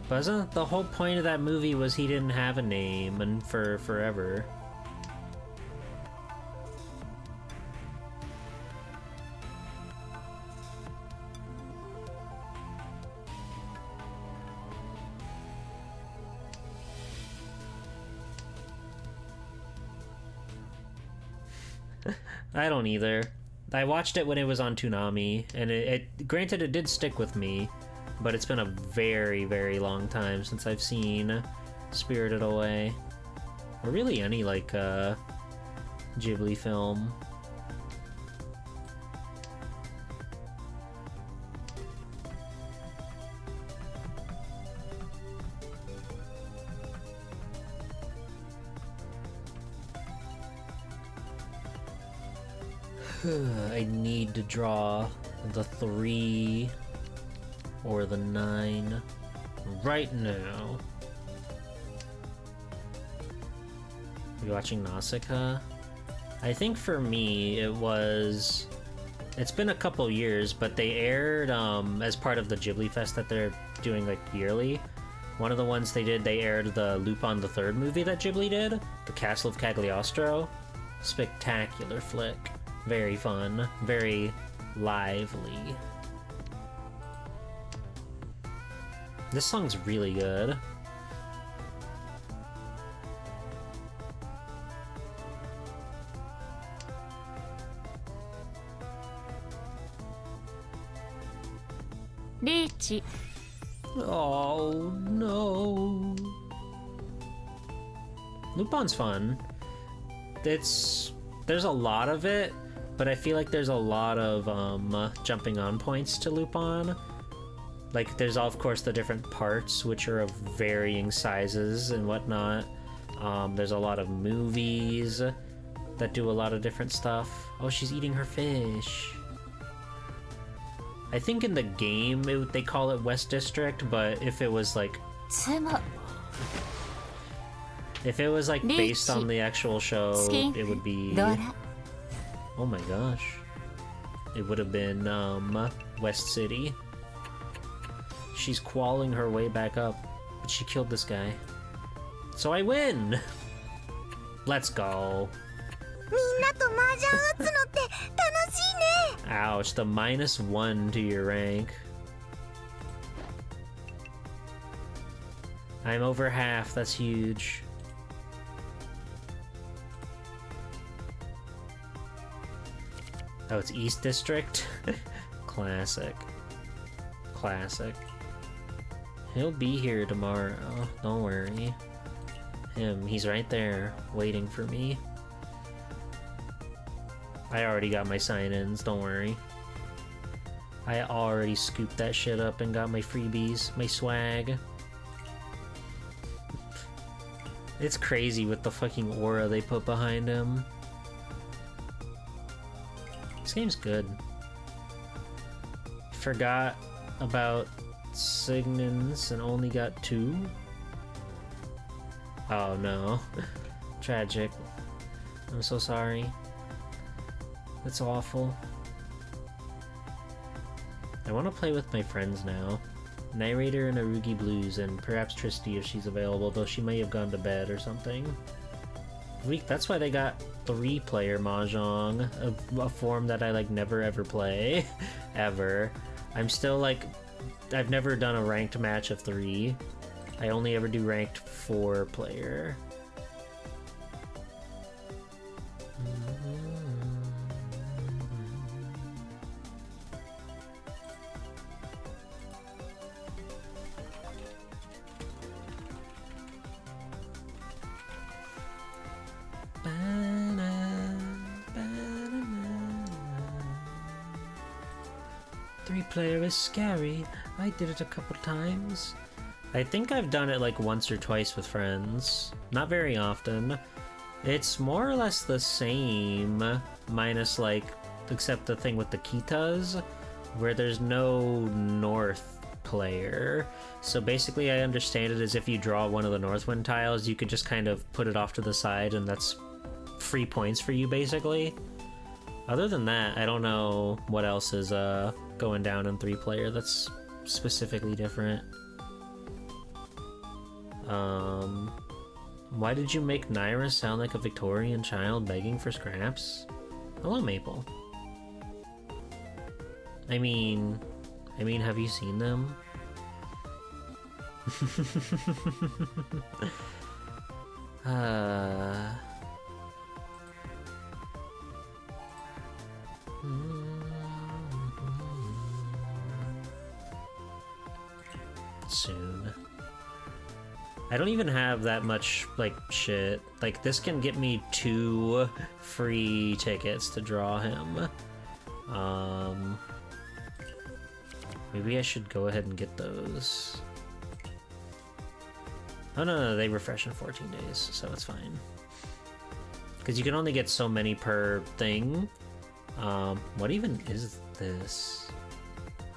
A: But isn't the whole point of that movie was he didn't have a name and for forever? I don't either. I watched it when it was on Toonami, and granted it did stick with me, but it's been a very, very long time since I've seen Spirited Away. Or really any, like, Ghibli film. I need to draw the 3 or the 9 right now. Are you watching Nausicaa? I think for me it's been a couple years, but they aired as part of the Ghibli Fest that they're doing like yearly. One of the ones they did, they aired the Lupin the Third movie that Ghibli did, The Castle of Cagliostro. Spectacular flick. Very fun, very lively. This song's really good.
D: Riichi.
A: Oh no. Lupin's fun. There's a lot of it, but I feel like there's a lot of jumping on points to Lupin. Like, there's of course the different parts, which are of varying sizes and whatnot. There's a lot of movies that do a lot of different stuff. Oh, she's eating her fish. I think in the game they call it West District, but if it was like... If it was like based on the actual show, it would be... Oh my gosh. It would have been West City. She's crawling her way back up, but she killed this guy. So I win! Let's go. Ouch, the -1 to your rank. I'm over half, that's huge. Oh, it's East District? Classic. Classic. He'll be here tomorrow, don't worry. He's right there, waiting for me. I already got my sign-ins, don't worry. I already scooped that shit up and got my freebies, my swag. It's crazy with the fucking aura they put behind him. This game's good. Forgot about Signins and only got 2. Oh no. Tragic. I'm so sorry. That's awful. I want to play with my friends now. Narrator and Arugi Blues, and perhaps Tristy if she's available, though she may have gone to bed or something. That's why they got 3-player Mahjong, a form that I like never ever play, ever. I'm still like, I've never done a ranked match of 3. I only ever do ranked 4-player. Three-player is scary. I did it a couple times. I think I've done it like once or twice with friends. Not very often. It's more or less the same, minus like, except the thing with the Kitas, where there's no north player. So basically I understand it as if you draw one of the Northwind tiles, you could just kind of put it off to the side and that's free points for you basically. Other than that, I don't know what else is going down in 3-player that's specifically different. Why did you make Naira sound like a Victorian child begging for scraps? Hello, Maple. I mean, have you seen them? Soon. I don't even have that much, like, shit. Like, this can get me 2 free tickets to draw him. Maybe I should go ahead and get those. Oh, no, they refresh in 14 days, so it's fine. Because you can only get so many per thing. What even is this?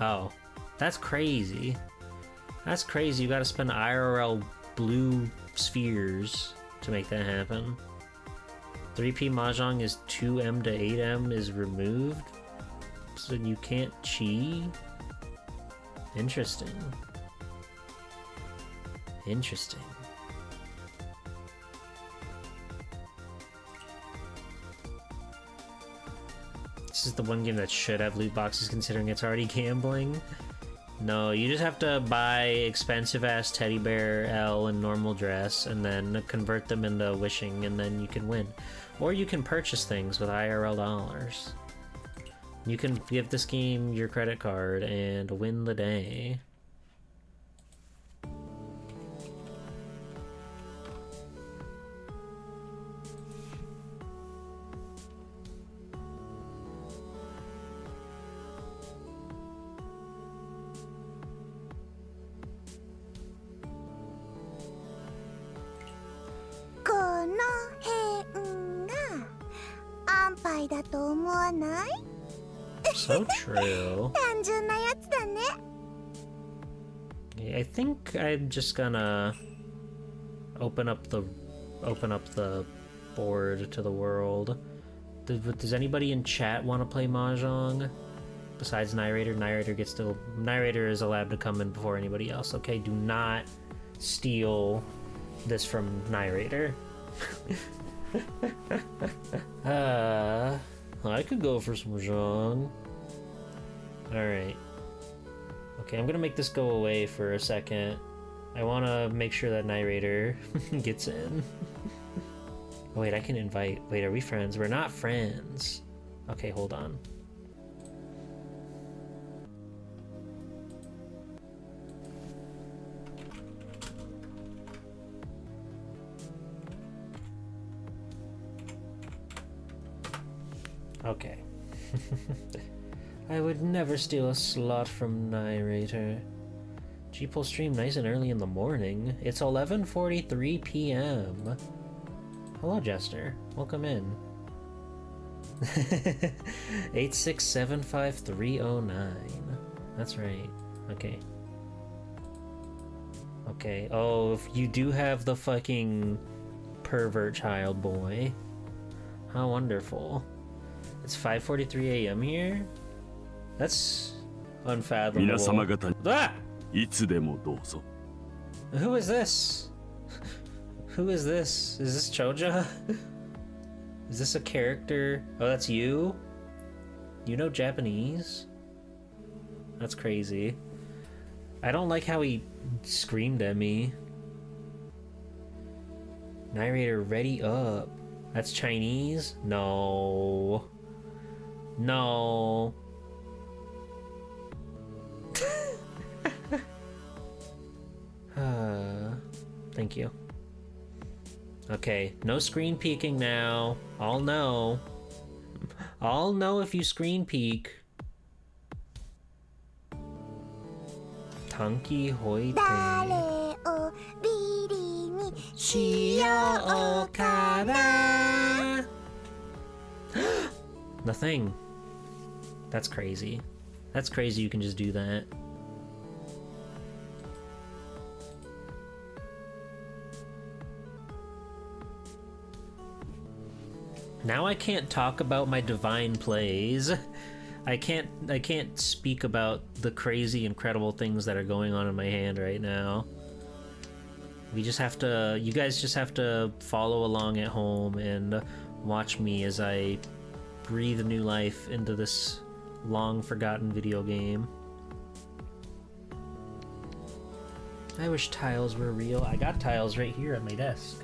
A: Oh, that's crazy. That's crazy. You gotta spend IRL blue spheres to make that happen. 3P Mahjong is 2M to 8M is removed, so you can't chi? Interesting. Interesting. This is the one game that should have loot boxes considering it's already gambling. No, you just have to buy expensive-ass teddy bear, L, and normal dress, and then convert them into wishing, and then you can win. Or you can purchase things with IRL dollars. You can give this game your credit card and win the day. So true. Yeah, I think I'm just gonna open up the board to the world. Does anybody in chat want to play Mahjong? Besides Narrator, Narrator is allowed to come in before anybody else. Okay, do not steal this from Narrator. I could go for some Mahjong. Alright. Okay, I'm gonna make this go away for a second. I wanna make sure that Narrator gets in. Oh wait, I can invite. Wait, are we friends? We're not friends. Okay, hold on. Okay. I would never steal a slot from Narrator. G-Pull stream nice and early in the morning. It's 11:43 p.m. Hello, Jester. Welcome in. 8675309. That's right. Okay. Okay. Oh, if you do have the fucking pervert child boy. How wonderful. It's 5:43 a.m. here? That's unfathomable. Ah! Who is this? Who is this? Is this Choja? Is this a character? Oh, that's you? You know Japanese? That's crazy. I don't like how he screamed at me. Narrator, ready up. That's Chinese? No. No. Thank you. Okay, no screen peeking now. I'll know. I'll know if you screen peek. Tanki hoite. しようかな. The thing. That's crazy. That's crazy you can just do that. Now I can't talk about my divine plays. I can't speak about the crazy, incredible things that are going on in my hand right now. We just have to, you guys just have to follow along at home and watch me as I breathe new life into this long forgotten video game. I wish tiles were real. I got tiles right here at my desk.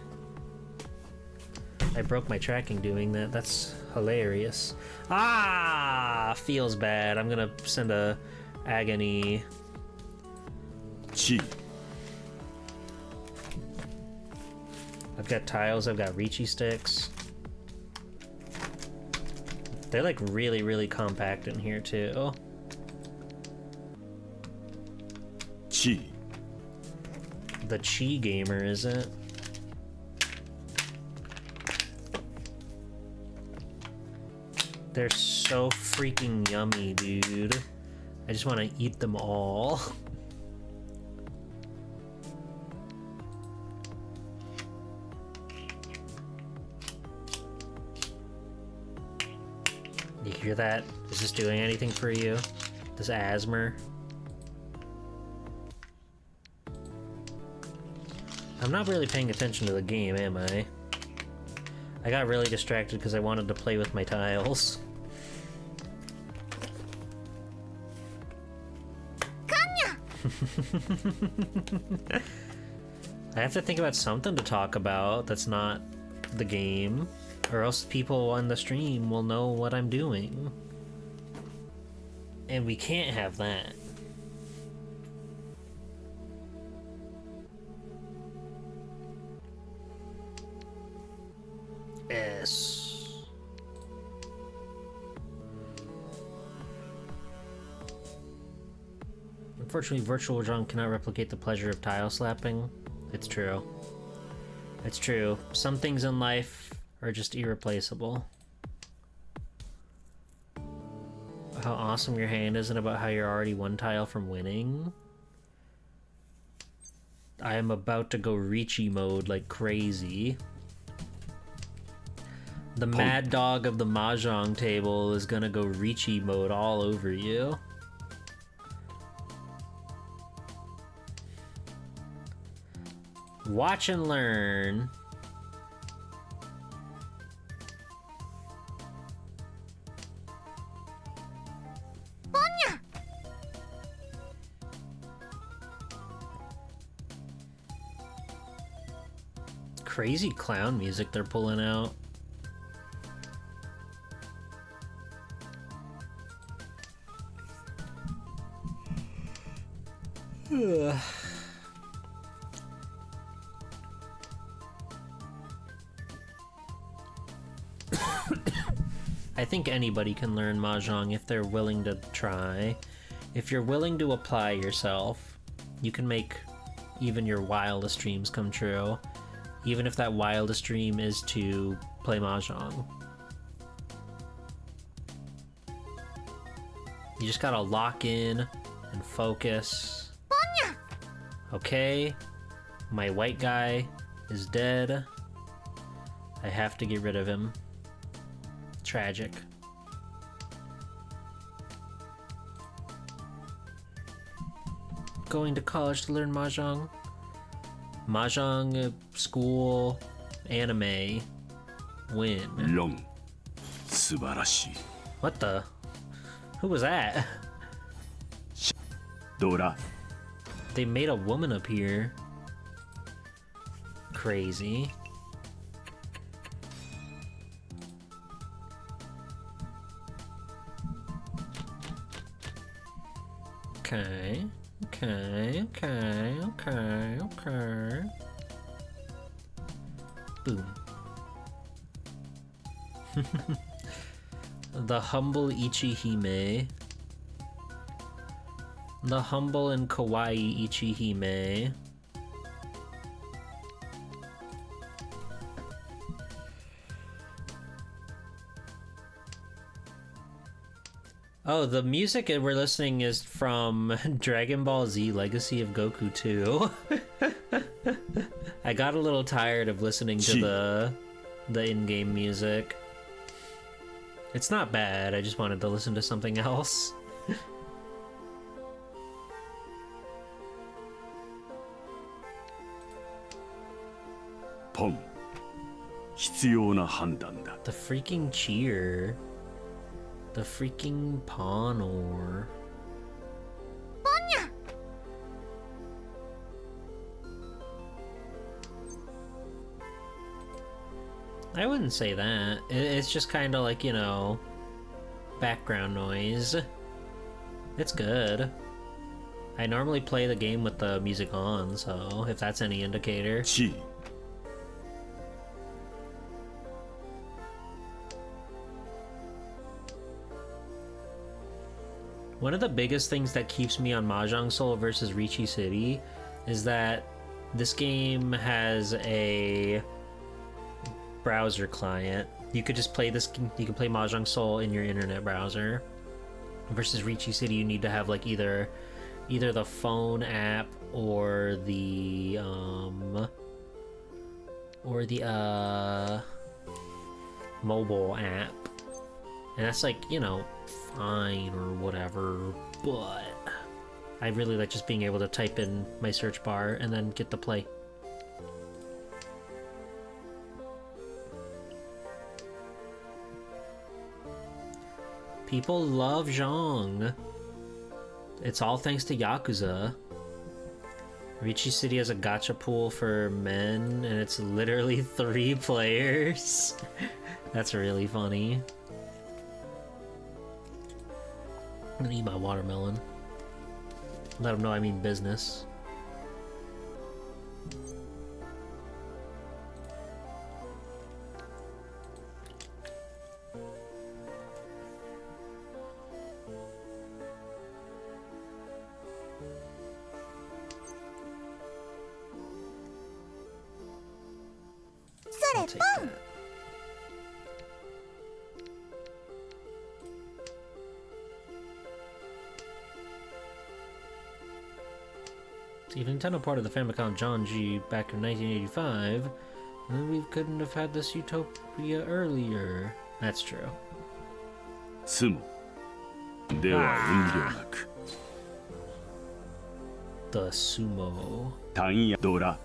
A: I broke my tracking doing that. That's hilarious. Ah, feels bad. I'm gonna send a agony.
E: Chi.
A: I've got tiles. I've got Reachy sticks. They're like really, really compact in here too.
E: Chi.
A: The Chi gamer, is it? They're so freaking yummy, dude. I just want to eat them all. You hear that? Is this doing anything for you? This asthma? I'm not really paying attention to the game, am I? I got really distracted because I wanted to play with my tiles. I have to think about something to talk about that's not the game, or else people on the stream will know what I'm doing. And we can't have that. Yes. Unfortunately, Virtual John cannot replicate the pleasure of tile slapping. It's true. It's true. Some things in life are just irreplaceable. How awesome your hand is and about how you're already one tile from winning. I am about to go Reachy mode like crazy. The mad dog of the Mahjong table is gonna go Reachy mode all over you. Watch and learn. Crazy clown music they're pulling out. I think anybody can learn Mahjong if they're willing to try. If you're willing to apply yourself, you can make even your wildest dreams come true. Even if that wildest dream is to play Mahjong. You just gotta lock in and focus. Okay, my white guy is dead. I have to get rid of him. Tragic. Going to college to learn Mahjong? Mahjong, school, anime, win.
E: Long. Subarashi.
A: What the? Who was that?
E: Dora.
A: They made a woman appear. Crazy. Okay. Okay. Boom. The humble Ichihime. The humble and kawaii Ichihime. Oh, the music we're listening is from Dragon Ball Z Legacy of Goku 2. I got a little tired of listening to the in-game music. It's not bad, I just wanted to listen to something else.
E: ポン。必要な判断だ。
A: The freaking cheer. The freaking Ponor. I wouldn't say that. It's just kind of like, you know, background noise. It's good. I normally play the game with the music on, so if that's any indicator.
E: 地位。
A: One of the biggest things that keeps me on MahjongSoul versus Ricci City is that this game has a browser client. You could just play this, you can play MahjongSoul in your internet browser. Versus Ricci City, you need to have like either the phone app or the mobile app. And that's like, you know, fine or whatever, but I really like just being able to type in my search bar and then get to play. People love Zhong. It's all thanks to Yakuza. Ricci City has a gacha pool for men, and it's literally 3 players. That's really funny. I'm gonna eat my watermelon. Let them know I mean business. I'll take that. If Nintendo ported the Famicom John G back in 1985, then we couldn't have had this utopia earlier. That's true.
E: スモ。では遠慮なく。
A: The sumo.
E: タンヤドラ。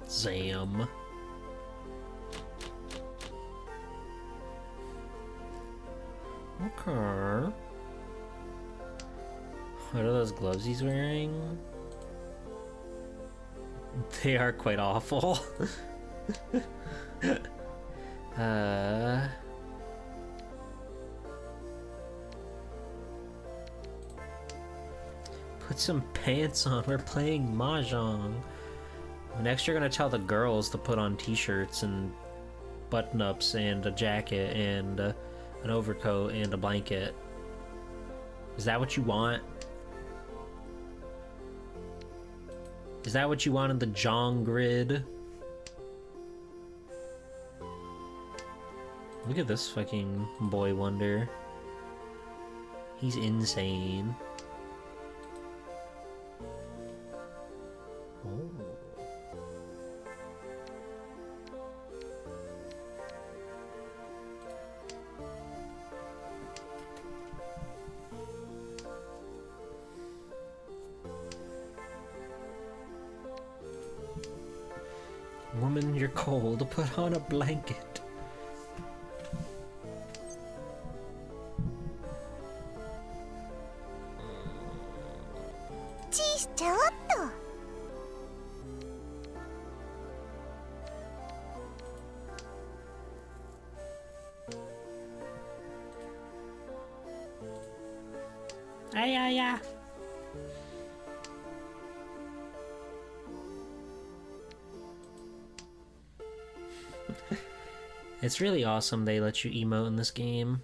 A: Zam. Okay. What are those gloves he's wearing? They are quite awful. Put some pants on. We're playing Mahjong. Next, you're gonna tell the girls to put on t-shirts and button-ups and a jacket and an overcoat and a blanket. Is that what you want? Is that what you want in the Jong grid? Look at this fucking boy wonder. He's insane. Oh. Woman, you're cold. Put on a blanket.
B: Cheese, ちょっと。
A: Yeah. It's really awesome they let you emote in this game.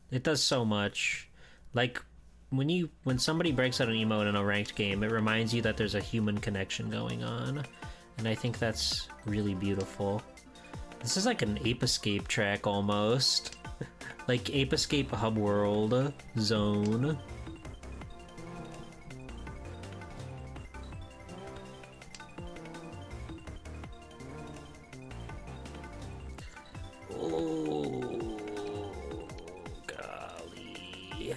A: It does so much. Like, when somebody breaks out an emote in a ranked game, it reminds you that there's a human connection going on. And I think that's really beautiful. This is like an Ape Escape track almost. Like Ape Escape Hub World Zone. Oh, golly.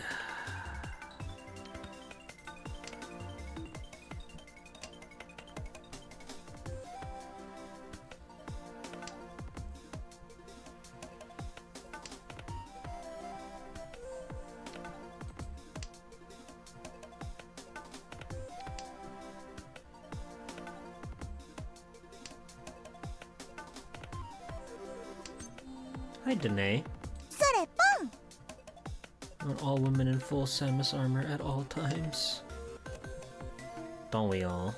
A: Hi, Danae.
B: それポン
A: Want all women in full Samus armor at all times. Don't we all?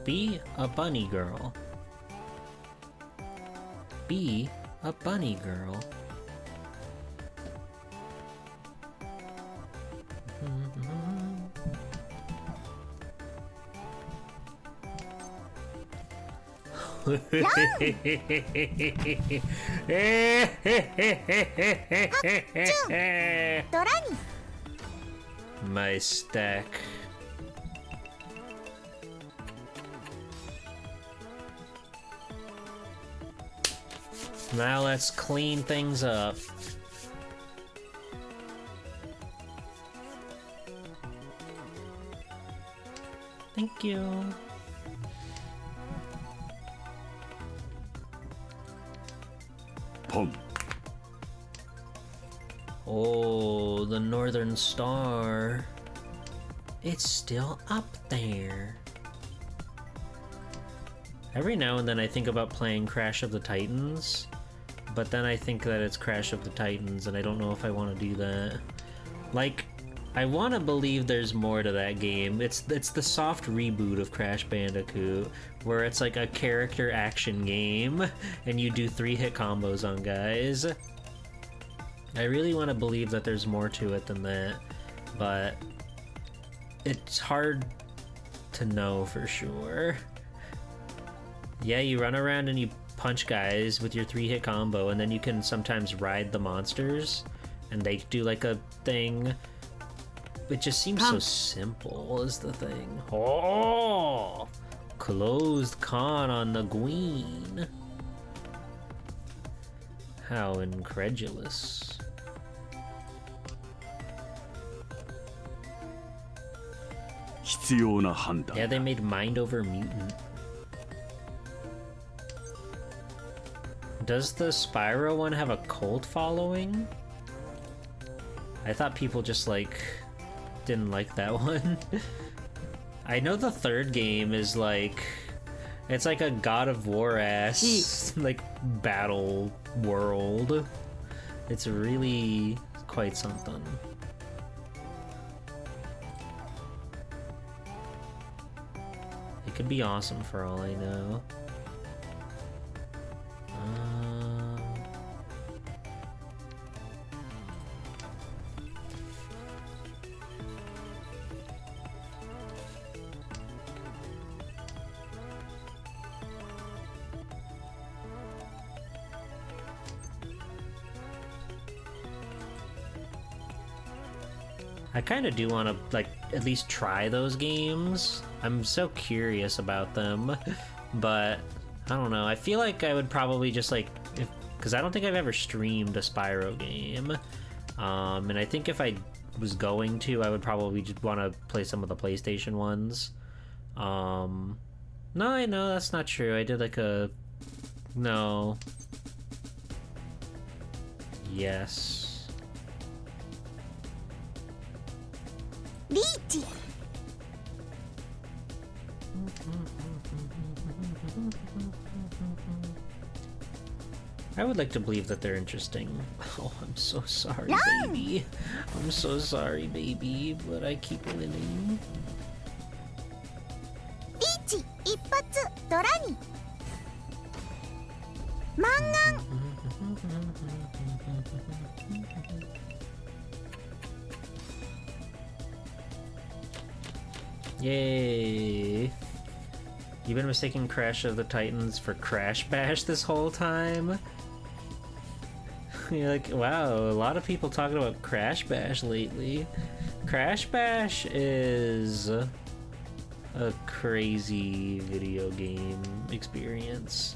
A: Be a bunny girl. Be a bunny girl. My stack. Now let's clean things up. Thank you.
E: Pom.
A: Oh, the Northern Star. It's still up there. Every now and then I think about playing Crash of the Titans, but then I think that it's Crash of the Titans and I don't know if I want to do that. Like, I want to believe there's more to that game. It's the soft reboot of Crash Bandicoot, where it's like a character action game and you do 3-hit combos on guys. I really want to believe that there's more to it than that, but it's hard to know for sure. Yeah, you run around and you punch guys with your 3-hit combo, and then you can sometimes ride the monsters, and they do like a thing. It just seems so simple is the thing. Oh! Closed con on the Queen. How incredulous. Yeah, they made Mind Over Mutant. Does the Spyro one have a cult following? I thought people just like didn't like that one. I know the third game is like, it's like a God of War ass like battle world. It's really quite something. It could be awesome for all I know. I kind of do want to, like, at least try those games. I'm so curious about them, but I don't know. I feel like I would probably just, like, because I don't think I've ever streamed a Spyro game. And I think if I was going to, I would probably just want to play some of the PlayStation ones. No, I know that's not true. I did, like, a... No. Yes.
B: リーチ
A: I would like to believe that they're interesting. Oh, I'm so sorry, baby. I'm so sorry, baby, but I keep winning.
B: リーち一発ドラにマンガン
A: Yay! You've been mistaking Crash of the Titans for Crash Bash this whole time? You're like, wow, a lot of people talking about Crash Bash lately. Crash Bash is a crazy video game experience.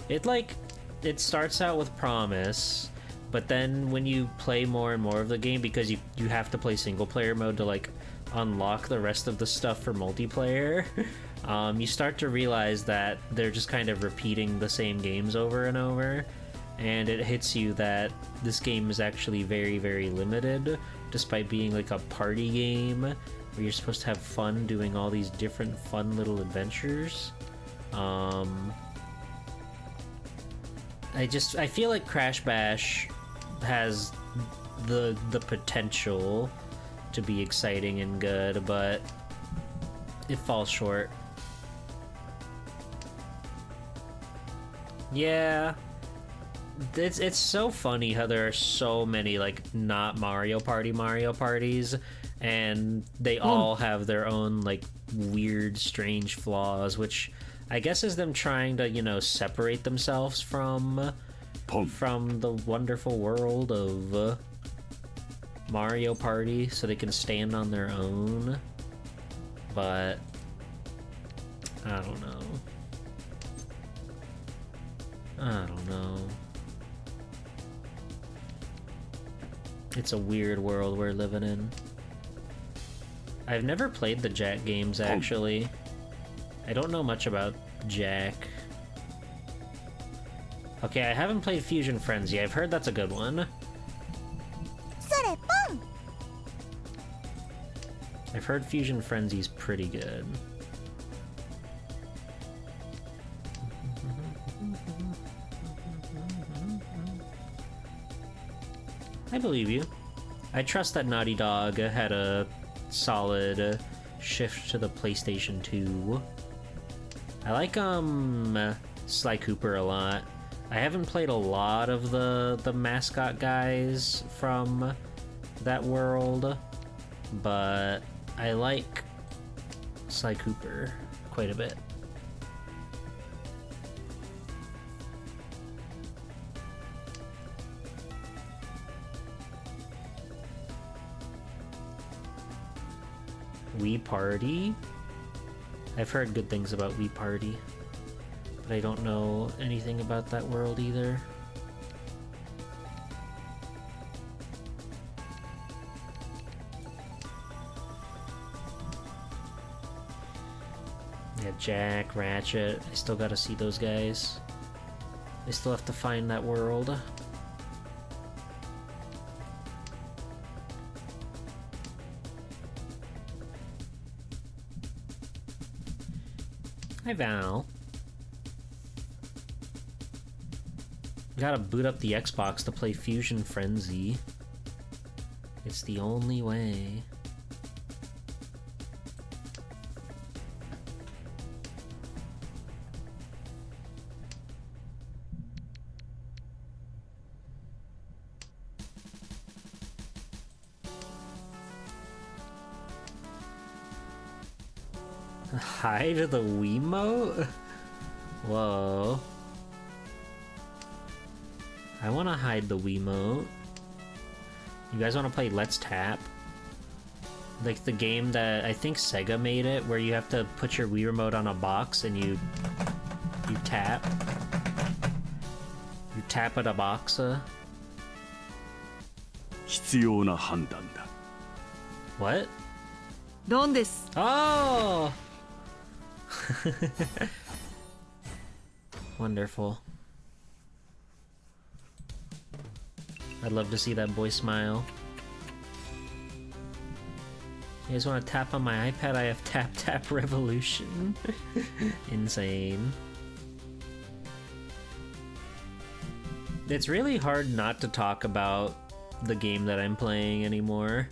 A: It starts out with promise, but then when you play more and more of the game, because you have to play single player mode to like unlock the rest of the stuff for multiplayer, you start to realize that they're just kind of repeating the same games over and over, and it hits you that this game is actually very, very limited, despite being like a party game where you're supposed to have fun doing all these different fun little adventures. I feel like Crash Bash has the potential to be exciting and good, but it falls short. Yeah, it's so funny how there are so many like not Mario Parties, and they all have their own like weird, strange flaws, which I guess is them trying to, you know, separate themselves from the wonderful world of Mario Party so they can stand on their own. But I don't know. It's a weird world we're living in. I've never played the Jack games, actually. I don't know much about Jack. Okay, I haven't played Fusion Frenzy. I've heard that's a good one.
B: それポン
A: I've heard Fusion Frenzy's pretty good. I believe you. I trust that Naughty Dog had a solid shift to the PlayStation 2. I like Sly Cooper a lot. I haven't played a lot of the mascot guys from that world, but I like Sly Cooper quite a bit. Wii Party? I've heard good things about Wii Party, but I don't know anything about that world either. Yeah, Jack, Ratchet, I still gotta see those guys. I still have to find that world. Hi, Val. Gotta boot up the Xbox to play Fusion Frenzy. It's the only way. Hide the Wiimote? Whoa. I want to hide the Wiimote. You guys want to play Let's Tap? Like the game that I think Sega made it, where you have to put your Wii remote on a box and you tap. You tap at a box.
E: 必要な判断だ。
A: What?
F: ロンです。
A: Oh! Wonderful. I'd love to see that boy smile. You guys want to tap on my iPad? I have Tap Tap Revolution. Insane. It's really hard not to talk about the game that I'm playing anymore.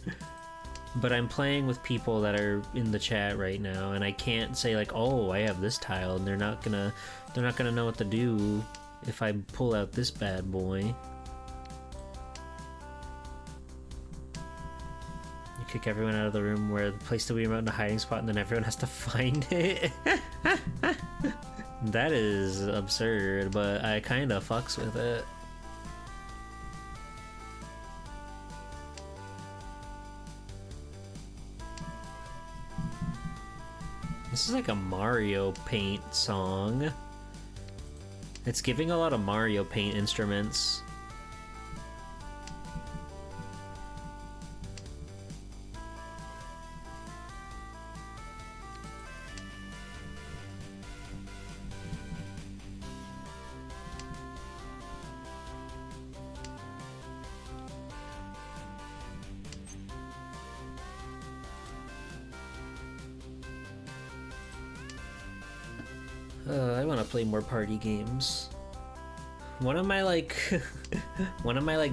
A: but I'm playing with people that are in the chat right now, and I can't say like, oh, I have this tile, and they're not gonna know what to do if I pull out this bad boy. You kick everyone out of the room where the place to be remote in a hiding spot, and then everyone has to find it. That is absurd, but I kinda fucks with it. This is like a Mario Paint song. It's giving a lot of Mario Paint instruments. I want to play more party games. One of my like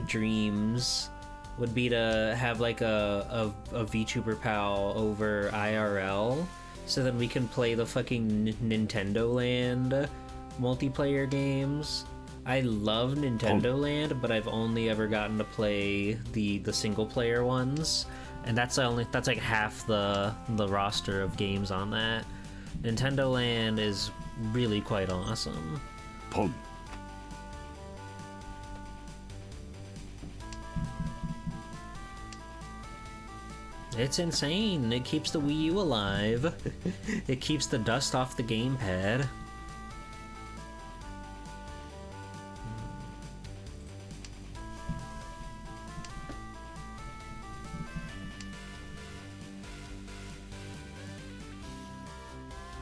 A: dreams would be to have like a VTuber pal over IRL, so that we can play the fucking Nintendo Land multiplayer games. I love Nintendo Land, but I've only ever gotten to play the single player ones, and that's like half the roster of games on that. Nintendo Land is really quite awesome.
E: Pom.
A: It's insane. It keeps the Wii U alive. It keeps the dust off the gamepad.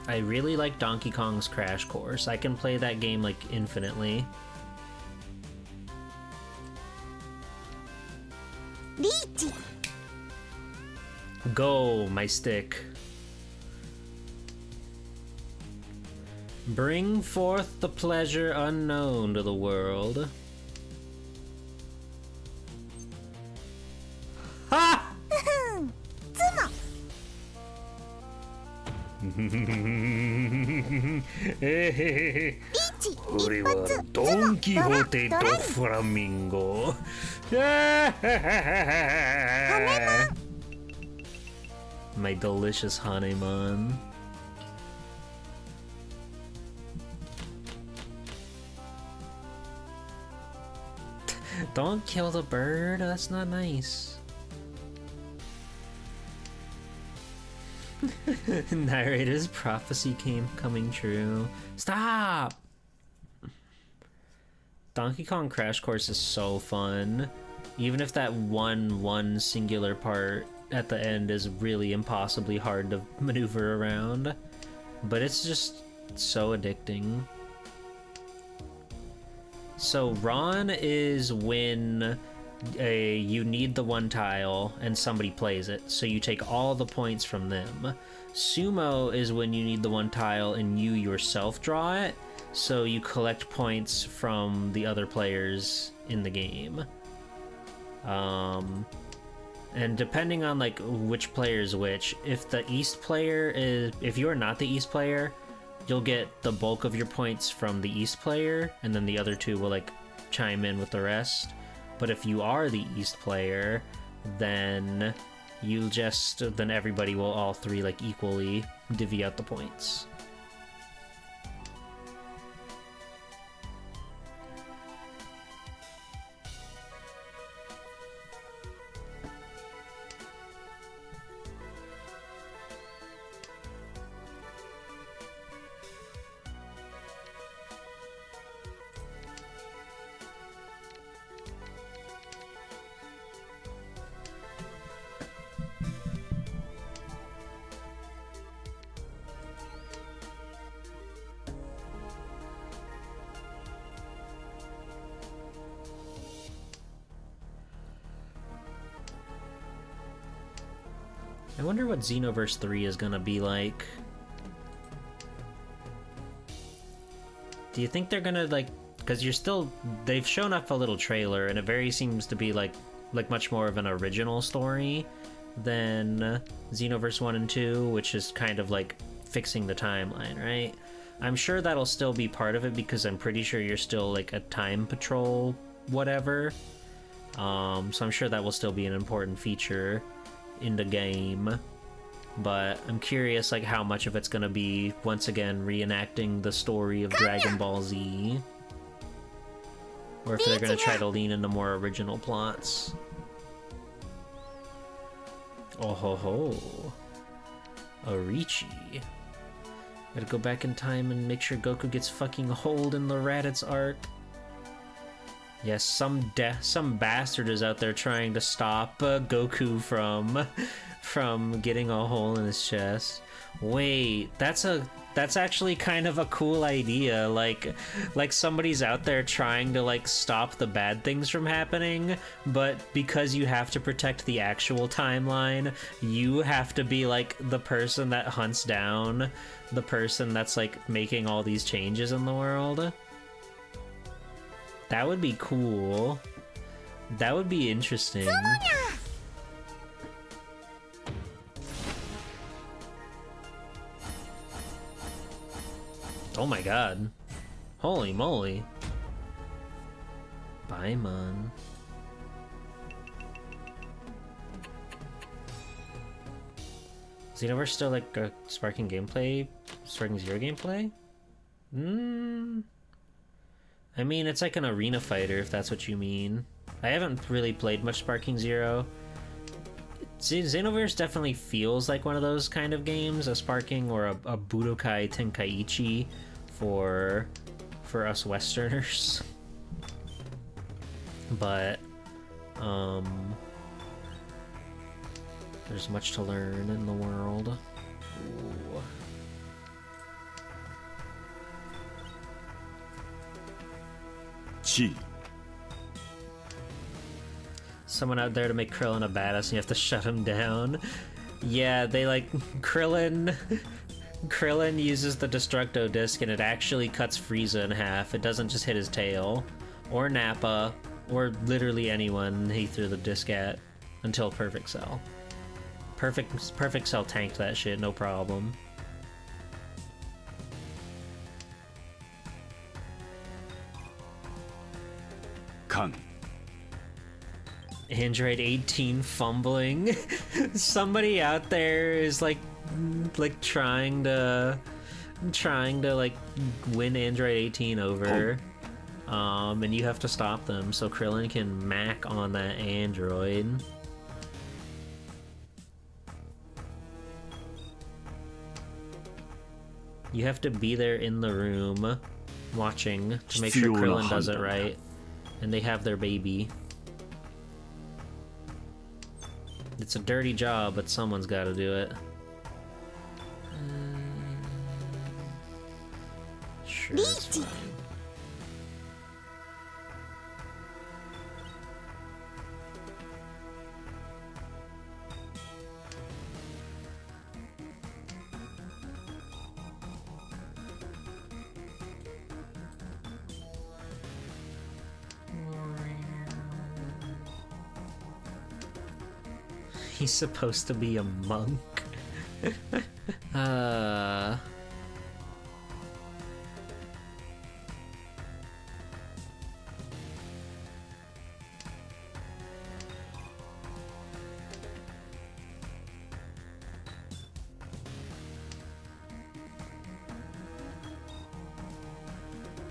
A: I really like Donkey Kong's Crash Course. I can play that game like infinitely.
B: Reach.
A: Go, my stick. Bring forth the pleasure unknown to the world. Ha! 俺はドン・キホーテとフラミンゴ。My delicious Hanemon. Don't kill the bird, that's not nice. Narrator's prophecy coming true. Stop! Donkey Kong Crash Course is so fun. Even if that one singular part at the end is really impossibly hard to maneuver around. But it's just so addicting. So Ron is when you need the one tile and somebody plays it, so you take all the points from them. Sumo is when you need the one tile and you yourself draw it, so you collect points from the other players in the game. And depending on like which player is which, if you're not the East player, you'll get the bulk of your points from the East player, and then the other two will like chime in with the rest. But if you are the East player, then then everybody will all three like equally divvy out the points. I wonder what Xenoverse 3 is gonna be like. Do you think they're gonna like, because they've shown up a little trailer and it very seems to be like much more of an original story. than Xenoverse 1 and 2, which is kind of like fixing the timeline, right? I'm sure that'll still be part of it because I'm pretty sure you're still like a time patrol whatever. So I'm sure that will still be an important feature in the game. But I'm curious like how much of it's gonna be once again reenacting the story of Dragon Ball Z. Or if they're gonna try to lean into more original plots. Oh ho ho. Orichi. Gotta go back in time and make sure Goku gets fucking holed in the Raditz arc. Yes, some bastard is out there trying to stop Goku from getting a hole in his chest. Wait, that's actually kind of a cool idea. Like somebody's out there trying to like stop the bad things from happening, but because you have to protect the actual timeline, you have to be like the person that hunts down the person that's like making all these changes in the world. That would be cool. That would be interesting. Oh my god. Holy moly. Bye, man. Xenoverse still like a Sparking Zero gameplay? I mean, it's like an arena fighter, if that's what you mean. I haven't really played much Sparking Zero. Xenoverse definitely feels like one of those kind of games, a Sparking or a Budokai Tenkaichi for us Westerners. But, there's much to learn in the world. Ooh.
E: Chi.
A: Someone out there to make Krillin a badass and you have to shut him down. Yeah, they like Krillin uses the Destructo Disc and it actually cuts Frieza in half. It doesn't just hit his tail. Or Nappa. Or literally anyone he threw the disc at. Until Perfect Cell. Perfect Cell tanked that shit, no problem.
E: Kan.
A: Android 18 fumbling. Somebody out there is like trying to like win Android 18 over. And you have to stop them so Krillin can mac on that android. You have to be there in the room watching to make sure Krillin does it right. And they have their baby. It's a dirty job, but someone's got to do it. Sure, it's fine. He's supposed to be a monk.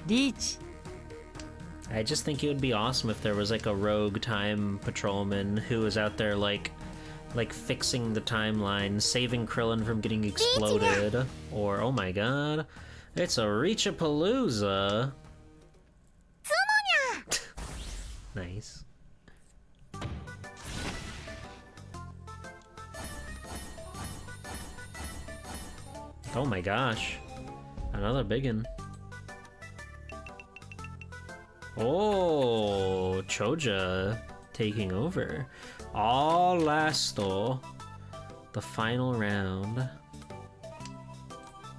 F: Reach.
A: I just think it would be awesome if there was like a rogue time patrolman who was out there like fixing the timeline, saving Krillin from getting exploded, or oh my god, it's a Reachapalooza. Nice. Oh my gosh, another biggin. Oh, Choja taking over. All lasto. The final round.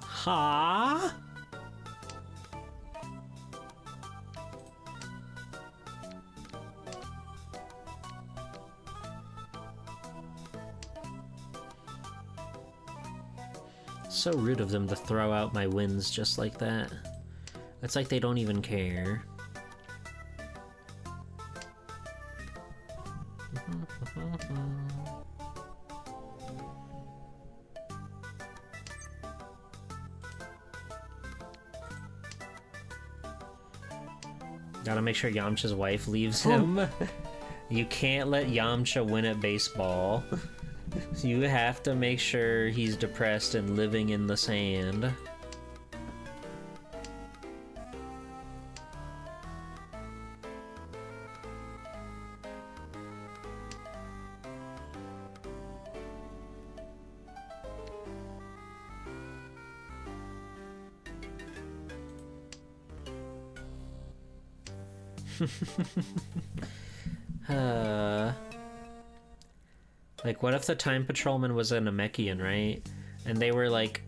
A: Ha? So rude of them to throw out my wins just like that. It's like they don't even care. Gotta make sure Yamcha's wife leaves him. You can't let Yamcha win at baseball. You have to make sure he's depressed and living in the sand. Like, what if the Time Patrolman was a Namekian, right? And they were like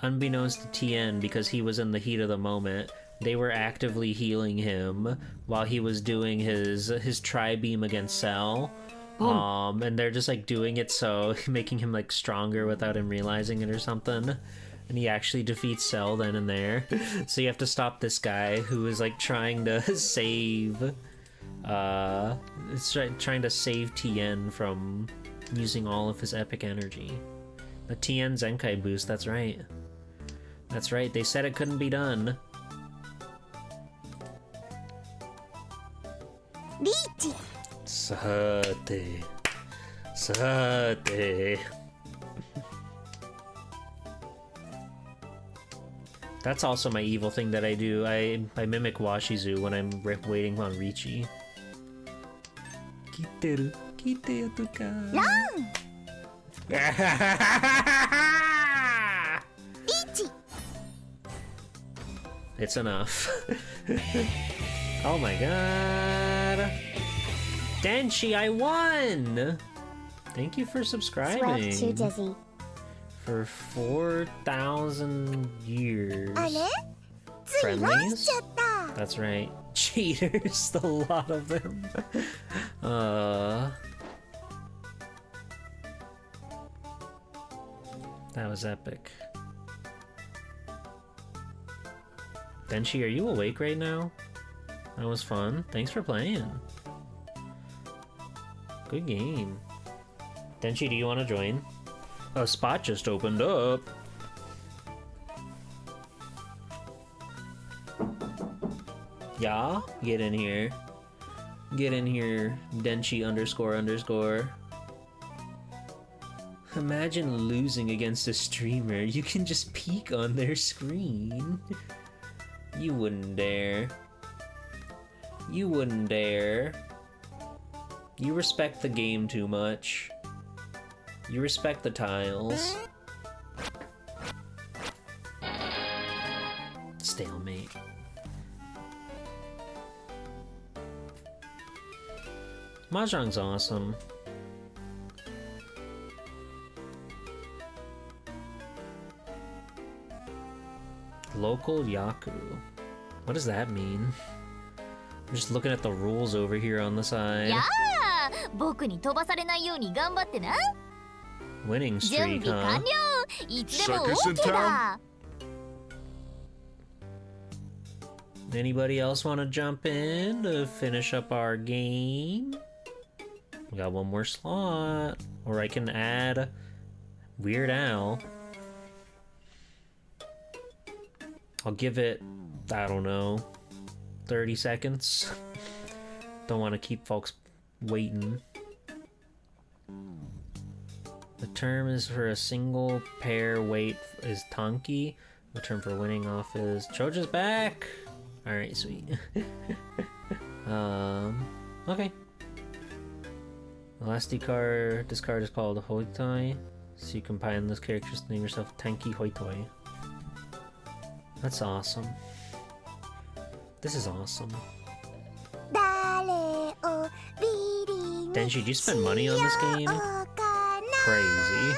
A: unbeknownst to Tien, because he was in the heat of the moment, they were actively healing him while he was doing his tri-beam against Cell. And they're just like doing it so making him like stronger without him realizing it or something. And he actually defeats Cell then and there. So you have to stop this guy who is like trying to save trying to save Tien from using all of his epic energy. The Tien Zenkai boost, that's right. That's right, they said it couldn't be done.
B: Reach.
A: Sate. Sate. That's also my evil thing that I do. I mimic Washizu when I'm waiting on Richi. Kiteru, kite atuka.
B: Run. Reach.
A: It's enough. Oh my god. Denshi, I won! Thank you for subscribing.
B: Sweat too dizzy.
A: For 4,000 years.
B: あれ？ついロスしちゃった。
A: That's right. Cheaters, a lot of them. That was epic. Denshi, are you awake right now? That was fun. Thanks for playing. Good game. Denshi, do you want to join? A spot just opened up. Yeah? Get in here. Get in here, Denshi __. Imagine losing against a streamer. You can just peek on their screen. You wouldn't dare. You wouldn't dare. You respect the game too much. You respect the tiles. Stalemate. Mahjong's awesome. Local Yaku. What does that mean? I'm just looking at the rules over here on the side.
G: やあ、僕に飛ばされないように頑張ってな。
A: Winning
G: 準
A: streak,
G: 備完
A: huh?
G: 了。いつでも OK だ。
A: Anybody else want to jump in to finish up our game? We got one more slot. Or I can add Weird Al. I'll give it, I don't know, 30 seconds. Don't want to keep folks waiting. The term is for a single pair weight is Tanki. The term for winning off is Choja's back! Alright, sweet. Okay. The last discard is called Hoitoi. So you combine those characters to name yourself Tanki Hoitoi. That's awesome. This is awesome.
B: 誰をビリに
A: Denji, do you spend money on this game?
B: しようかな
A: Crazy.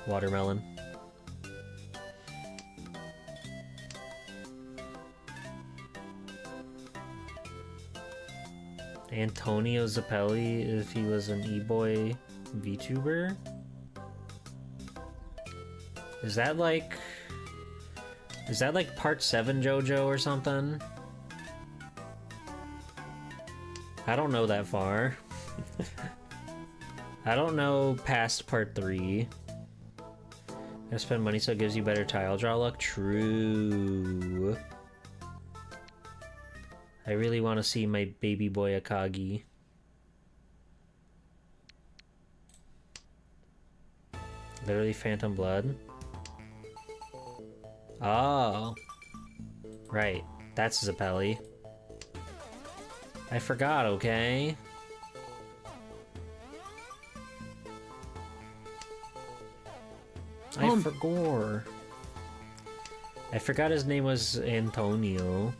A: Watermelon. Antonio Zappelli, if he was an e-boy VTuber? Is that like part 7 JoJo or something? I don't know that far. I don't know past part 3. Gotta spend money so it gives you better tile draw luck. True. I really want to see my baby boy Akagi. Literally Phantom Blood. Oh. Right. That's Zappelli. I forgot, okay? I forgot. I forgot his name was Antonio.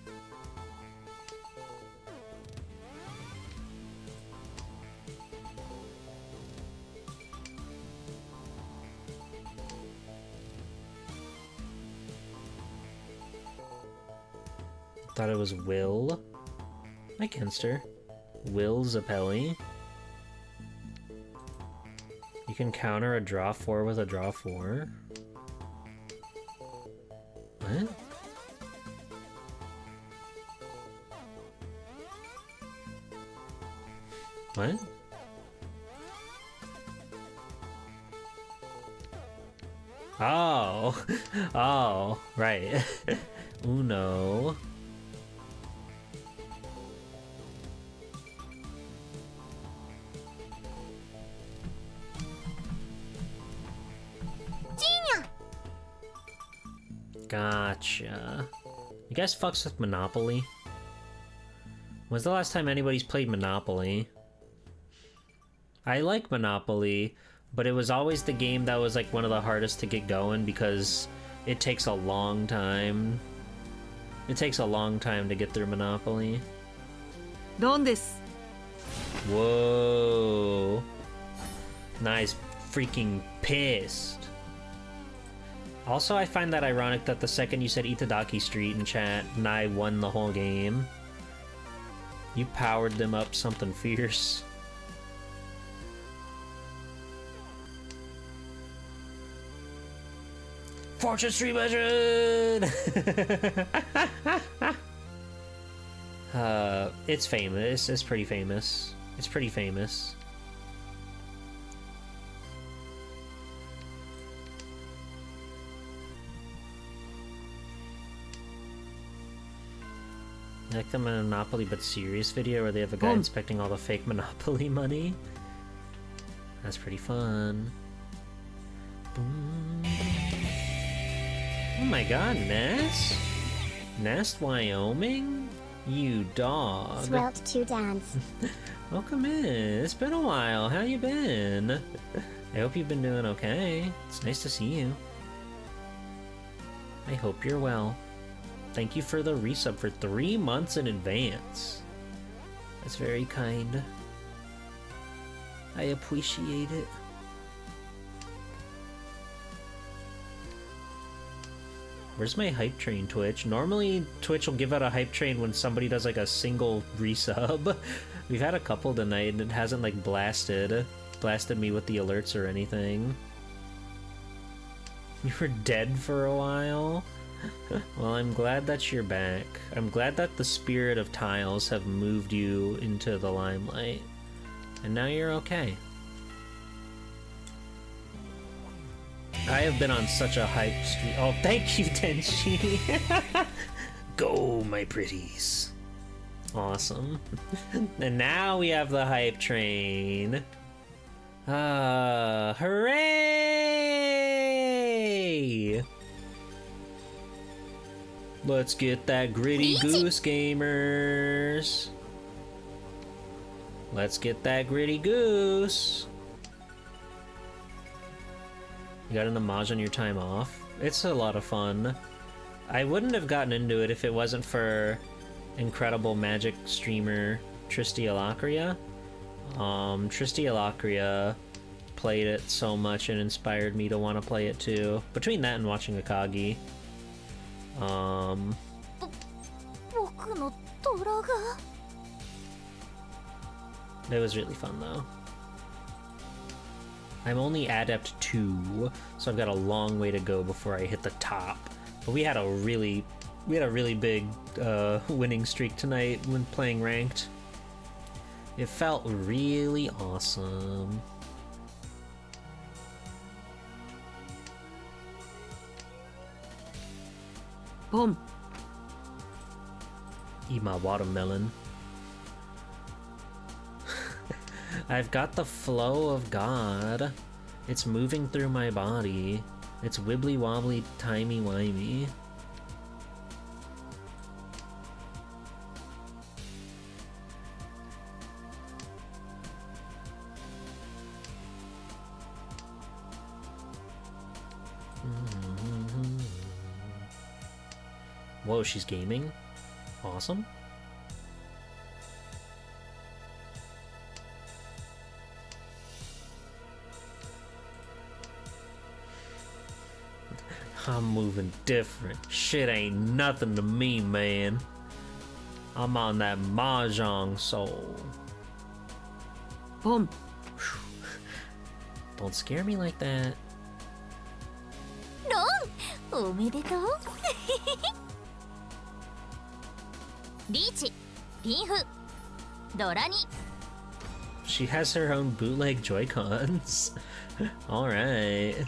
A: Thought it was Will. Hi, Kenster. Will Zappelli. You can counter a draw 4 with a draw 4. What? What? Oh. Oh, right. Uno. Gotcha. You guys fucks with Monopoly? When's the last time anybody's played Monopoly? I like Monopoly, but it was always the game that was like one of the hardest to get going because it takes a long time. It takes a long time to get through Monopoly.
F: ドンです。
A: Whoa. Nice freaking pissed. Also, I find that ironic that the second you said Itadaki Street in chat, and I won the whole game. You powered them up something fierce. Fortune Street Legend! It's famous. It's pretty famous. It's pretty famous. Like the Monopoly but serious video where they have a guy inspecting all the fake Monopoly money. That's pretty fun. Boom. Oh my god, Nest? Nest, Wyoming? You dog.
B: Swelled to dance.
A: Welcome in. It's been a while. How you been? I hope you've been doing okay. It's nice to see you. I hope you're well. Thank you for the resub for 3 months in advance. That's very kind. I appreciate it. Where's my hype train, Twitch? Normally, Twitch will give out a hype train when somebody does like a single resub. We've had a couple tonight and it hasn't like blasted me with the alerts or anything. You were dead for a while? Well, I'm glad that you're back. I'm glad that the spirit of tiles have moved you into the limelight. And now you're okay. I have been on such a hype streak. Oh, thank you, Tenchi! Go, my pretties. Awesome. And now we have the hype train. Hooray! Let's get that gritty goose, gamers. Let's get that gritty goose. You got into Maj on your time off? It's a lot of fun. I wouldn't have gotten into it if it wasn't for incredible magic streamer Tristy Alacria. Tristy Alacria played it so much and inspired me to want to play it too. Between that and watching Akagi. It was really fun though. I'm only adept 2, so I've got a long way to go before I hit the top. But we had a really big winning streak tonight when playing ranked. It felt really awesome.
F: Boom.
A: Eat my watermelon. I've got the flow of God. It's moving through my body. It's wibbly wobbly, timey wimey. Whoa, she's gaming? Awesome. I'm moving different. Shit ain't nothing to me, man. I'm on that MahjongSoul.
F: Boom.
A: Don't scare me like that.
G: ロンおめでとうリーチリンフドラニ
A: She has her own bootleg Joy-Cons. Alright.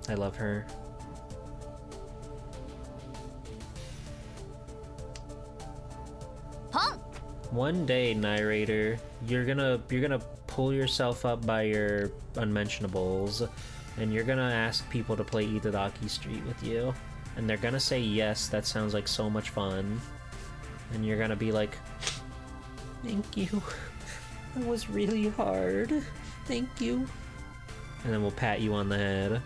A: I love her.
G: Pong.
A: One day, narrator, you're gonna pull yourself up by your unmentionables, and you're gonna ask people to play Itadaki Street with you, and they're gonna say yes. That sounds like so much fun, and you're gonna be like, "Thank you. That was really hard. Thank you." And then we'll pat you on the head.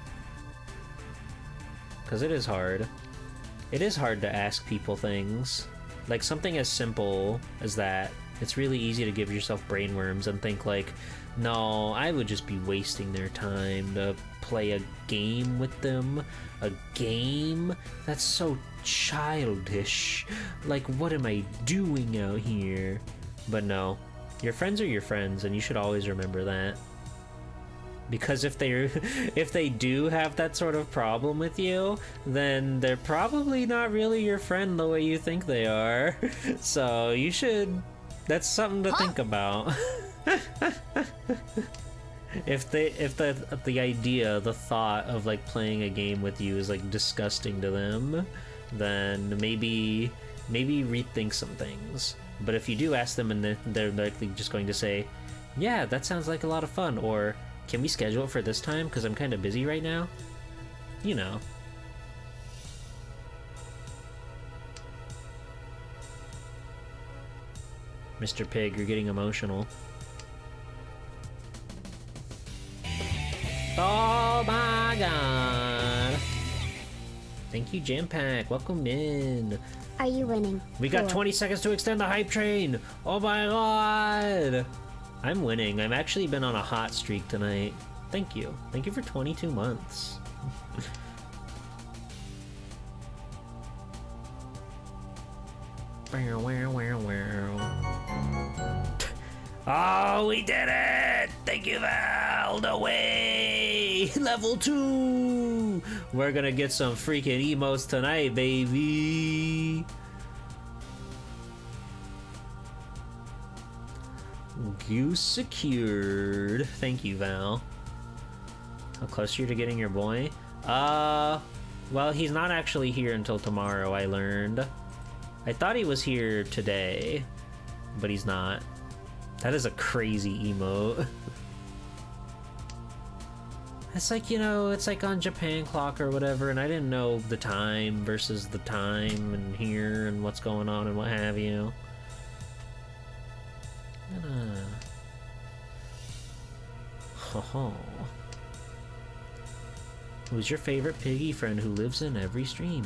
A: Because it is hard. It is hard to ask people things. Like something as simple as that. It's really easy to give yourself brainworms and think like, no, I would just be wasting their time to play a game with them. A game? That's so childish. Like, what am I doing out here? But no, your friends are your friends, and you should always remember that. Because if they do have that sort of problem with you, then they're probably not really your friend the way you think they are. So you should, that's something to think about. If the idea, the thought of like playing a game with you is like disgusting to them, then maybe rethink some things. But if you do ask them and they're likely just going to say, yeah, that sounds like a lot of fun, or can we schedule it for this time because I'm kind of busy right now? You know. Mr. Pig, you're getting emotional. Oh my god! Thank you, Jam Pack. Welcome in.
B: Are you winning?
A: We got
B: Cool.
A: 20 seconds to extend the hype train. Oh my god! I'm winning. I've actually been on a hot streak tonight. Thank you. Thank you for 22 months. Oh, we did it! Thank you, Val! No way! Level 2! We're gonna get some freaking emotes tonight, baby! Goose secured. Thank you, Val. How close are you to getting your boy? Well, he's not actually here until tomorrow, I learned. I thought he was here today, but he's not. That is a crazy emote. It's like, you know, it's like on Japan clock or whatever, and I didn't know the time versus the time and here and what's going on and what have you. Who's your favorite piggy friend who lives in every stream?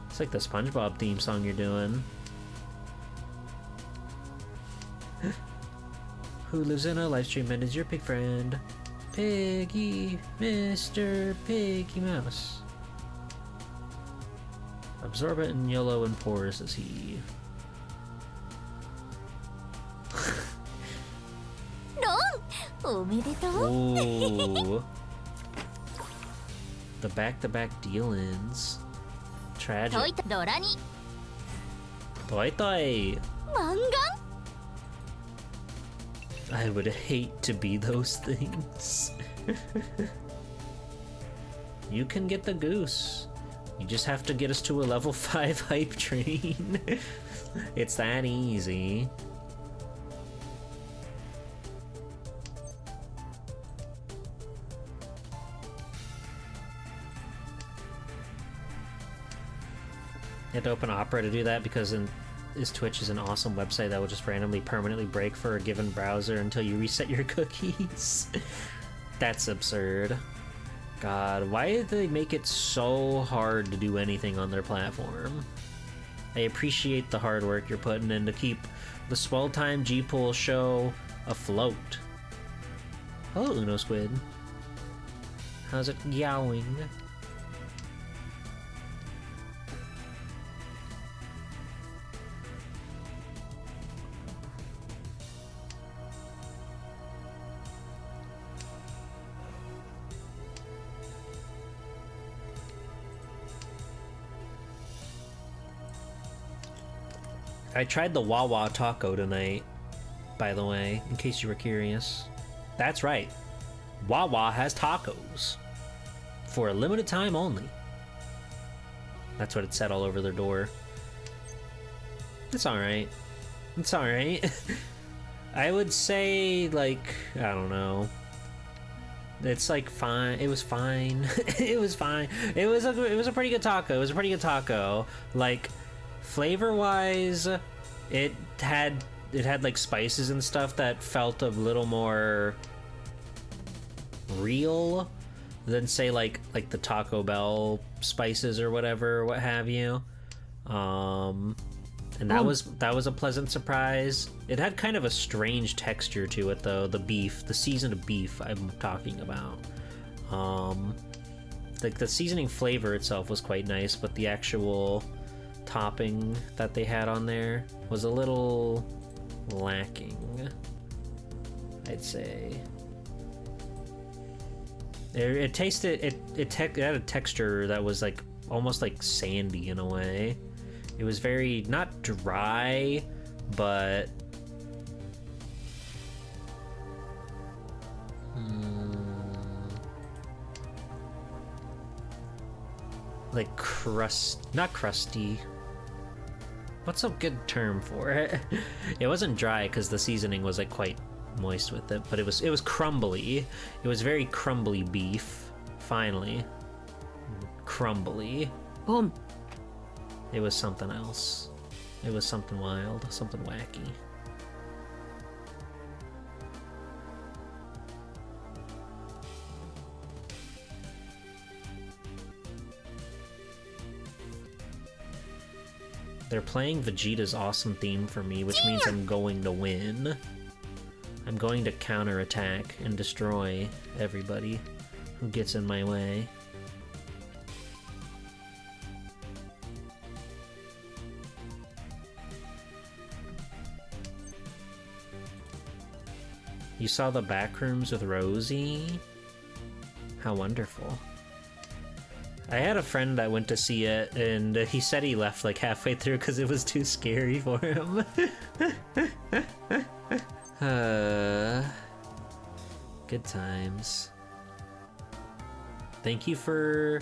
A: It's like the SpongeBob theme song you're doing. who lives in a live stream and is your pig friend. Piggy, Mr. Piggy Mouse. Absorbent and yellow and porous is he.
G: Ron! おめでとう
A: Ooh. The back-to-back deal-ins.
G: ト
A: Tragic.
G: イドラに
A: Toy toy.
G: マンガン
A: I would hate to be those things. You can get the goose. You just have to get us to a level 5 hype train. It's that easy. You have to open Opera to do that because his Twitch is an awesome website that will just randomly permanently break for a given browser until you reset your cookies. That's absurd. God, why did they make it so hard to do anything on their platform? I appreciate the hard work you're putting in to keep the Swell Time G-Pool show afloat. Hello, Uno Squid. How's it going? I tried the Wawa taco tonight, by the way, in case you were curious. That's right. Wawa has tacos. For a limited time only. That's what it said all over their door. It's alright. It's alright. I would say, like, I don't know. It's like fine. It was fine. It was fine. It was a pretty good taco. It was a pretty good taco. Like, flavor-wise, it had like spices and stuff that felt a little more real than say like the Taco Bell spices or whatever, what have you. And that was a pleasant surprise. It had kind of a strange texture to it though, the beef, the seasoned beef I'm talking about. Like the seasoning flavor itself was quite nice, but the actual topping that they had on there was a little lacking, I'd say. It tasted it had a texture that was like almost like sandy in a way. It was very not dry, but like not crusty. What's a good term for it? It wasn't dry because the seasoning was like quite moist with it, but it was crumbly. It was very crumbly beef. Finally, crumbly.
F: Boom.
A: It was something else. It was something wild, something wacky. They're playing Vegeta's awesome theme for me, which means I'm going to win. I'm going to counterattack and destroy everybody who gets in my way. You saw the backrooms with Rosie? How wonderful. I had a friend that went to see it, and he said he left like halfway through because it was too scary for him. Good times. Thank you for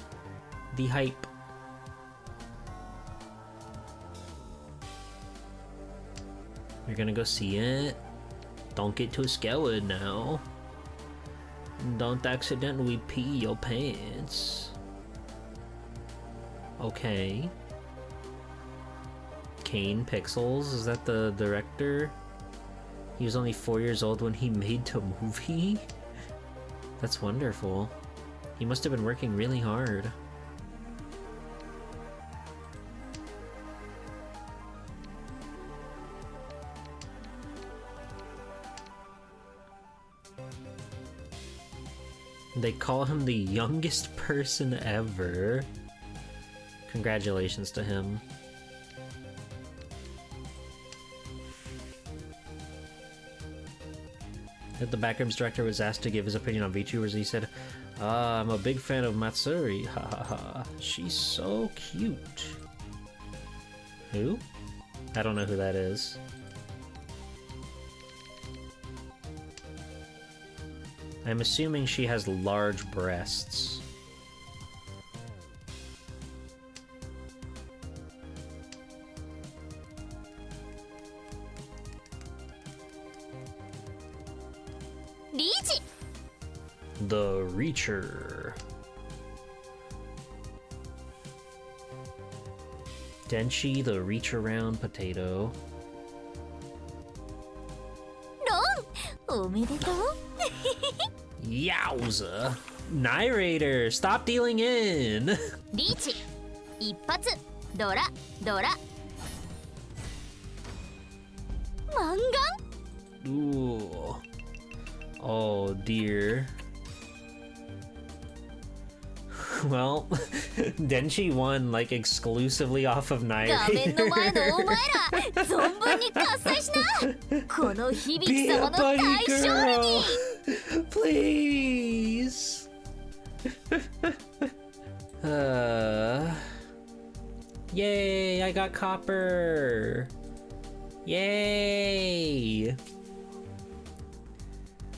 A: the hype. You're gonna go see it? Don't get too scared now. Don't accidentally pee your pants. Okay. Kane Pixels, is that the director? He was only 4 years old when he made the movie? That's wonderful. He must have been working really hard. They call him the youngest person ever. Congratulations to him. The Backrooms director was asked to give his opinion on VTubers. He said, I'm a big fan of Matsuri. Ha ha ha. She's so cute. Who? I don't know who that is. I'm assuming she has large breasts.
G: Lichi!
A: The Reacher. Denshi, the reach-around potato.
G: Ron! おめでとう
A: Yowza! Narrator, stop dealing in!
G: リーチ一発ドラドラマンガン
A: Ooh. Oh dear. Well, Denshi won like exclusively off of
G: 画面の
A: Narrator.
G: 前のお前ら存分に喝采しなこの響
A: Be
G: 様
A: a
G: の
A: buddy
G: 大勝利
A: girl!
G: に
A: Please! Yay, I got copper! Yay!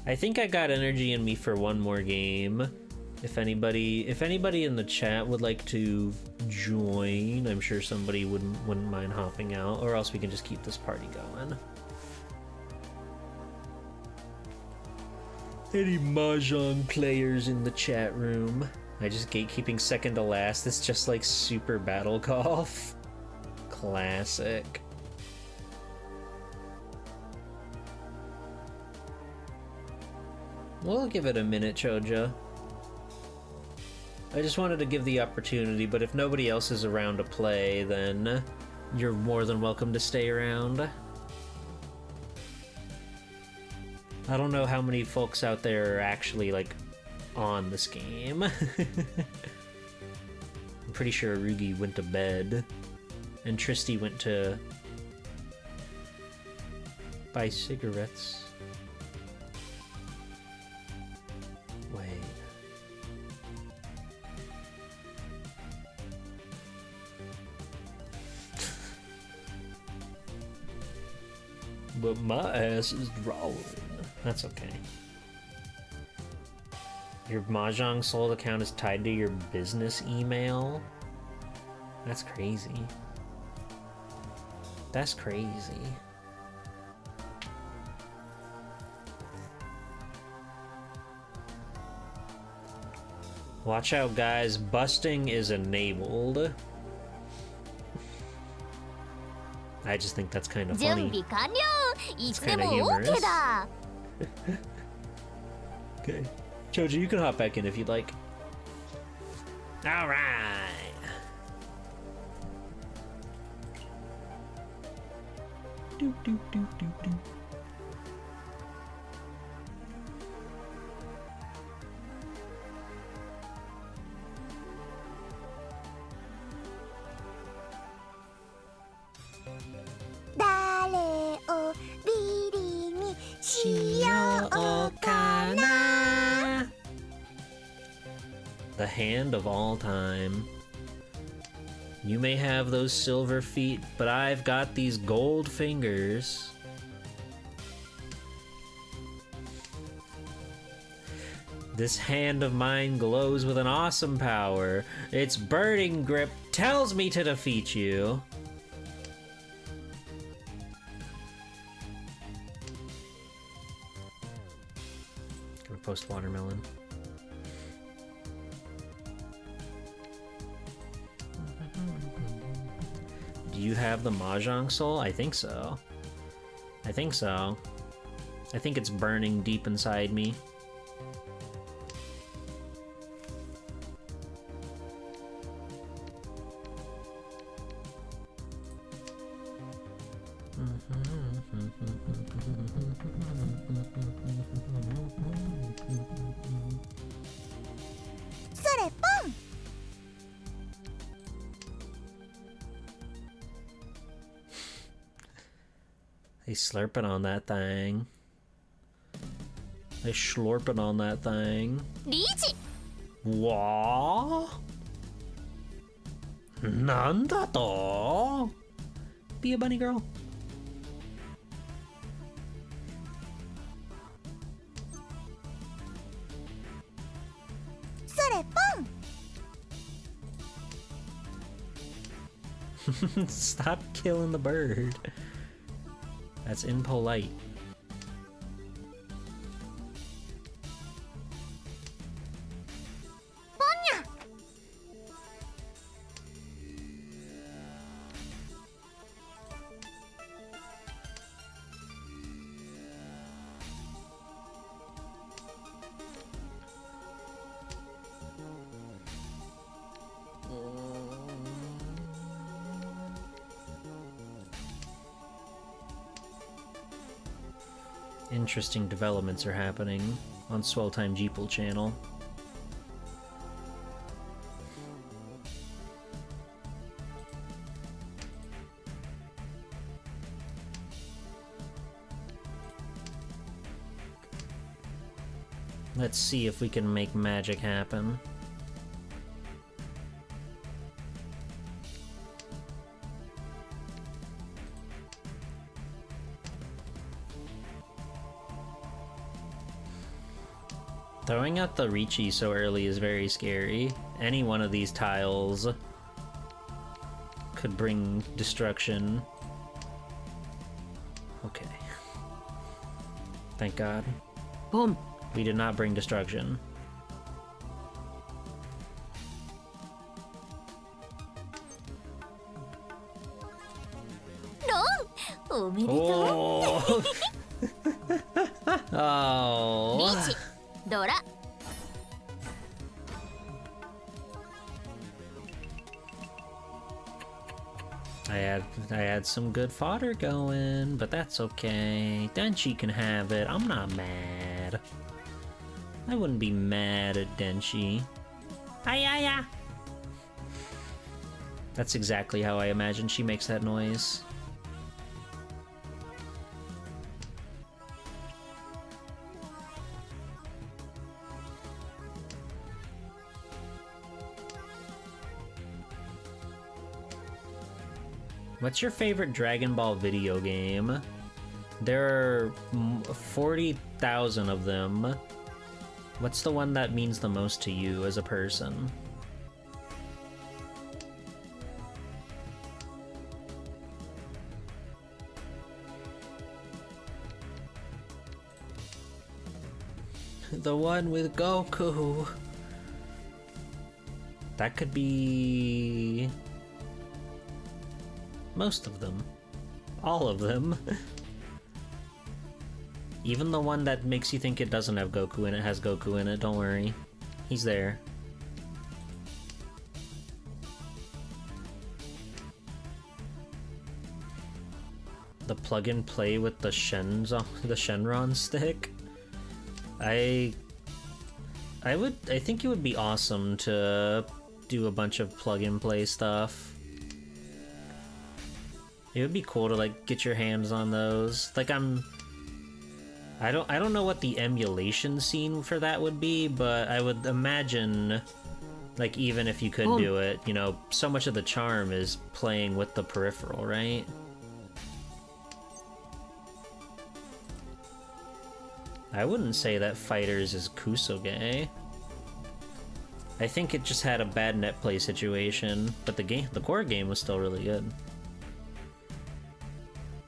A: I think I got energy in me for one more game. If anybody in the chat would like to join, I'm sure somebody wouldn't mind hopping out, or else we can just keep this party going. Any Mahjong players in the chat room? I just gatekeeping second to last. It's just like Super Battle Golf. Classic. We'll give it a minute, Choja. I just wanted to give the opportunity, but if nobody else is around to play, then you're more than welcome to stay around. I don't know how many folks out there are actually, like, on this game. I'm pretty sure Arugi went to bed, and Tristy went to buy cigarettes. Wait. But my ass is drawing. That's okay. Your MahjongSoul account is tied to your business email? That's crazy. That's crazy. Watch out, guys. Busting is enabled. I just think that's kind of
G: 準
A: funny.
G: 備完了いつで
A: kinda
G: も
A: humorous.
G: OK だ
A: Okay. Choji, you can hop back in if you'd like. Alright. Do, do, do, do, do. The hand of all time. You may have those silver feet, but I've got these gold fingers. This hand of mine glows with an awesome power. Its burning grip tells me to defeat you. Gonna post watermelon. Do you have the MahjongSoul? I think so. I think so. I think it's burning deep inside me. They slurping on that thing. They slurping on that thing.
G: リーチ
A: Wah? なんだと? Be a bunny girl.
B: それポン
A: Stop killing the bird. That's impolite. Interesting developments are happening on Swell Time Jeeple channel. Let's see if we can make magic happen. Throwing out the Ricci so early is very scary. Any one of these tiles could bring destruction. Okay. Thank God.
F: ポン
A: We did not bring destruction.
G: ロンおめでとう
A: Oh!
G: リ
A: Oh!
G: ーチドラ
A: I had some good fodder going, but that's okay. Denshi can have it. I'm not mad. I wouldn't be mad at Denshi. Hi-ya-ya! That's exactly how I imagine she makes that noise. What's your favorite Dragon Ball video game? There are 40,000 of them. What's the one that means the most to you as a person? The one with Goku. That could be... most of them. All of them. Even the one that makes you think it doesn't have Goku in it has Goku in it, don't worry. He's there. The plug and play with the Shenron stick? I think it would be awesome to do a bunch of plug and play stuff. It would be cool to like get your hands on those. Like I don't know what the emulation scene for that would be, but I would imagine like even if you could do it, you know, so much of the charm is playing with the peripheral, right? I wouldn't say that Fighters is Kusoge. I think it just had a bad net play situation, but the core game was still really good.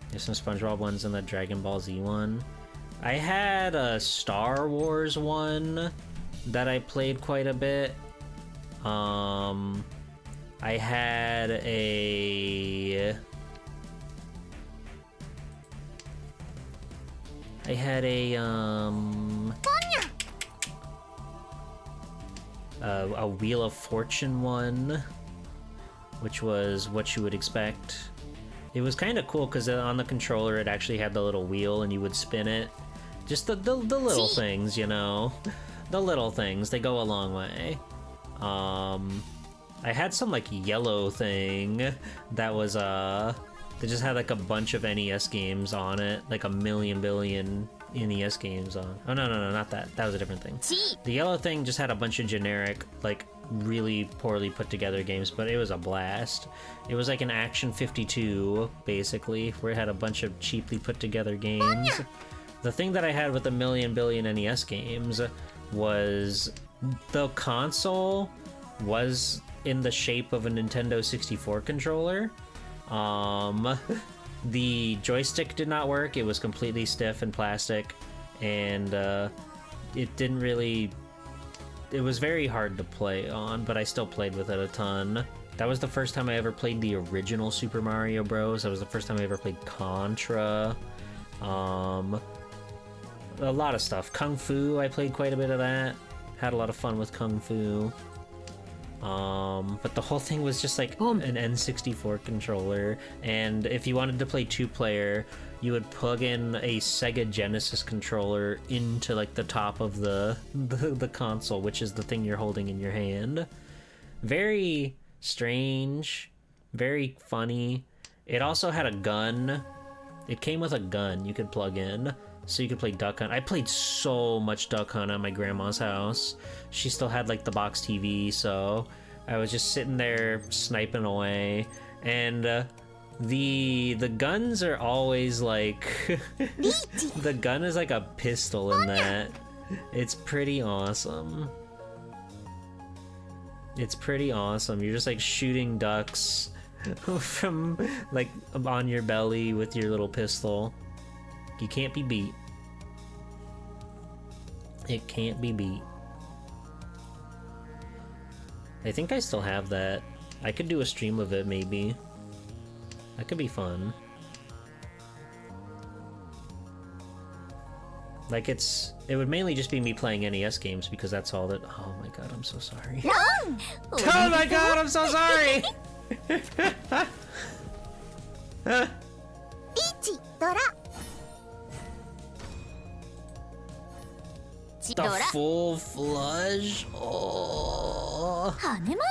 A: There's some SpongeBob ones and the Dragon Ball Z one. I had a Star Wars one that I played quite a bit. I had a Wheel of Fortune one, which was what you would expect. It was kind of cool because on the controller it actually had the little wheel and you would spin it. Just the little things, you know? The little things, they go a long way. I had some like yellow thing that was They just had like a bunch of NES games on it, like a million billion NES games on. Oh no, not that. That was a different thing.
G: T.
A: The yellow thing just had a bunch of generic, like really poorly put together games, but it was a blast. It was like an Action 52, basically, where it had a bunch of cheaply put together games. The thing that I had with the million billion NES games was the console was in the shape of a Nintendo 64 controller. The joystick did not work. It was completely stiff and plastic, and it didn't really... It was very hard to play on, but I still played with it a ton. That was the first time I ever played the original Super Mario Bros. That was the first time I ever played Contra. A lot of stuff. Kung Fu, I played quite a bit of that. Had a lot of fun with Kung Fu. But the whole thing was just like an N64 controller, and if you wanted to play 2-player, you would plug in a Sega Genesis controller into like the top of the console, which is the thing you're holding in your hand. Very strange, very funny. It also had a gun. It came with a gun you could plug in, so you could play Duck Hunt. I played so much Duck Hunt at my grandma's house. She still had like the box TV, so I was just sitting there sniping away. And the guns are always like the gun is like a pistol in that. It's pretty awesome. It's pretty awesome. You're just like shooting ducks from like on your belly with your little pistol. You can't be beat. It can't be beat. I think I still have that. I could do a stream of it, maybe. That could be fun. Like, it would mainly just be me playing NES games, because that's all that... Oh my god, I'm so sorry. Oh my god, I'm so sorry!
B: 1ドラ
G: ち
A: The
G: ドラ
A: full flush? Oh.
G: ハネマン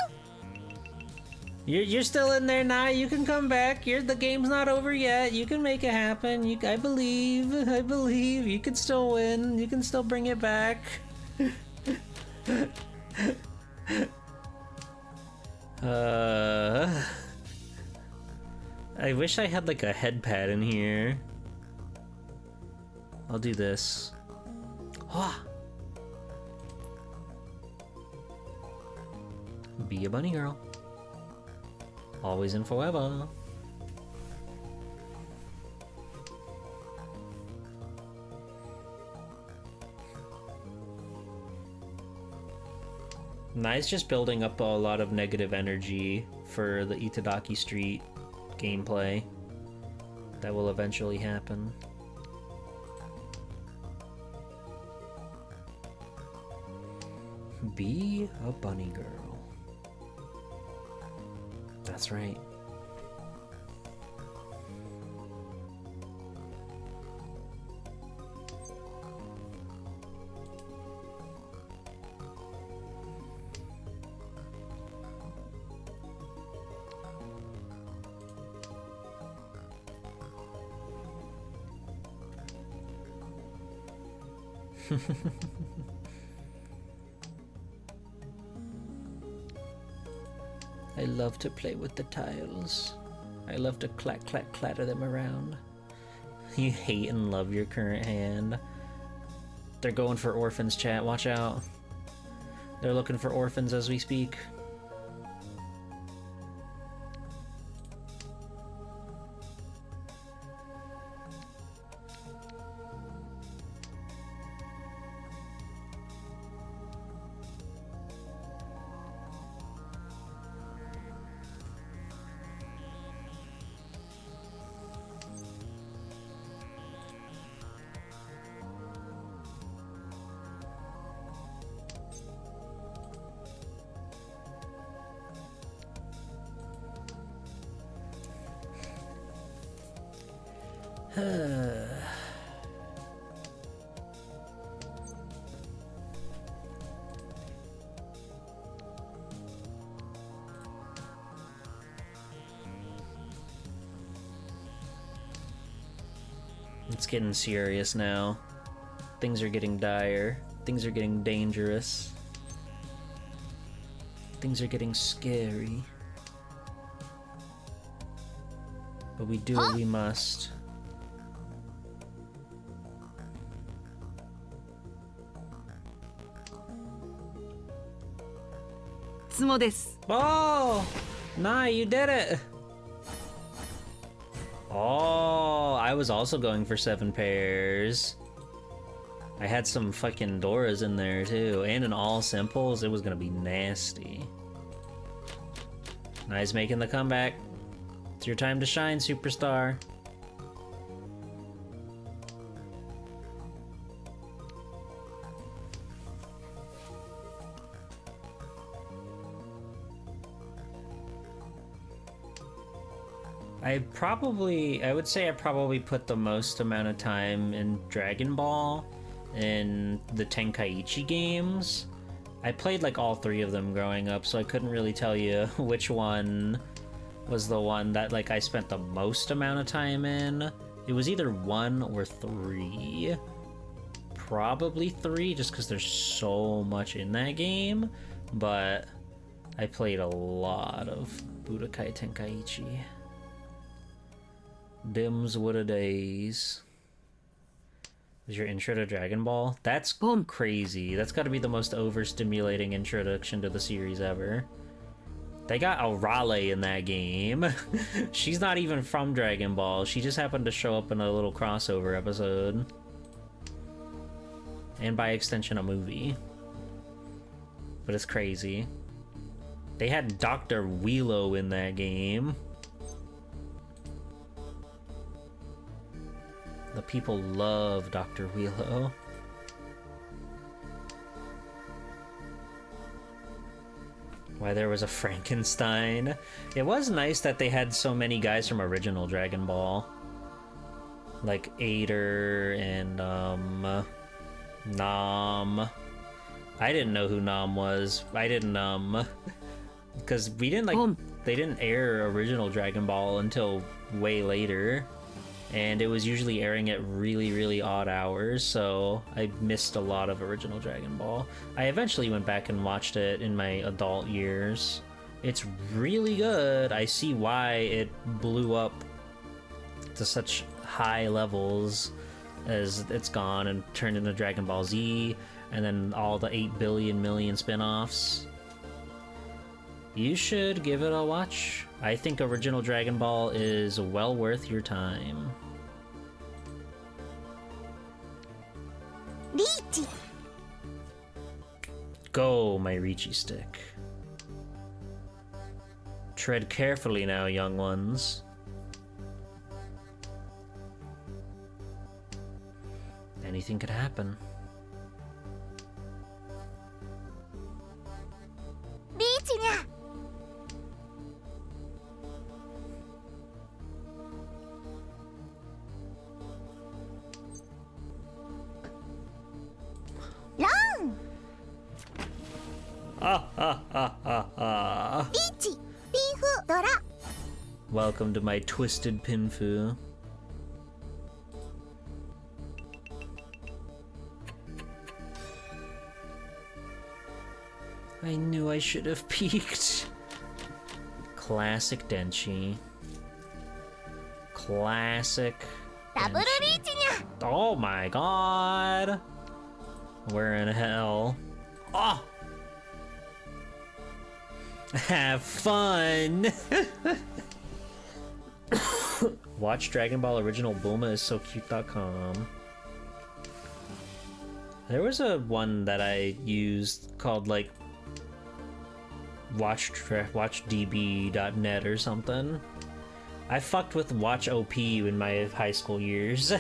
A: You're still in there now. You can come back. The game's not over yet. You can make it happen. I believe. You can still win. You can still bring it back. I wish I had like a head pad in here. I'll do this. Be a bunny girl. Always and forever. Nice, just building up a lot of negative energy for the Itadaki Street gameplay. That will eventually happen. Be a bunny girl. That's right. I love to play with the tiles. I love to clatter them around. You hate and love your current hand. They're going for orphans, chat. Watch out. They're looking for orphans as we speak. It's getting serious now. Things are getting dire. Things are getting dangerous. Things are getting scary. But we do what we must.
F: つもです。
A: Oh! Nah, you did it! Oh, I was also going for 7 pairs. I had some fucking Doras in there too, and in all simples, it was gonna be nasty. Nice making the comeback. It's your time to shine, superstar. I would say I probably put the most amount of time in Dragon Ball in the Tenkaichi games. I played like all 3 of them growing up, so I couldn't really tell you which one was the one that like I spent the most amount of time in. It was either 1 or 3. Probably 3, just because there's so much in that game, but I played a lot of Budokai Tenkaichi. Dims what a days. Is your intro to Dragon Ball? That's crazy. That's got to be the most overstimulating introduction to the series ever. They got a Raleigh in that game. She's not even from Dragon Ball. She just happened to show up in a little crossover episode. And by extension, a movie. But it's crazy. They had Dr. Wheelo in that game. The people love Dr. Wheelo. Why there was a Frankenstein. It was nice that they had so many guys from original Dragon Ball. Like Ader and Nam. I didn't know who Nam was. I didn't because we didn't like they didn't air original Dragon Ball until way later. And it was usually airing at really, really odd hours, so I missed a lot of original Dragon Ball. I eventually went back and watched it in my adult years. It's really good. I see why it blew up to such high levels as it's gone and turned into Dragon Ball Z, and then all the 8 billion million spin-offs. You should give it a watch. I think original Dragon Ball is well worth your time.
B: Riichi.
A: Go, my Riichi stick. Tread carefully now, young ones. Anything could happen.
B: Riichi nya. Ron. Riichi. Pinfu. Dora.
A: Welcome to my twisted Pinfu. I knew I should have peeked. Classic Denchi. Classic.
B: Double
A: Denchi.
B: Riichi nya.
A: Oh my god. We're in hell. Oh! Have fun! Watch Dragon Ball Original Bulma is so cute.com. There was a one that I used called like watchdb.net or something. I fucked with Watch OP in my high school years.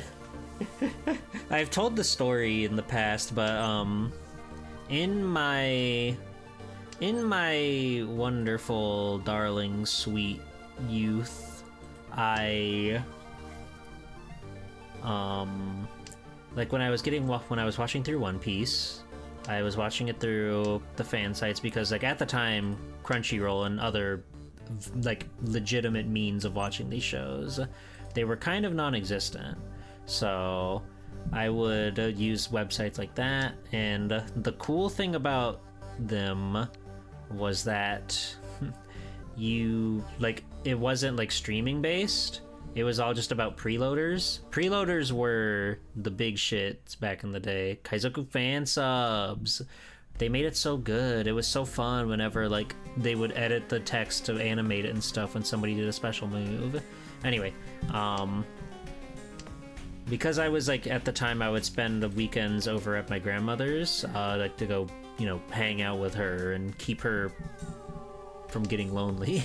A: I've told the story in the past, but in my wonderful, darling, sweet youth, I like when I was watching through One Piece, I was watching it through the fan sites because like at the time Crunchyroll and other like legitimate means of watching these shows, they were kind of non-existent. So I would use websites like that, and the cool thing about them was that you like it wasn't like streaming based. It was all just about preloaders. Preloaders were the big shit back in the day. Kaizoku fan subs. They made it so good. It was so fun whenever like they would edit the text to animate it and stuff when somebody did a special move. Anyway, because I was like at the time I would spend the weekends over at my grandmother's, like to go, you know, hang out with her and keep her from getting lonely.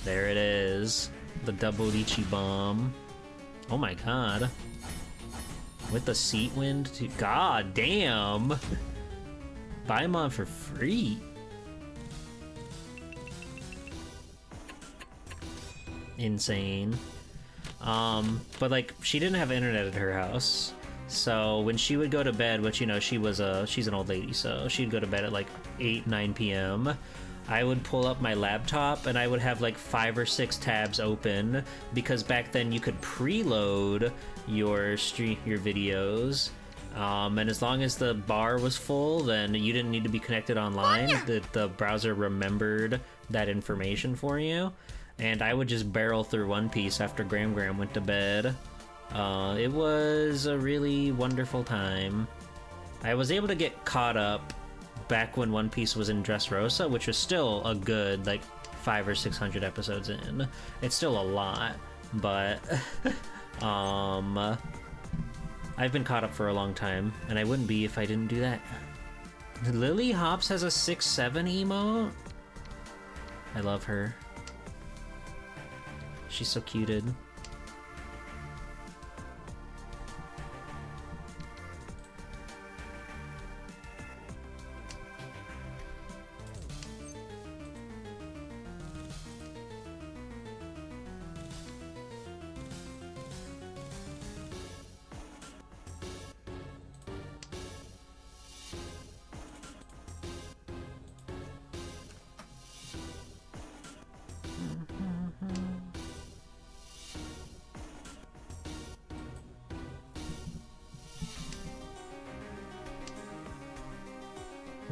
A: There it is, the double Ichi bomb. Oh my god, with the seat wind too. God damn, buy them on for free. Insane. But like she didn't have internet at her house, so when she would go to bed, which, you know, she's an old lady, so she'd go to bed at like 8-9 p.m. I would pull up my laptop and I would have like 5 or 6 tabs open, because back then you could preload your videos, and as long as the bar was full, then you didn't need to be connected online. The browser remembered that information for you. And I would just barrel through One Piece after Gram went to bed. It was a really wonderful time. I was able to get caught up back when One Piece was in Dressrosa, which was still a good, like, 500 or 600 episodes in. It's still a lot, but I've been caught up for a long time, and I wouldn't be if I didn't do that. Lily Hops has a 6-7 emote. I love her. She's so cuted.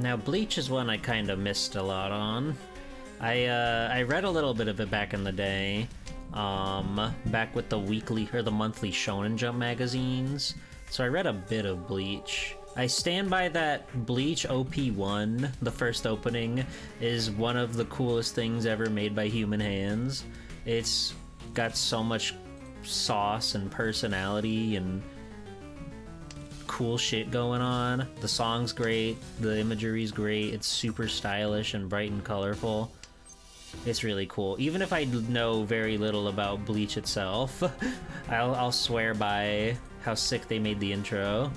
A: Now, Bleach is one I kind of missed a lot on. I read a little bit of it back in the day, back with the weekly or the monthly Shonen Jump magazines. So I read a bit of Bleach. I stand by that Bleach OP1, the first opening, is one of the coolest things ever made by human hands. It's got so much sauce and personality and cool shit going on. The song's great, the imagery's great, it's super stylish and bright and colorful. It's really cool. Even if I know very little about Bleach itself, I'll swear by how sick they made the intro.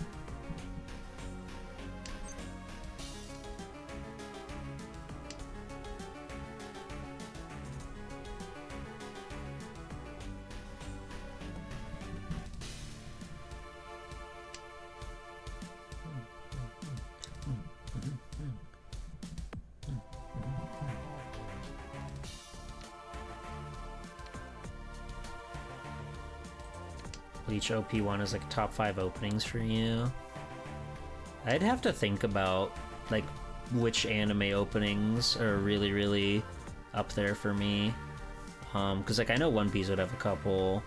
A: Bleach OP1 is like top 5 openings for you. I'd have to think about like which anime openings are really, really up there for me. Cause like I know One Piece would have a couple.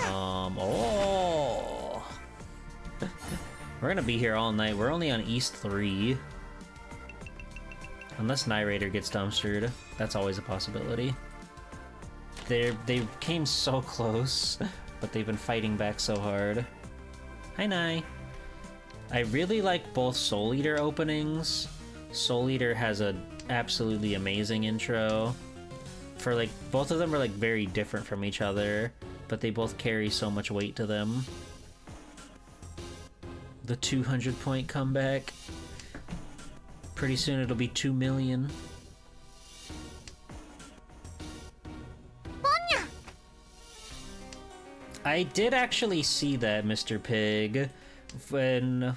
A: Oh, we're gonna be here all night. We're only on East 3. Unless Nirator gets dumpstered, that's always a possibility. They came so close, but they've been fighting back so hard. Hi, Nai. I really like both Soul Eater openings. Soul Eater has a absolutely amazing intro. For like, both of them are like very different from each other, but they both carry so much weight to them. The 200-point comeback. Pretty soon it'll be 2 million. I did actually see that, Mr. Pig, when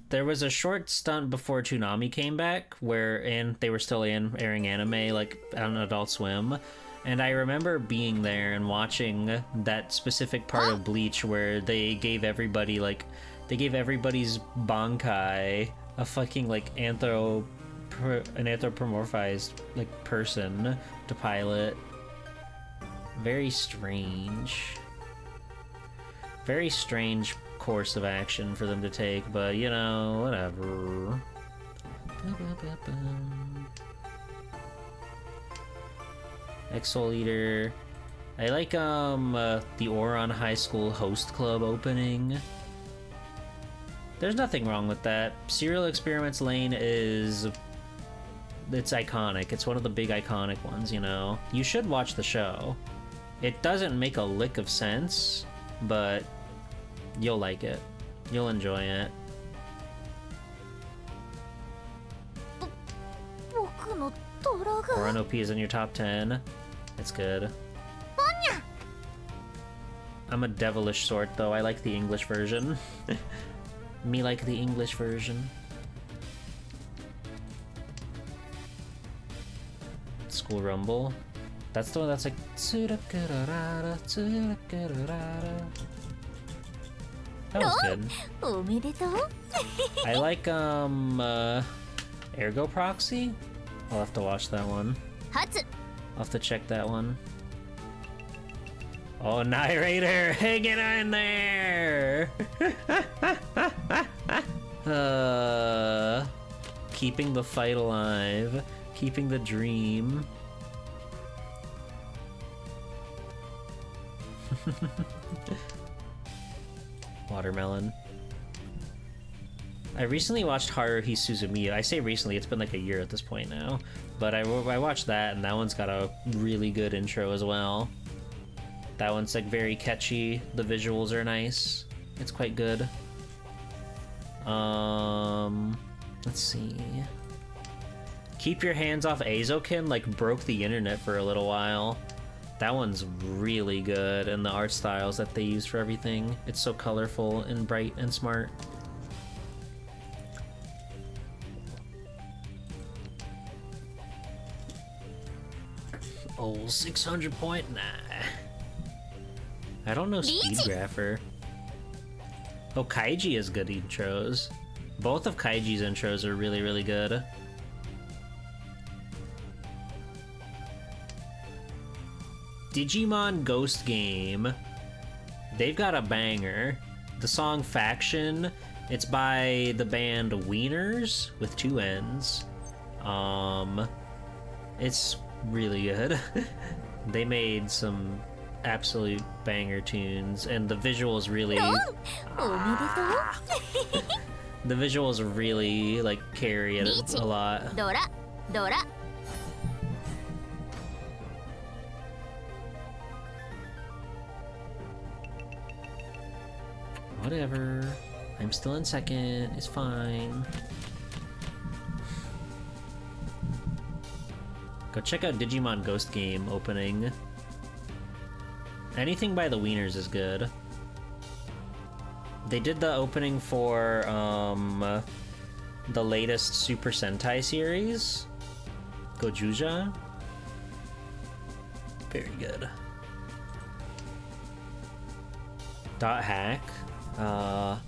A: there was a short stunt before Toonami came back, and they were still airing anime like on Adult Swim, And I remember being there and watching that specific part of Bleach where they gave everybody, like, they gave everybody's Bankai a fucking, like, an anthropomorphized, like, person to pilot. Very strange. Very strange course of action for them to take, but, you know, whatever. Ex-Soul Eater. I like the Oron High School Host Club opening. There's nothing wrong with that. Serial Experiments Lane is... it's iconic. It's one of the big iconic ones, you know? You should watch the show. It doesn't make a lick of sense, but you'll like it. You'll enjoy it.
B: 僕の虎が
A: Oron OP is in your top 10. It's good. I'm a devilish sort, though. I like the English version. Me like the English version. School Rumble. That's the one that's like... That was good.
B: おめでとう
A: I like, Ergo Proxy? I'll have to watch that one.
G: 初
A: I'll have to check that one. Oh, Narrator, hanging in there! Keeping the fight alive, keeping the dream. Watermelon. I recently watched Haruhi Suzumiya. I say recently, it's been like a year at this point now. But I watched that, and that one's got a really good intro as well. That one's like very catchy. The visuals are nice. It's quite good. Let's see. Keep Your Hands Off Azokin like broke the internet for a little while. That one's really good, and the art styles that they use for everything. It's so colorful and bright and smart. Oh, 600 point? Nah. I don't know Speedgrapher. Oh, Kaiji has good intros. Both of Kaiji's intros are really, really good. Digimon Ghost Game. They've got a banger. The song Faction. It's by the band Wieners with 2 N's. It's really good. They made some absolute banger tunes, and the visuals really...
B: おめでとう
A: The visuals really, like, carry it a lot.
G: ドラドラ
A: Whatever. I'm still in second. It's fine. Go check out Digimon Ghost Game opening. Anything by the Wieners is good. They did the opening for the latest Super Sentai series, Gojuja. Very good. Dot Hack. I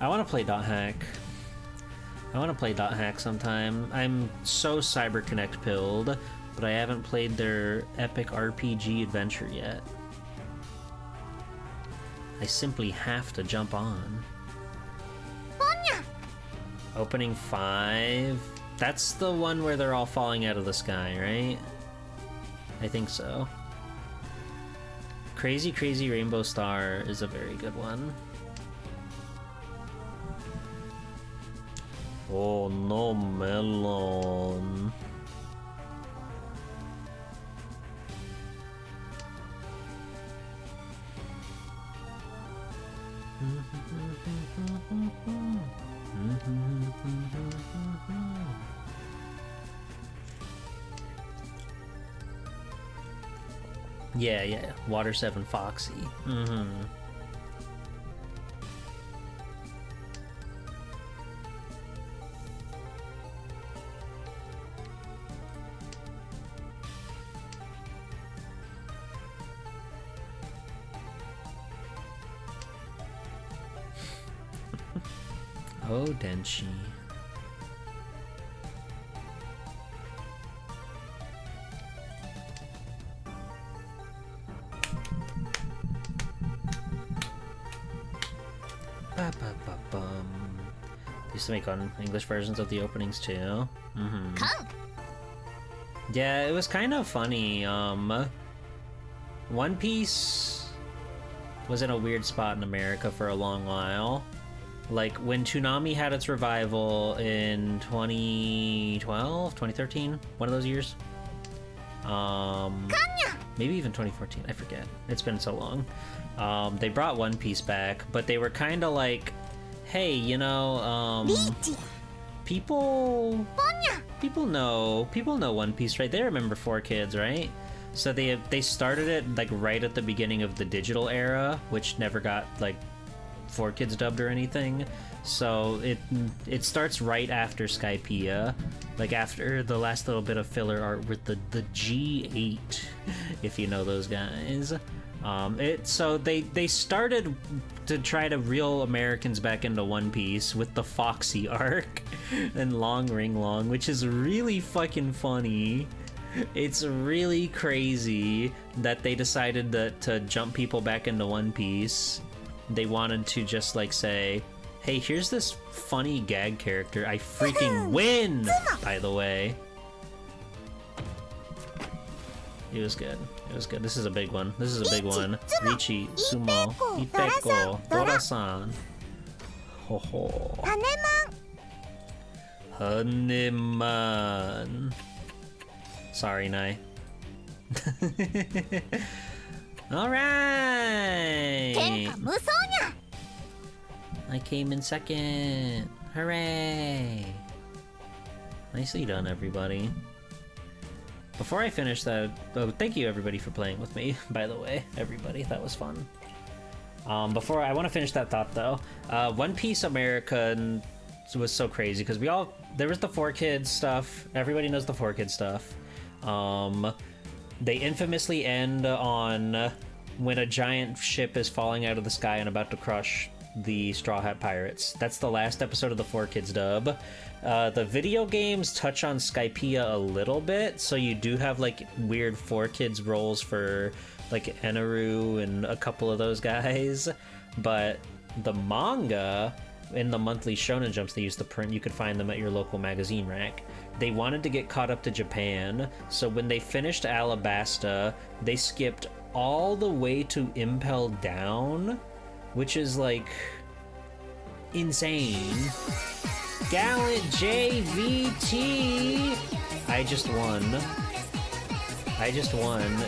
A: want to play Dot Hack. I want to play Dot Hack sometime. I'm so CyberConnect pilled, but I haven't played their epic RPG adventure yet. I simply have to jump on. Opening 5? That's the one where they're all falling out of the sky, right? I think so. Crazy Crazy Rainbow Star is a very good one. Oh no, melon. Yeah, Water 7 Foxy. Oh, Denshi. Ba-ba-ba-bum. They used to make on English versions of the openings too. Mm-hmm.
G: カン
A: Yeah, it was kind of funny. One Piece was in a weird spot in America for a long while. Like when Toonami had its revival in 2012, 2013, one of those years. Maybe even 2014, I forget. It's been so long. They brought One Piece back, but they were kind of like, hey, you know,
B: リーチ
A: people
B: ポニャ
A: people know One Piece, right? They remember Four Kids, right? So they started it like right at the beginning of the digital era, which never got like Four Kids dubbed or anything. So it starts right after Skypiea, like after the last little bit of filler art with the G8, if you know those guys. So they started to try to reel Americans back into One Piece with the Foxy arc and Long Ring Long, which is really fucking funny. It's really crazy that they decided to jump people back into One Piece. They wanted to just like say, hey, here's this funny gag character. I freaking win, by the way. It was good. It was good. This is a big one. This is a big one. Richi, Sumo, Ipeko, Dora-san. Ho ho.
B: ハネマン
A: Haneman. Sorry, Nai. Alright!
B: 天下無双にゃ
A: I came in second. Hooray! Nicely done, everybody. Before I finish that, oh, thank you everybody for playing with me, by the way. Everybody, that was fun. Before I want to finish that thought though, One Piece America was so crazy because there was the Four Kids stuff. Everybody knows the Four Kids stuff. They infamously end on when a giant ship is falling out of the sky and about to crush the Straw Hat Pirates. That's the last episode of the Four Kids dub. The video games touch on Skypiea a little bit, so you do have like weird Four Kids roles for like Eneru and a couple of those guys, but the manga in the monthly Shonen Jumps they used to print, you could find them at your local magazine rack. They wanted to get caught up to Japan, so when they finished Alabasta, they skipped all the way to Impel Down, which is like insane. Gallant JVT! I just won,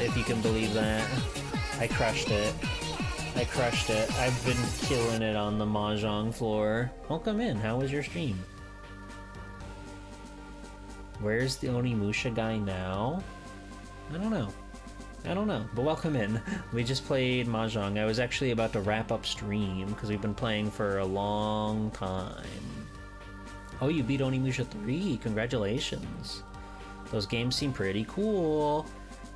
A: if you can believe that. I crushed it. I've been killing it on the Mahjong floor. Welcome in. How was your stream? Where's the Onimusha guy now? I don't know, but welcome in. We just played Mahjong. I was actually about to wrap up stream because we've been playing for a long time. Oh, you beat Onimusha 3. Congratulations. Those games seem pretty cool.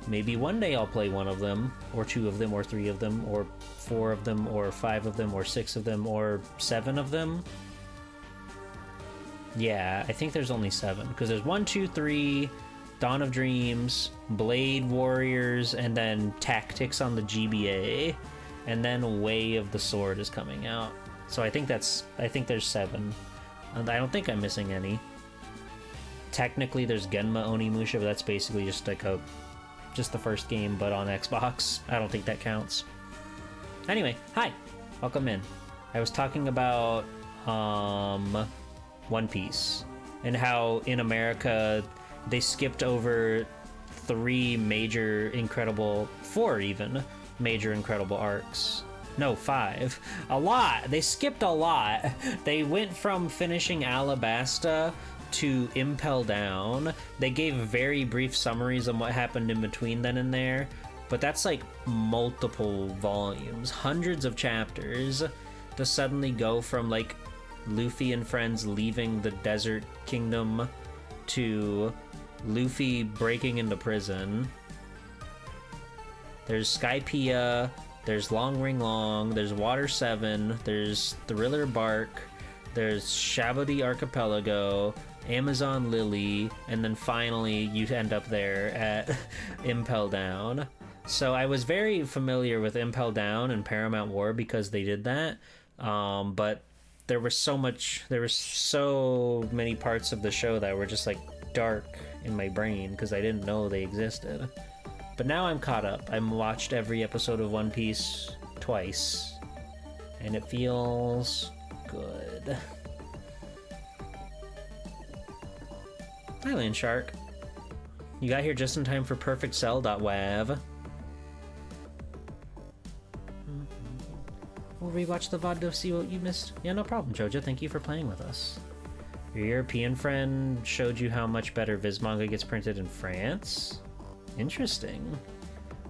A: Maybe one day I'll play one of them, or two of them, or three of them, or four of them, or five of them, or six of them, or seven of them. Yeah, I think there's only seven, because there's 1, 2, 3, Dawn of Dreams, Blade Warriors, and then Tactics on the GBA, and then Way of the Sword is coming out. So I think there's 7. And I don't think I'm missing any. Technically there's Genma Onimusha, but that's basically just like just the first game, but on Xbox. I don't think that counts. Anyway, hi, welcome in. I was talking about One Piece and how in America they skipped over 4 even major incredible arcs. No, 5. A lot. They skipped a lot. They went from finishing Alabasta to Impel Down. They gave very brief summaries on what happened in between then and there, but that's like multiple volumes, hundreds of chapters to suddenly go from like Luffy and friends leaving the desert kingdom to Luffy breaking into prison. There's Skypiea, there's Long Ring Long, there's Water 7, there's Thriller Bark, there's Shabody Archipelago, Amazon Lily, and then finally you end up there at Impel Down. So I was very familiar with Impel Down and Paramount War because they did that, but there were so many parts of the show that were just like dark in my brain because I didn't know they existed. But now I'm caught up. I've watched every episode of One Piece twice, and it feels good. Hi, Land Shark. You got here just in time for perfectcell.wav. We'll rewatch the VOD to see what you missed. Yeah, no problem, Jojo. Thank you for playing with us. Your European friend showed you how much better Viz manga gets printed in France? Interesting.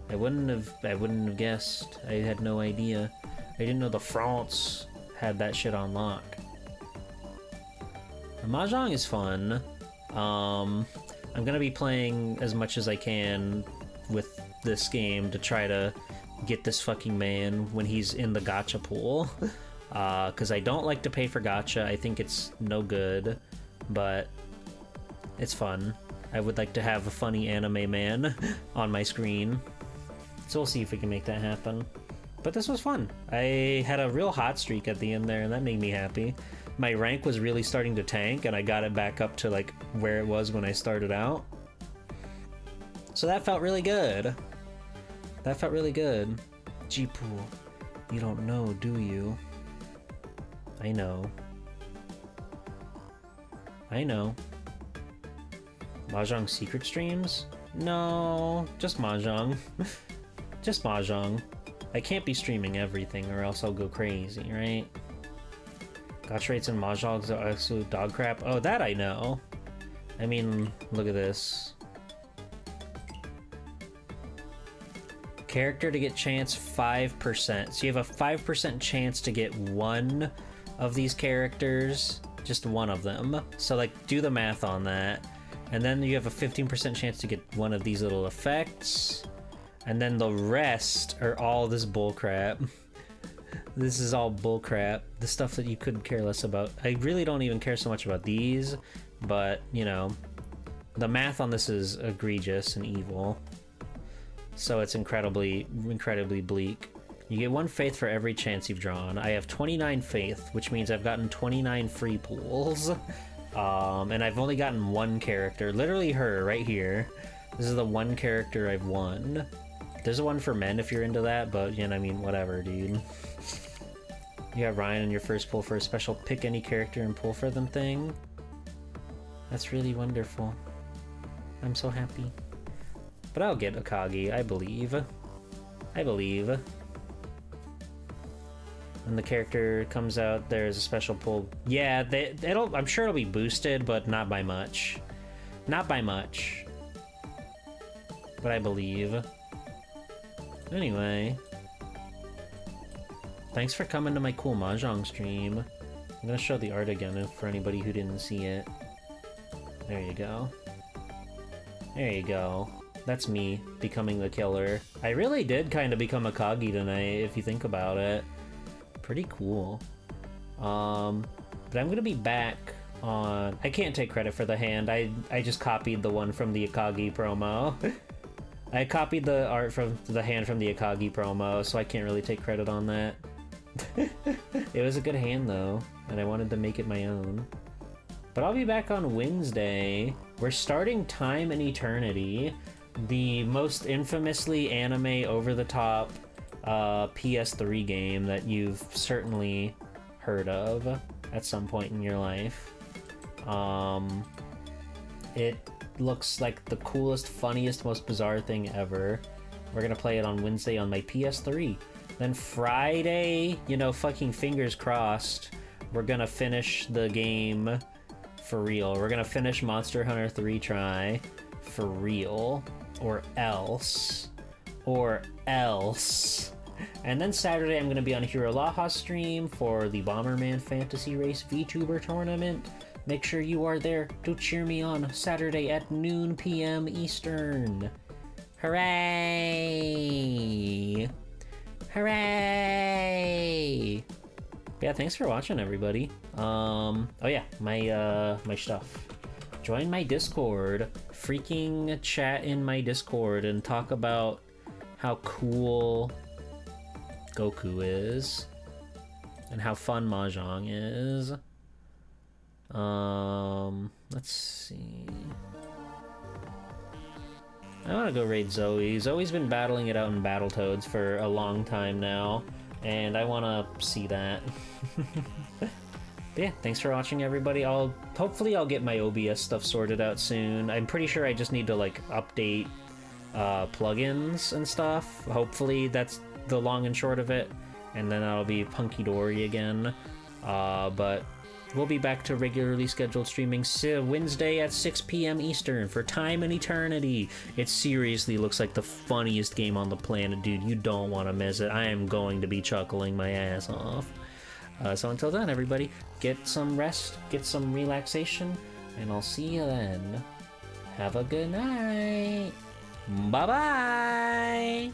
A: I wouldn't have guessed. I had no idea. I didn't know the France had that shit on lock. Mahjong is fun. I'm gonna be playing as much as I can with this game to try to get this fucking man when he's in the gacha pool. Because I don't like to pay for gacha. I think it's no good, but it's fun. I would like to have a funny anime man on my screen. So we'll see if we can make that happen. But this was fun. I had a real hot streak at the end there, and that made me happy. My rank was really starting to tank, and I got it back up to like where it was when I started out. So that felt really good. That felt really good. G-Pool, you don't know, do you? I know. I know. Mahjong secret streams? No, just Mahjong. Just Mahjong. I can't be streaming everything or else I'll go crazy, right? Gacha rates and Mahjongs are absolute dog crap. Oh, that I know. I mean, look at this. Character to get chance 5%. So you have a 5% chance to get one of these characters, just one of them. So like do the math on that. And then you have a 15% chance to get one of these little effects. And then the rest are all this bullcrap. This is all bullcrap. The stuff that you couldn't care less about. I really don't even care so much about these, but you know, the math on this is egregious and evil. So it's incredibly bleak. You get 1 faith for every chance you've drawn. I have 29 faith, which means I've gotten 29 free pools. And I've only gotten one character, literally her right here. This is the one character I've won. There's a one for men if you're into that, but you know, I mean, whatever, dude. You got Ryan in your first pull for a special pick any character and pull for them thing. That's really wonderful. I'm so happy. But I'll get Akagi, I believe. I believe. When the character comes out, there's a special pull. Yeah, I'm sure it'll be boosted, but not by much. Not by much. But I believe. Anyway. Thanks for coming to my cool Mahjong stream. I'm gonna show the art again for anybody who didn't see it. There you go. There you go. That's me becoming the killer. I really did kind of become Akagi tonight, if you think about it. Pretty cool. But I'm gonna be back on... I can't take credit for the hand. I just copied the one from the Akagi promo. I copied the art from the hand from the Akagi promo, so I can't really take credit on that. It was a good hand though, and I wanted to make it my own. But I'll be back on Wednesday. We're starting Time and Eternity, the most infamously anime over-the-top PS3 game that you've certainly heard of at some point in your life. It looks like the coolest, funniest, most bizarre thing ever. We're gonna play it on Wednesday on my PS3. Then Friday, you know, fucking fingers crossed, we're gonna finish the game for real. We're gonna finish Monster Hunter 3 Try for real. Or else. And then Saturday I'm going to be on Hiro Laha's stream for the Bomberman Fantasy Race VTuber tournament. Make sure you are there to cheer me on Saturday at noon p.m. Eastern. Hooray! Hooray! Yeah, thanks for watching, everybody. Oh yeah, my stuff. Join my Discord. Freaking chat in my Discord and talk about how cool Goku is and how fun Mahjong is. Let's see. I want to go raid Zoe. Zoe's been battling it out in Battletoads for a long time now, and I want to see that. But yeah, thanks for watching, everybody. Hopefully I'll get my OBS stuff sorted out soon. I'm pretty sure I just need to like update plugins and stuff. Hopefully that's the long and short of it, and then I'll be hunky-dory again. But we'll be back to regularly scheduled streaming Wednesday at 6 p.m. Eastern for Time and Eternity. It seriously looks like the funniest game on the planet, dude. You don't want to miss it. I am going to be chuckling my ass off. So until then, everybody, get some rest, get some relaxation, and I'll see you then. Have a good night. Bye-bye!